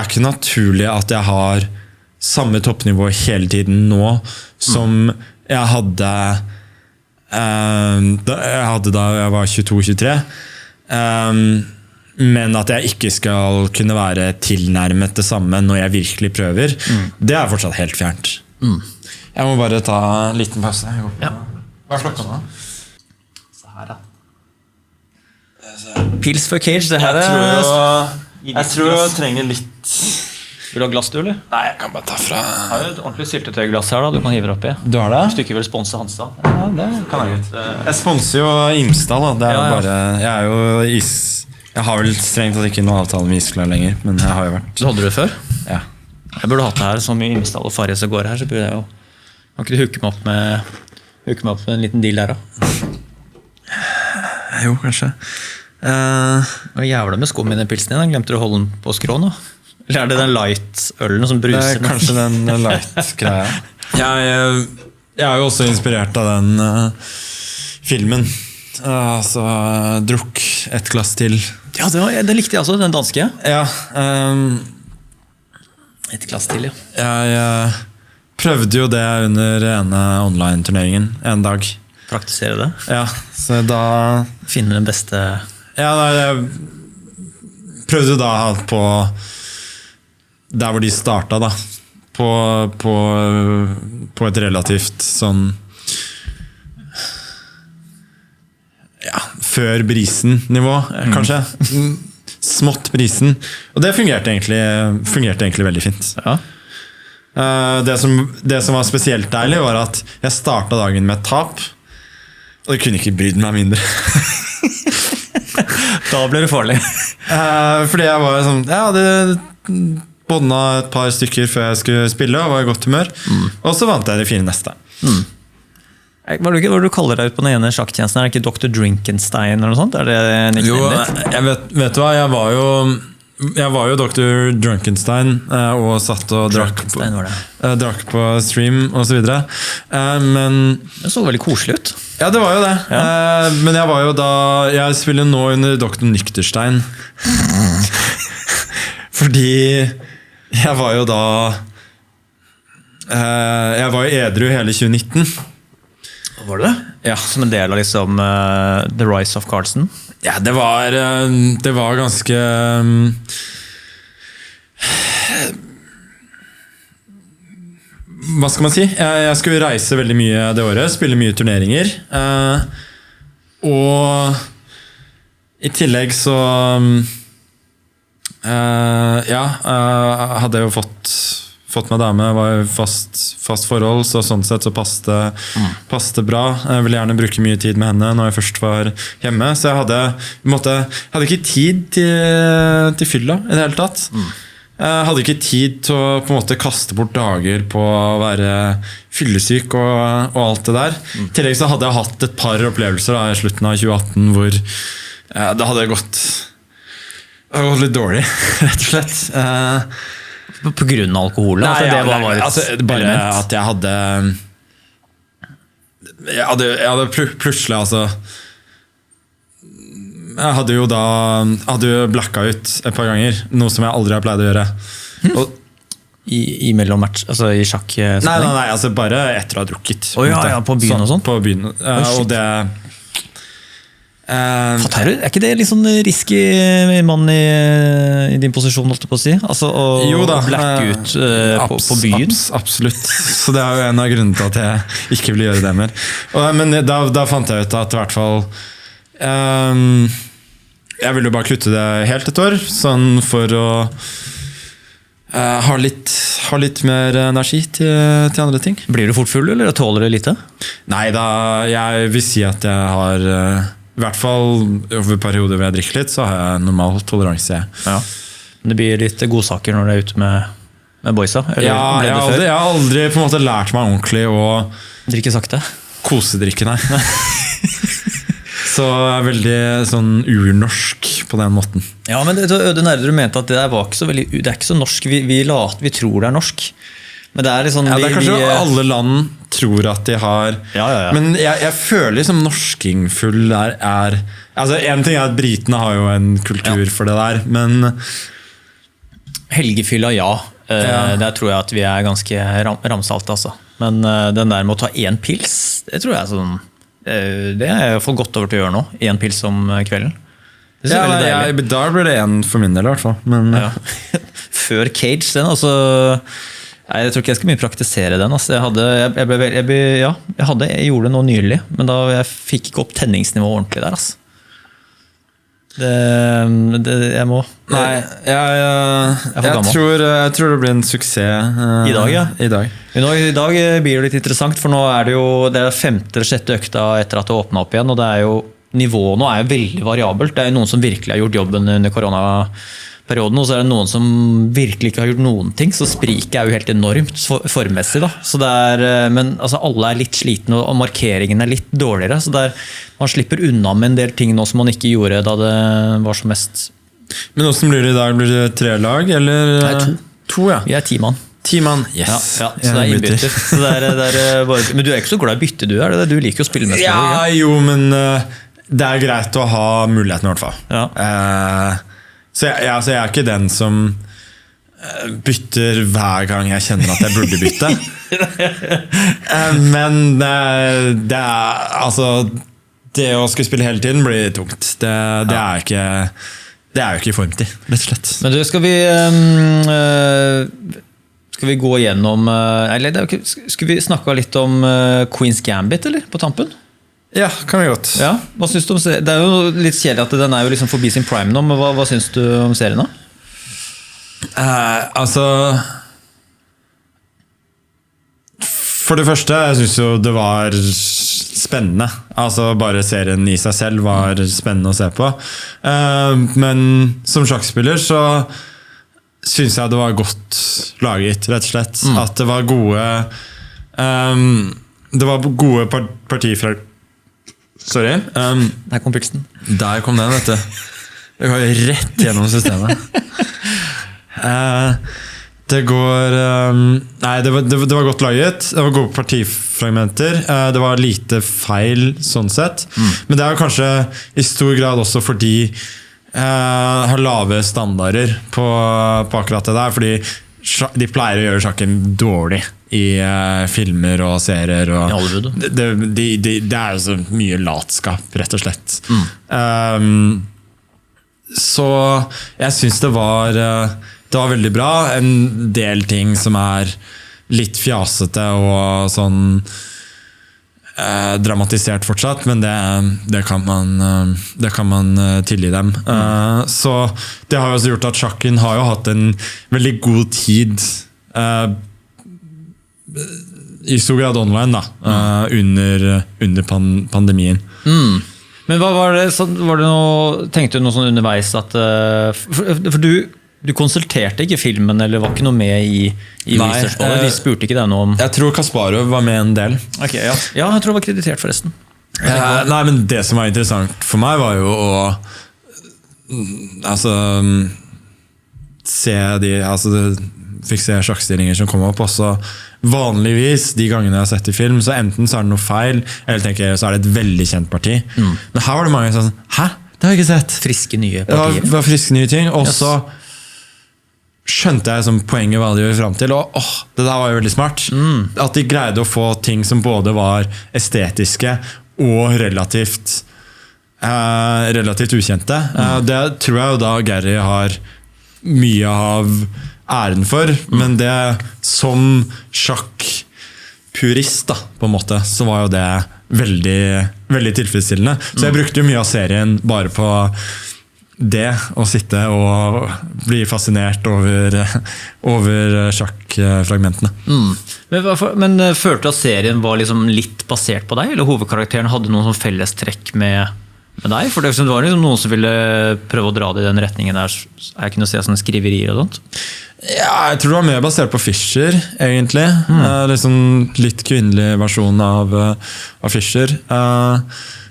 ikke naturlig at jeg har samme toppnivå hele tiden nå som jeg hadde da jeg var 22-23, men at jeg ikke skal kunne være tilnærmet det samme når jeg virkelig prøver, det er fortsatt helt fjernt. Jeg må bare ta en liten pause. Hva er klokka nå? Så her da. Pils for Cage, det her jeg tror jeg trenger litt. Vil du ha glass, du, eller? Nei, jeg kan bare ta fra. Jeg har jo et ordentlig syltetøyglass her da, du kan hive det opp i. Du har det? Hvis du ikke vil sponse Hansdal. Ja, det kan jeg godt. Jeg sponser jo Imsdal da. Det er bare, jeg er jo jeg har vel strengt tatt ikke noe avtale med Isklar lenger, men jeg har jo vært. Så hadde du det før? Ja. Jeg burde hatt det her, som i Imsdal og Farris og går her, så burde jeg jo, kan ikke du hooke meg opp med en liten deal der da? Jo, kanskje. Hva jævla med skumminnepilsen din? Glemte du å holde den på skrå nå? Eller er det den light-ølen som bruser? Kanskje den light-greia. Jeg er jo også inspirert av den filmen. Så drukk et glass til. Ja, det likte jeg også, den danske. Ja. Et glass til, ja. Jeg prøvde jo det under ene online-turneringen en dag. Praktisere det. Ja, så da... Finne den beste... Ja, jeg prøvde da på... Der hvor de startet da. På et relativt sånn... Ja, før brisen-nivå, kanskje. Smått brisen. Og det fungerte egentlig veldig fint. Ja. Det som var spesielt deilig, var at jeg startet dagen med et tap. Og det kunne ikke brydd meg mindre. Da ble det farlig. Fordi jeg var sånn... Jeg hadde bondet et par stykker før jeg skulle spille, og var i godt humør. Og så vant jeg de 4 neste. Hva er det du kaller deg ut på den ene sjakktjenesten? Er det ikke Dr. Drinkenstein eller noe sånt? Er det jo, jeg vet du hva, jeg var jo Dr. Drunkenstein og satt og drakk på stream og så videre. Men det så veldig koselig ut. Ja, det var jo det. Ja. Men jeg var jo da... Jeg spiller nå under Dr. Nykterstein. Fordi jeg var jo da... Jeg var jo edru hele 2019. Var det? Ja. Som en del av liksom The Rise of Carlsen? Ja, det var ganske hva skal man si? Jeg skulle reise veldig mye det året, spille mye turneringer. Og i tillegg så hadde jeg jo fått meg dame, var jo fast forhold, så sånn sett så passte bra. Jeg ville gjerne bruke mye tid med henne når jeg først var hjemme, så jeg hadde ikke tid til fylla i det hele tatt. Jeg hadde ikke tid til å på en måte kaste bort dager på å være fyllesyk og alt det der. I tillegg så hadde jeg hatt et par opplevelser da, i slutten av 2018 hvor det hadde gått litt dårlig, rett og slett. På grunn av alkohol? Bare at jeg hadde plutselig jeg hadde jo blacka ut et par ganger, noe som jeg aldri har pleid å gjøre. Og, I mellommatch, altså i sjakk? Nei, altså bare etter å ha drukket. På byen og sånn? På byen, og det er ikke det litt sånn risky mann i din posisjon, holdt jeg på å si? Altså å blacke ut på byen? Absolutt. Så det er jo en av grunnene til at jeg ikke vil gjøre det mer. Men da fant jeg ut at i hvert fall jeg ville jo bare kutte det helt et år, sånn for å ha litt mer energi til andre ting. Blir du fort full, eller tåler du lite? Nei, jeg vil si at jeg har i hvert fall over perioder hvor jeg drikker litt, så har jeg normal toleranse. Ja. Det blir litt godsaker når du er ute med boysa? Eller jeg har aldri på en måte lært meg ordentlig å drikke sakte? Kosedrikke, nei. Så jeg er veldig sånn urnorsk på den måten. Ja, men Øde Nerde, du mente at det var ikke så veldig, det er ikke så norsk, vi tror det er norsk. Men det er liksom, det er kanskje alle land tror at de har. Ja. Men jeg føler liksom norskingfull er altså en ting er at britene har jo en kultur for det der, men helgefylla, der tror jeg at vi er ganske ramsalt, altså. Men den der med å ta en pils, det tror jeg er sånn, det er jeg fått godt over til å gjøre nå, en pils om kvelden. Da blir det en for min del i hvert fall, men før Cage, den altså. Nei, jeg tror ikke jeg skal mye praktisere den. Altså. Jeg gjorde det nå nylig, men jeg fikk ikke opp tenningsnivået ordentlig der. Altså. Jeg må. Nei, jeg tror det blir en suksess i dag. Ja. I dag blir det litt interessant, for nå er det 5. eller 6. økta etter at det åpnet opp igjen, og det er jo nivået nå er jo veldig variabelt. Det er jo noen som virkelig har gjort jobben under perioden, og så det noen som virkelig ikke har gjort noen ting, så spriket jo helt enormt formmessig. Da. Så men altså, alle litt slitne, og markeringen litt dårligere. Så man slipper unna med en del ting nå som man ikke gjorde da det var som mest. Men hvordan blir det i dag? Blir det 3 lag, eller? Nei, 2, ja. Vi 10 mann. 10 mann, yes. Ja, så det innbytter. Så bare, men du ikke så glad i bytte, du? Det? Du liker jo å spille med spillere. Ja, jo, men det greit å ha muligheten i hvert fall. Ja. Så jeg ikke den som bytter hver gang jeg kjenner at jeg burde bytte. Men altså, det å skulle spille hele tiden blir tungt. Det er ikke... Det jo ikke i form til, rett og slett. Men du, skal vi gå gjennom, eller skal vi snakke litt om Queen's Gambit, eller, på tampen? Ja, kan vi godt. Ja, hva synes du om serien? Det jo litt kjedelig at den jo liksom forbi sin prime nå, men hva synes du om serien da? Altså... For det første, jeg synes jo det var spennende. Altså bare serien i seg selv var spennende å se på. Men som sjakkspiller så synes jeg det var godt laget, rett og slett. At det var gode partier fra... Sorry. Der kom Brixton. Der kom den, vet du. Det går rett gjennom systemet. Det var godt laget. Det var gode partifragmenter. Det var lite feil sånn sett. Men det kanskje i stor grad også fordi har lave standarder på akkurat det der, fordi de pleier å gjøre sjakken dårlig i filmer og serier og i Hollywood. Det jo så mye latskap, rett og slett. Så jeg synes det var veldig bra. En del ting som litt fjasete og sånn dramatisert fortsatt, men det kan man tilgi dem. Så det har jo også gjort at sjakken har jo hatt en veldig god tid i stor grad online da, under pandemien. Men hva var det, tenkte du noe sånn underveis at, for du konsulterte ikke filmen, eller var ikke noe med i research på det? De spurte ikke deg noe om... Jeg tror Kasparov var med en del. Ok, ja. Ja, jeg tror det var kreditert forresten. Nei, men det som var interessant for meg var jo å fikk se sjakkstillinger som kom opp også. Vanligvis, de gangene jeg har sett i film, så enten så det noe feil, eller tenker jeg, så det et veldig kjent parti. Men her var det mange sånn, hæ? Det har jeg ikke sett. Friske nye partier. Det var friske nye ting. Og så skjønte jeg som poenget hva de gjør frem til, og det der var jo veldig smart. At de greide å få ting som både var estetiske og relativt ukjente. Det tror jeg jo da Gary har mye av æren for, men det som sjakkpurist da, på en måte, så var jo det veldig, veldig tilfredsstillende. Så jeg brukte jo mye av serien bare på det, å sitte og bli fascinert over sjakkfragmentene. Men følte du at serien var liksom litt basert på deg, eller hovedkarakteren hadde noen sånn fellestrekk med deg? For det var liksom noen som ville prøve å dra det i den retningen der. Jeg kunne se sånne skriverier og sånt. Ja, jeg tror det var mer basert på Fischer, egentlig. Liksom litt kvinnelig versjon av Fischer.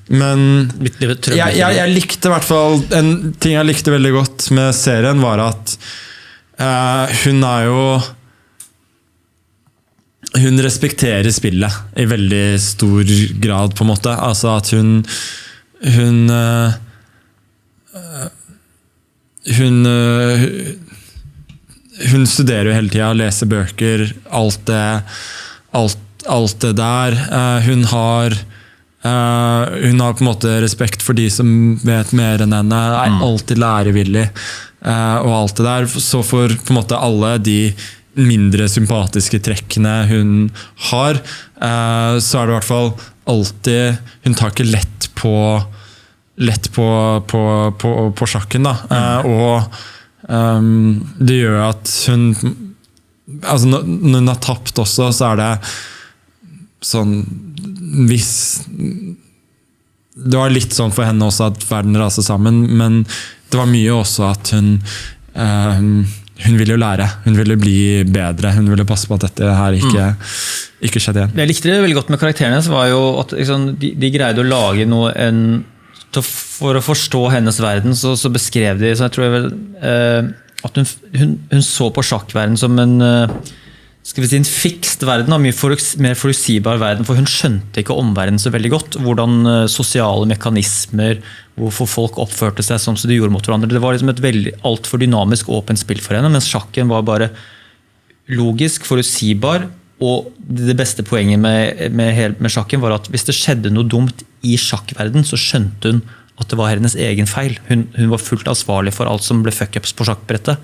Men jeg likte i hvert fall en ting jeg likte veldig godt med serien var at hun respekterer spillet i veldig stor grad på en måte, altså at hun studerer jo hele tiden, leser bøker, alt det der. Hun har på en måte respekt for de som vet mer enn henne, alltid lærevillig og alt det der. Så for på en måte alle de mindre sympatiske trekkene hun har, så det i hvert fall alltid, hun tar ikke lett på sjakken da. Og det gjør at hun, altså når hun har tapt også, så det sånn hvis det var litt sånn for henne også at verden raser sammen, men det var mye også at hun hun ville jo lære, hun ville bli bedre, hun ville passe på at dette her ikke skjedde igjen. Det jeg likte det veldig godt med karakterene, så var jo at liksom, de greide å lage noe for å forstå hennes verden, så beskrev de, så jeg tror jeg vel, at hun så på sjakkverden som en fikst verden, mye mer forutsigbar verden, for hun skjønte ikke omverdenen så veldig godt, hvordan sosiale mekanismer, hvorfor folk oppførte seg som de gjorde mot hverandre. Det var liksom et alt for dynamisk åpent spill for henne, mens sjakken var bare logisk, forutsigbar, og det beste poenget med sjakken var at hvis det skjedde noe dumt i sjakkverden, så skjønte hun at det var hennes egen feil. Hun var fullt ansvarlig for alt som ble fuck-ups på sjakkbrettet,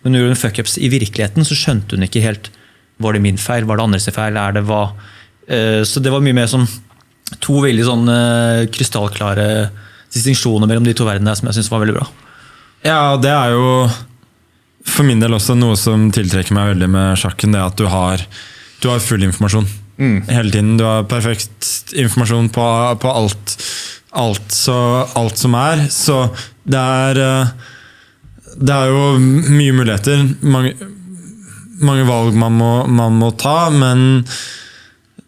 men når hun fuck-ups i virkeligheten, så skjønte hun ikke helt, var det min feil, var det andres feil, så det var mye mer som to veldig sånn krystallklare distinksjoner mellom de to verdenene som jeg synes var veldig bra. Ja, det jo for min del også noe som tiltrekker meg veldig med sjakken, det at du har full informasjon hele tiden. Du har perfekt informasjon på alt som så det jo mye muligheter, mange valg man må ta, men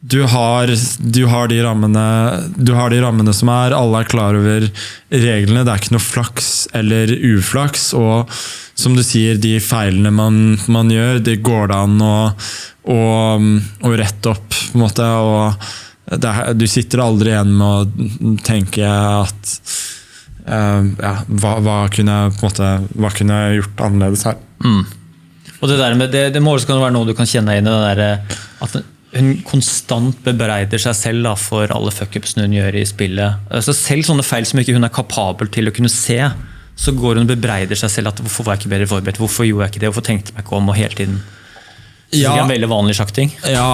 du har de rammene som alle klar over reglene, det ikke noe flaks eller uflaks, og som du sier, de feilene man gjør, det går det an å rette opp på en måte, og du sitter aldri igjen med å tenke at hva kunne jeg gjort annerledes her. Og det der med det må også være noe du kan kjenne inn i det der, at hun konstant bebreider seg selv for alle fuck-upsene hun gjør i spillet. Så selv sånne feil som ikke hun kapabel til å kunne se, så går hun og bebreider seg selv at hvorfor var jeg ikke bedre forberedt, hvorfor gjorde jeg ikke det, hvorfor tenkte jeg meg ikke om, og hele tiden. Det en veldig vanlig sjakkting. Ja,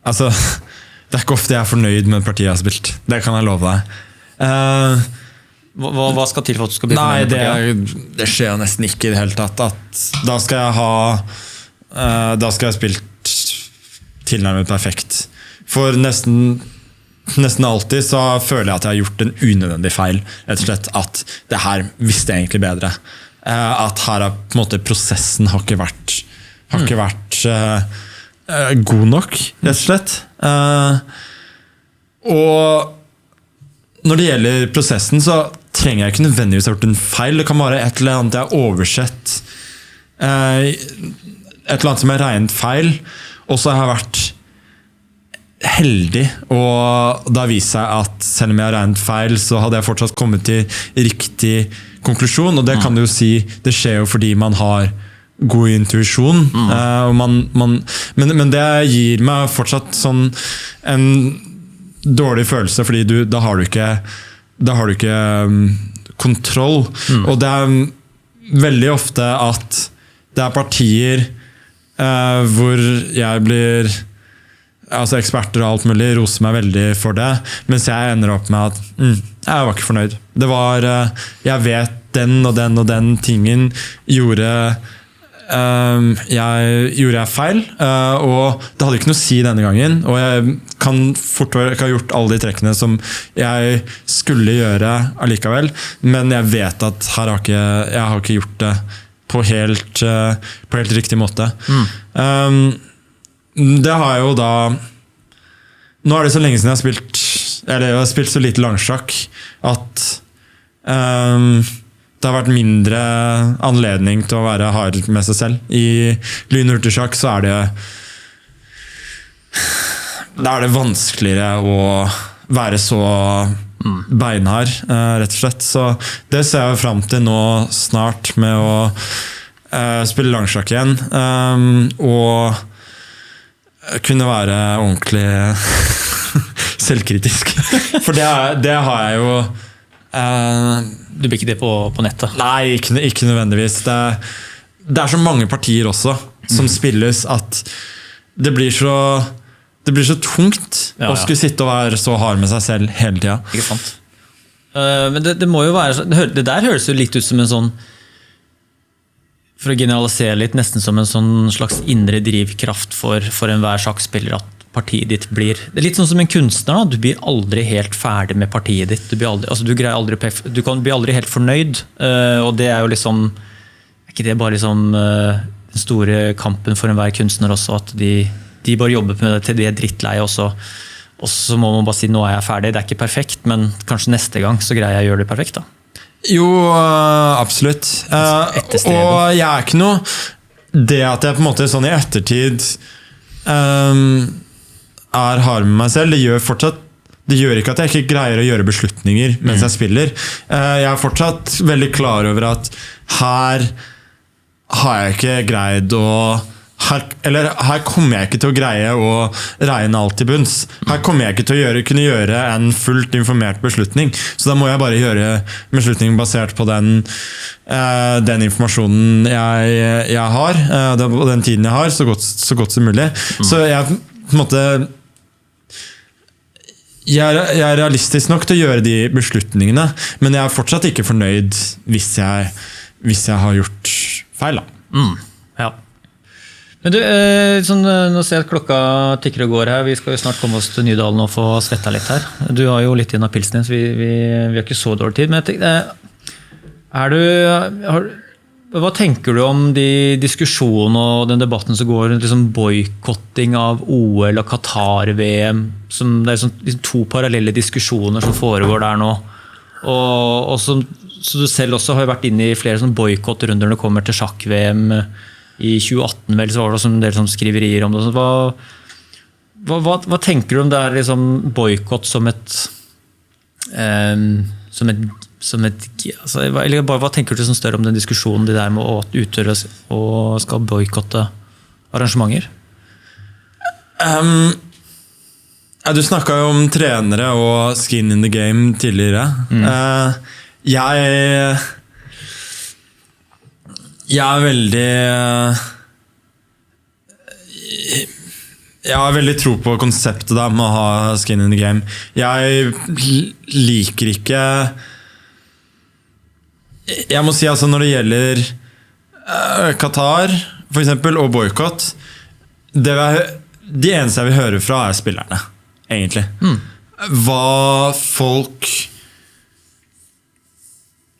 altså, det ikke ofte jeg fornøyd med partiet jeg har spilt. Det kan jeg love deg. Hva skal til for at du skal bli fornøyd med partiet? Det skjer nesten ikke i det hele tatt. Da skal jeg spilt tilnærmet perfekt. For nesten alltid så føler jeg at jeg har gjort en unødvendig feil. Rett og slett at det her visste jeg egentlig bedre. At her på en måte prosessen har ikke vært god nok, rett og slett. Og når det gjelder prosessen, så trenger jeg ikke nødvendigvis ha gjort en feil. Det kan være et eller annet jeg har oversett. Et eller annet som jeg regnet feil. Og så har jeg vært heldig, og det har vist seg at selv om jeg har regnet feil, så hadde jeg fortsatt kommet til riktig konklusjon, og det kan du jo si, det skjer jo fordi man har god intuisjon, men det gir meg fortsatt sånn en dårlig følelse, fordi da har du ikke kontroll, og det veldig ofte at det partier hvor jeg blir eksperter og alt mulig roser meg veldig for det, mens jeg ender opp med at jeg var ikke fornøyd. Det var, jeg vet den og den og den tingen gjorde jeg feil, og det hadde ikke noe å si denne gangen, og jeg kan fortsatt ikke ha gjort alle de trekkene som jeg skulle gjøre allikevel, men jeg vet at jeg har ikke gjort det på helt riktig måte. Det har jeg jo da, nå det så lenge siden jeg har spilt så lite langsjakk at det har vært mindre anledning til å være hard med seg selv. I lynhurtigsjakk så da det vanskeligere å være så beinhard, rett og slett. Så det ser jeg frem til nå snart med å spille langsjakk igjen, og kunne være ordentlig selvkritisk. For det har jeg jo Du blir ikke det på nettet? Nei, ikke nødvendigvis. Det så mange partier også som spilles at det blir så tungt å skulle sitte og være så hard med seg selv hele tiden. Ikke sant? Men det må jo være det der høres jo litt ut som en sånn, for å generalisere litt, nesten som en sånn slags indre drivkraft for enhver sjakkspiller, at partiet ditt blir. Det litt sånn som en kunstner, da. Du blir aldri helt ferdig med partiet ditt. Du greier aldri, du kan bli aldri helt fornøyd, og det jo liksom, ikke det bare liksom den store kampen for enhver kunstner også, at de bare jobber med det til de drittleie også. Og så må man bare si, nå jeg ferdig. Det ikke perfekt, men kanskje neste gang så greier jeg å gjøre det perfekt da. Jo, absolutt. Og jeg ikke noe det at jeg på en måte sånn i ettertid hard med meg selv, det gjør ikke at jeg ikke greier å gjøre beslutninger mens jeg spiller. Jeg fortsatt veldig klar over at her har jeg ikke greid å her kommer jeg ikke til å greie å regne alt til bunns. Her kommer jeg ikke til å kunne gjøre en fullt informert beslutning. Så da må jeg bare gjøre beslutningen basert på den informasjonen jeg har, og den tiden jeg har, så godt som mulig. Så jeg på en måte jeg realistisk nok til å gjøre de beslutningene, men jeg fortsatt ikke fornøyd hvis jeg har gjort feil. Ja. Men du, nå ser jeg at klokka tikker og går her. Vi skal jo snart komme oss til Nydalen og få svetta litt her. Du har jo litt igjen av pilsen din, så vi har ikke så dårlig tid. Men jeg tenker, hva tenker du om de diskusjonene og den debatten som går rundt liksom boykotting av OL og Qatar-VM? Det sånn, liksom to parallelle diskusjoner som foregår der nå. Og så du selv også har vært inne i flere sånn boykottrunder når det kommer til sjakk-VM. I 2018 vel, så var det en del sånn skriverier om det. Hva tenker du om det liksom boykott som et eller bare, hva tenker du som større om den diskusjonen det der med å utøve og skal boykotte arrangementer? Du snakket jo om trenere og skin in the game tidligere. Jeg har veldig tro på konseptet da, med å ha skin in the game. Jeg liker ikke jeg må si altså når det gjelder Qatar for eksempel, og boykott, de eneste jeg vil høre fra spillerne, egentlig. Hva folk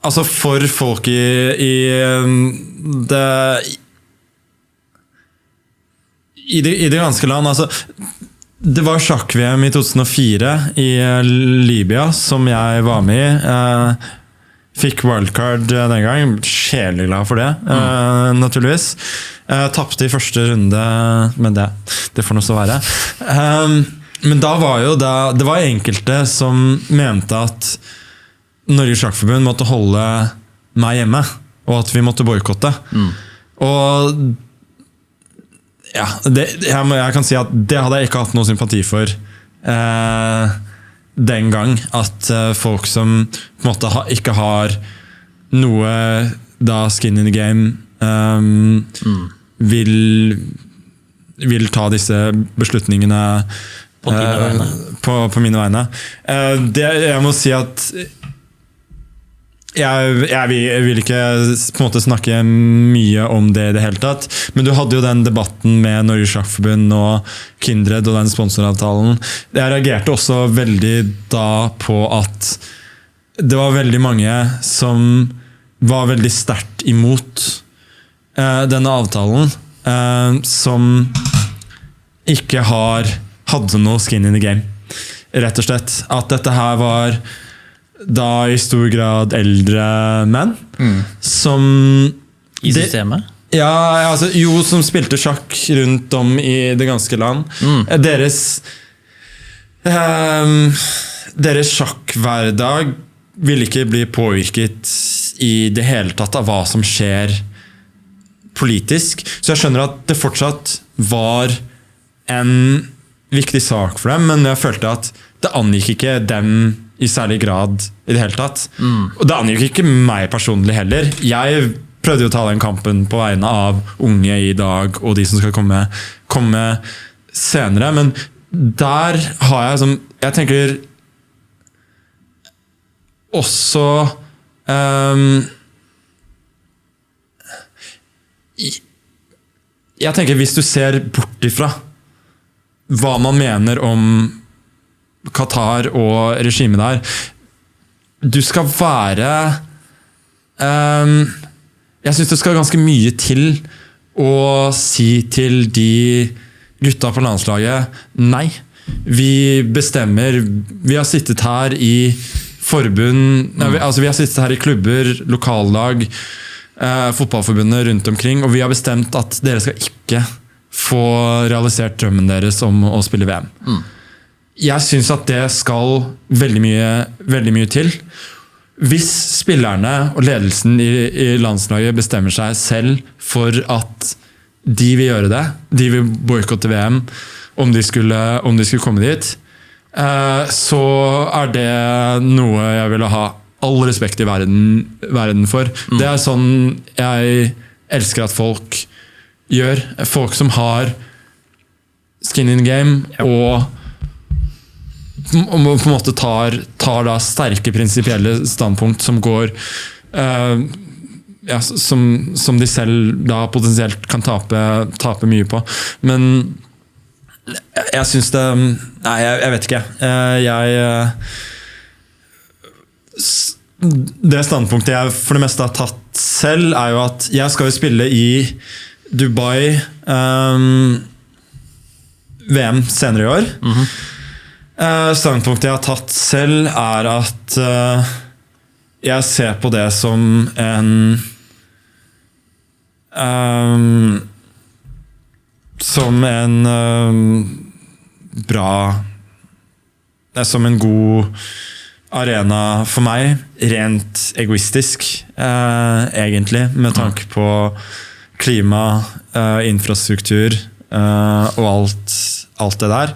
altså for folk i det ganske land, altså det var sjakk-VM i 2004 i Libya som jeg var med i. Fikk wildcard den gang, sjelelig glad for det, naturligvis. Tappte i første runde, men det får noe så være. Men da var jo det var enkelte som mente at Norges Sjakkforbund måtte holde meg hjemme, og at vi måtte boykotte. Og ja, jeg kan si at det hadde jeg ikke hatt noe sympati for den gang, at folk som på en måte ikke har noe da skin in the game vil ta disse beslutningene på mine vegne. Jeg må si at jeg vil ikke på en måte snakke mye om det i det hele tatt, men du hadde jo den debatten med Norges Sjakkforbund og Kindred og den sponsoravtalen. Jeg reagerte også veldig da på at det var veldig mange som var veldig sterkt imot denne avtalen, som ikke hadde noe skin in the game, rett og slett. At dette her var da i stor grad eldre menn som i systemet? Altså, som spilte sjakk rundt om i det ganske land. Deres sjakkhverdag vil ikke bli påvirket i det hele tatt av hva som skjer politisk. Så jeg skjønner at det fortsatt var en viktig sak for dem, men jeg følte at det angikk ikke dem i særlig grad i det hele tatt. Og det angikk ikke meg personlig heller. Jeg prøvde jo å ta den kampen på vegne av unge i dag, og de som skal komme senere, men der har jeg tenker også jeg tenker hvis du ser bort ifra hva man mener om Qatar og regimet der. Du skal være jeg synes det skal ganske mye til å si til de gutta på landslaget nei, vi bestemmer, vi har sittet her i forbund, vi har sittet her i klubber, lokallag, fotballforbundet rundt omkring, og vi har bestemt at dere skal ikke få realisert drømmen deres om å spille VM. Jeg synes at det skal veldig mye til. Hvis spillerne og ledelsen i landslaget bestemmer seg selv for at de vil gjøre det, de vil boykotte VM om de skulle komme dit, så det noe jeg ville ha all respekt i verden for. Det sånn jeg elsker at folk gjør. Folk som har skin in game og på en måte tar da sterke prinsipielle standpunkt som går som de selv da potensielt kan tape mye på. Men jeg synes det nei, jeg vet ikke. Det standpunktet jeg for det meste har tatt selv jo at jeg skal jo spille i Dubai VM senere i år. Standpunktet jeg har tatt selv at jeg ser på det som en bra som en god arena for meg, rent egoistisk egentlig, med tanke på klima, infrastruktur og alt det der.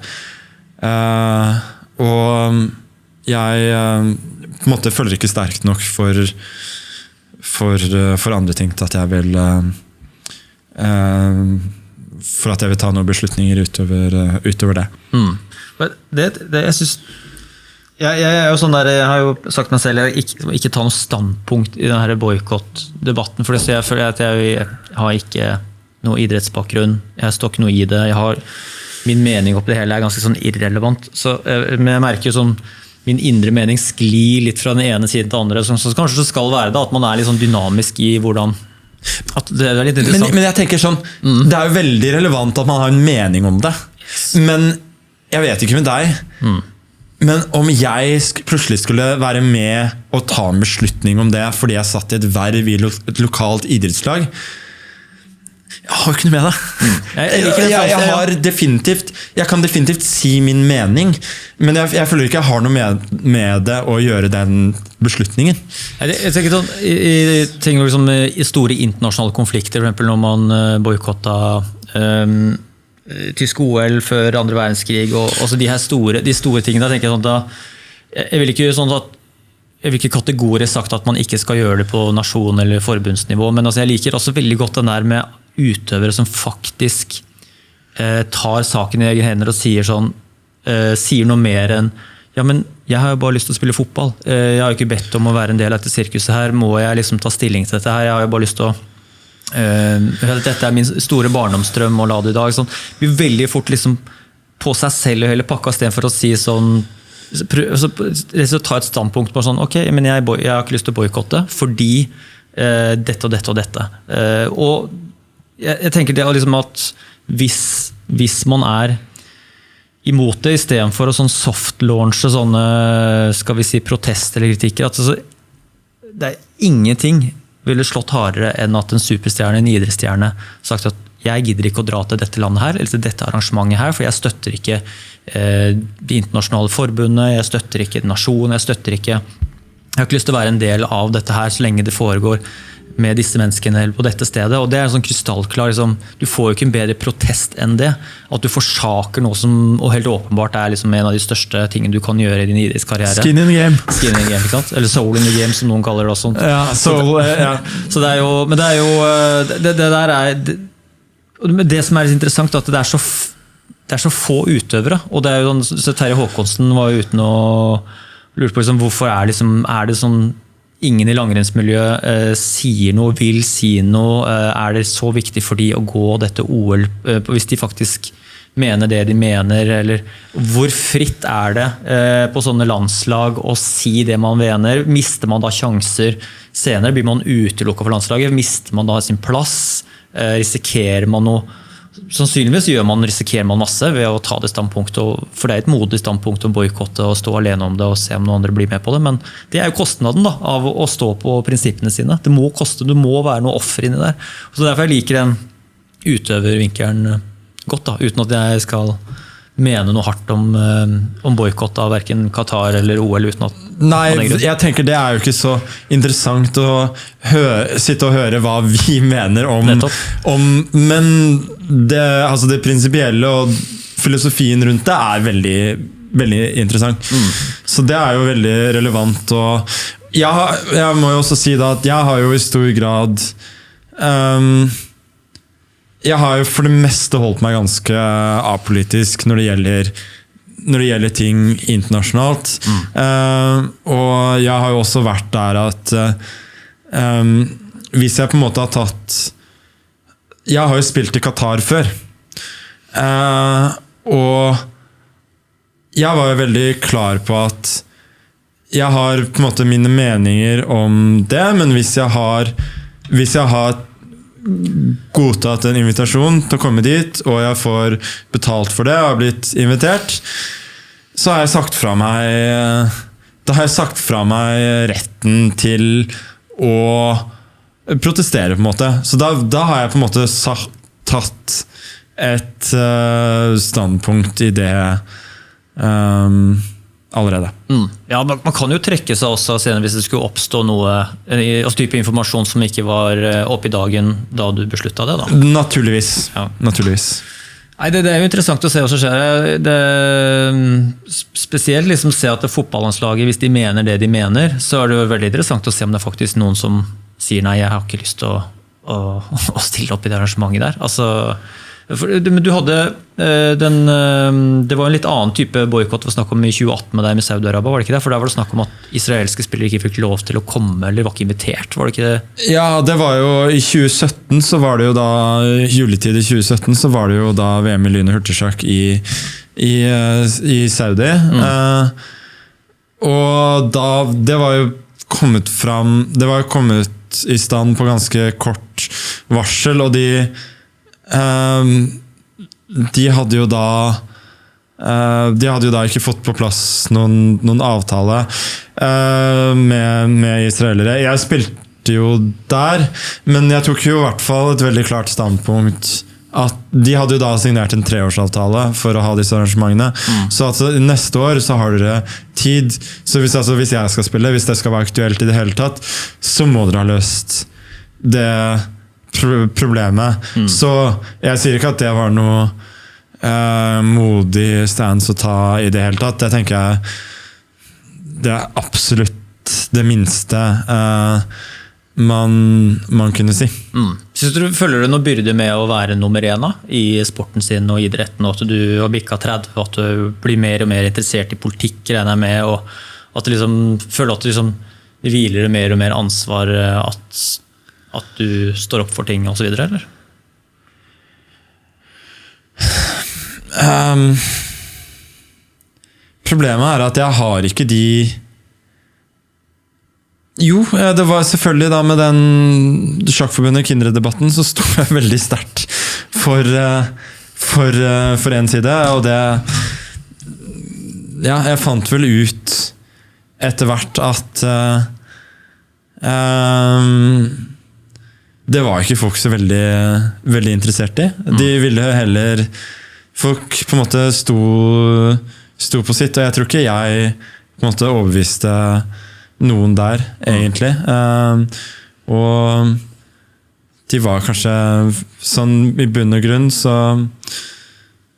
Og jeg på en måte føler ikke sterkt nok for andre ting til at jeg vil for at jeg vil ta noen beslutninger utover det. Jeg synes jeg jo sånn der, jeg har jo sagt meg selv jeg ikke ta noe standpunkt i denne boykott-debatten, for jeg føler at jeg har ikke noe idrettsbakgrunn, jeg står ikke noe i det, jeg har min mening opp det hele ganske sånn irrelevant, men jeg merker jo sånn min indre mening sklir litt fra den ene siden til den andre, så kanskje det skal være det, at man litt sånn dynamisk i hvordan at det litt interessant. Men jeg tenker sånn, det jo veldig relevant at man har en mening om det, men jeg vet ikke med deg, men om jeg plutselig skulle være med og ta en beslutning om det fordi jeg satt i et verv i et lokalt idrettslag, jeg har jo ikke noe med det. Jeg kan definitivt si min mening, men jeg føler ikke jeg har noe med det å gjøre den beslutningen. Jeg tenker sånn, tenker liksom i store internasjonale konflikter, for eksempel når man boykottet tysk OL før andre verdenskrig, og også de store tingene, tenker jeg sånn, jeg vil ikke kategorisk sagt at man ikke skal gjøre det på nasjon- eller forbundsnivå, men altså jeg liker også veldig godt den der med utøvere som faktisk tar saken i egen hender og sier noe mer enn ja, men jeg har jo bare lyst til å spille fotball, jeg har jo ikke bedt om å være en del av dette sirkuset her, må jeg liksom ta stilling til dette her, jeg har jo bare lyst til å dette min store barndomsdrøm og la det i dag sånn, blir veldig fort liksom på seg selv og hele pakka stedet for å si sånn ta et standpunkt på sånn, ok, men jeg har ikke lyst til å boykotte fordi dette og dette og dette og jeg tenker det liksom at hvis man imot det i stedet for å sånn soft launche sånne, skal vi si, protest eller kritikker, at det ingenting ville slått hardere enn at en superstjerne, en idrettsstjerne, sagt at jeg gidder ikke å dra til dette landet her, eller til dette arrangementet her, for jeg støtter ikke de internasjonale forbundene, jeg støtter ikke nasjonen, jeg har ikke lyst til å være en del av dette her så lenge det foregår med disse menneskene på dette stedet, og det en sånn krystallklar liksom, du får jo ikke en bedre protest enn det, at du forsaker noe som og helt åpenbart liksom en av de største tingene du kan gjøre i din idrettskarriere. Skin in the game, ikke sant? Eller soul in the game som noen kaller det også. Ja, soul, ja. Så det jo, men det jo det der det som litt interessant at det så få utøvere, og det jo så Terje Håkonsen var jo uten å lure på liksom, hvorfor det sånn ingen i langrennsmiljøet sier noe, vil si noe, det så viktig for de å gå dette OL, hvis de faktisk mener det de mener, eller hvor fritt det på sånne landslag å si det man mener? Mister man da sjanser senere? Blir man utelukket for landslaget? Mister man da sin plass? Risikerer man noe? Sannsynligvis risikerer man masse ved å ta det standpunktet, for det et modig standpunkt å boykotte og stå alene om det og se om noen andre blir med på det, men det jo kostnaden da, av å stå på prinsippene sine. Det må koste, du må være noe offer inni der. Så derfor jeg liker den utøvervinkelen godt, da, uten at jeg skal mene noe hardt om boykott av hverken Qatar eller OL. Uten at Nei, jeg tenker det jo ikke så interessant å sitte og høre hva vi mener om men det, altså det prinsipielle og filosofien rundt det veldig, veldig interessant. Så det jo veldig relevant. Og jeg må jo også si da at jeg har jo i stor grad jeg har jo for det meste holdt meg ganske apolitisk når det gjelder ting internasjonalt. Og jeg har jo også vært der at hvis jeg på en måte har tatt jeg har jo spilt i Qatar før, og jeg var jo veldig klar på at jeg har på en måte mine meninger om det, men hvis jeg har godtatt en invitasjon til å komme dit, og jeg får betalt for det og har blitt invitert, så har jeg sagt fra meg retten til å protestere på en måte. Så da har jeg på en måte tatt et standpunkt i det allerede. Ja, man kan jo trekke seg også senere hvis det skulle oppstå noe type informasjon som ikke var oppe i dagen da du besluttet det da. Naturligvis. Ja. Naturligvis. Nei, det jo interessant å se hva som skjer. Spesielt liksom se at det fotballandslaget, hvis de mener det de mener, så det jo veldig interessant å se om det faktisk noen som sier nei, jeg har ikke lyst til å stille opp i det arrangementet der. Altså, men du hadde det var en litt annen type boykott vi snakket om i 2018 med deg med Saudi-Arabia, var det ikke det? For der var det snakk om at israelske spillere ikke fikk lov til å komme, eller var ikke invitert, var det ikke det? Ja, det var jo i 2017, så var det jo da juletid i 2017, så var det jo da VM i lyn og hurtigsjakk i Saudi. Og da, det var jo kommet i stand på ganske kort varsel, og de hadde jo da ikke fått på plass noen avtale med israelere. Jeg spilte jo der, men jeg tok jo i hvert fall et veldig klart standpunkt at de hadde jo da signert en 3-årsavtale for å ha disse arrangementene. Så altså, neste år så har dere tid, så hvis jeg skal spille, hvis det skal være aktuelt i det hele tatt, så må dere ha løst det problemet. Så jeg sier ikke at det var noe modig stance å ta i det hele tatt. Det tenker jeg det absolutt det minste man kunne si. Synes du føler du noe byrde med å være nummer 1 i sporten sin og idretten, og at du har bikket 30, og at du blir mer og mer interessert i politikk, regner jeg med, og at du liksom føler at du liksom hviler mer og mer ansvar at du står opp for ting og så videre, eller? Problemet at jeg har ikke de Jo, det var selvfølgelig da med den Sjakkforbundet Kindred-debatten, så sto jeg veldig sterkt for en side, og det ja, jeg fant vel ut etter hvert at det var ikke folk så veldig interessert i. De ville heller folk på en måte sto på sitt, og jeg tror ikke jeg på en måte overbeviste noen der, egentlig. Og de var kanskje sånn i bunn og grunn, så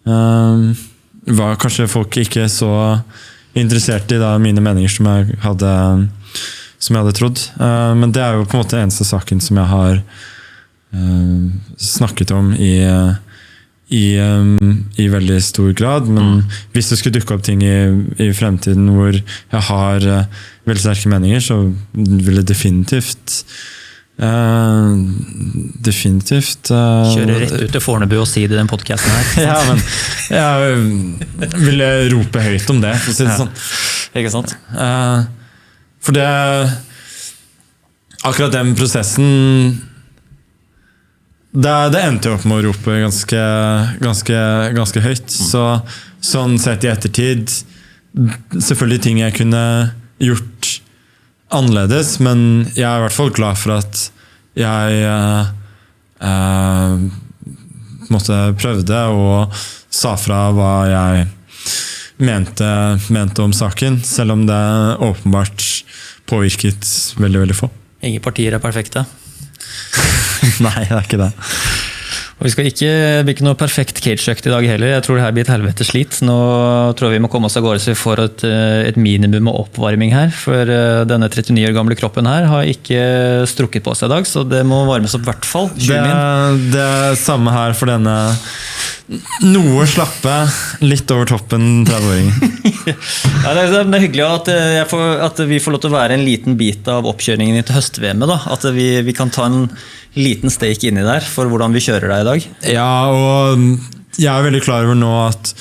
var kanskje folk ikke så interessert i da mine meninger som jeg hadde trodd. Men det jo på en måte eneste saken som jeg har snakket om i veldig stor grad. Men hvis det skulle dukke opp ting i fremtiden hvor jeg har veldig sterke meninger, så vil det definitivt Definitivt. Kjøre rett ut til Fornebu og si det i den podcasten her. Ja, men jeg ville rope høyt om det, for å si det sånn. Ikke sant? For det akkurat den prosessen det endte jo opp med å rope ganske høyt. Så sånn sett i ettertid, selvfølgelig ting jeg kunne gjort annerledes, men jeg er i hvert fall glad for at jeg prøvde og sa fra hva jeg mente om saken, selv om det åpenbart påvirket veldig, veldig få. Ingen partier er perfekte. Nei, det er ikke det. Og vi blir ikke noe perfekt cage-økt i dag heller. Jeg tror det her blir et helvete slit. Nå tror jeg vi må komme oss av gårde så vi får et minimum av oppvarming her. For denne 39 år gamle kroppen her har ikke strukket på seg i dag, så det må varmes opp i hvert fall. Det er samme her for denne noe slappe, litt over toppen 30-åringen. Ja, det er hyggelig at vi får lov til å være en liten bit av oppkjøringen til høst-VM. At vi kan ta en liten stake inni der for hvordan vi kjører deg i dag. Ja, og jeg er veldig klar over nå at,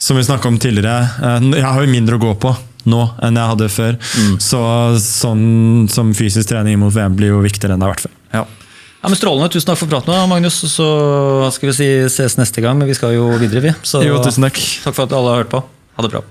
som vi snakket om tidligere, jeg har jo mindre å gå på nå enn jeg hadde før. Så sånn som fysisk trening mot VM blir jo viktigere enn det har vært før. Ja, men strålende. Tusen takk for praten, Magnus. Så skal vi ses neste gang, men vi skal jo videre, vi. Så, jo, tusen takk. Takk for at alle har hørt på. Ha det bra.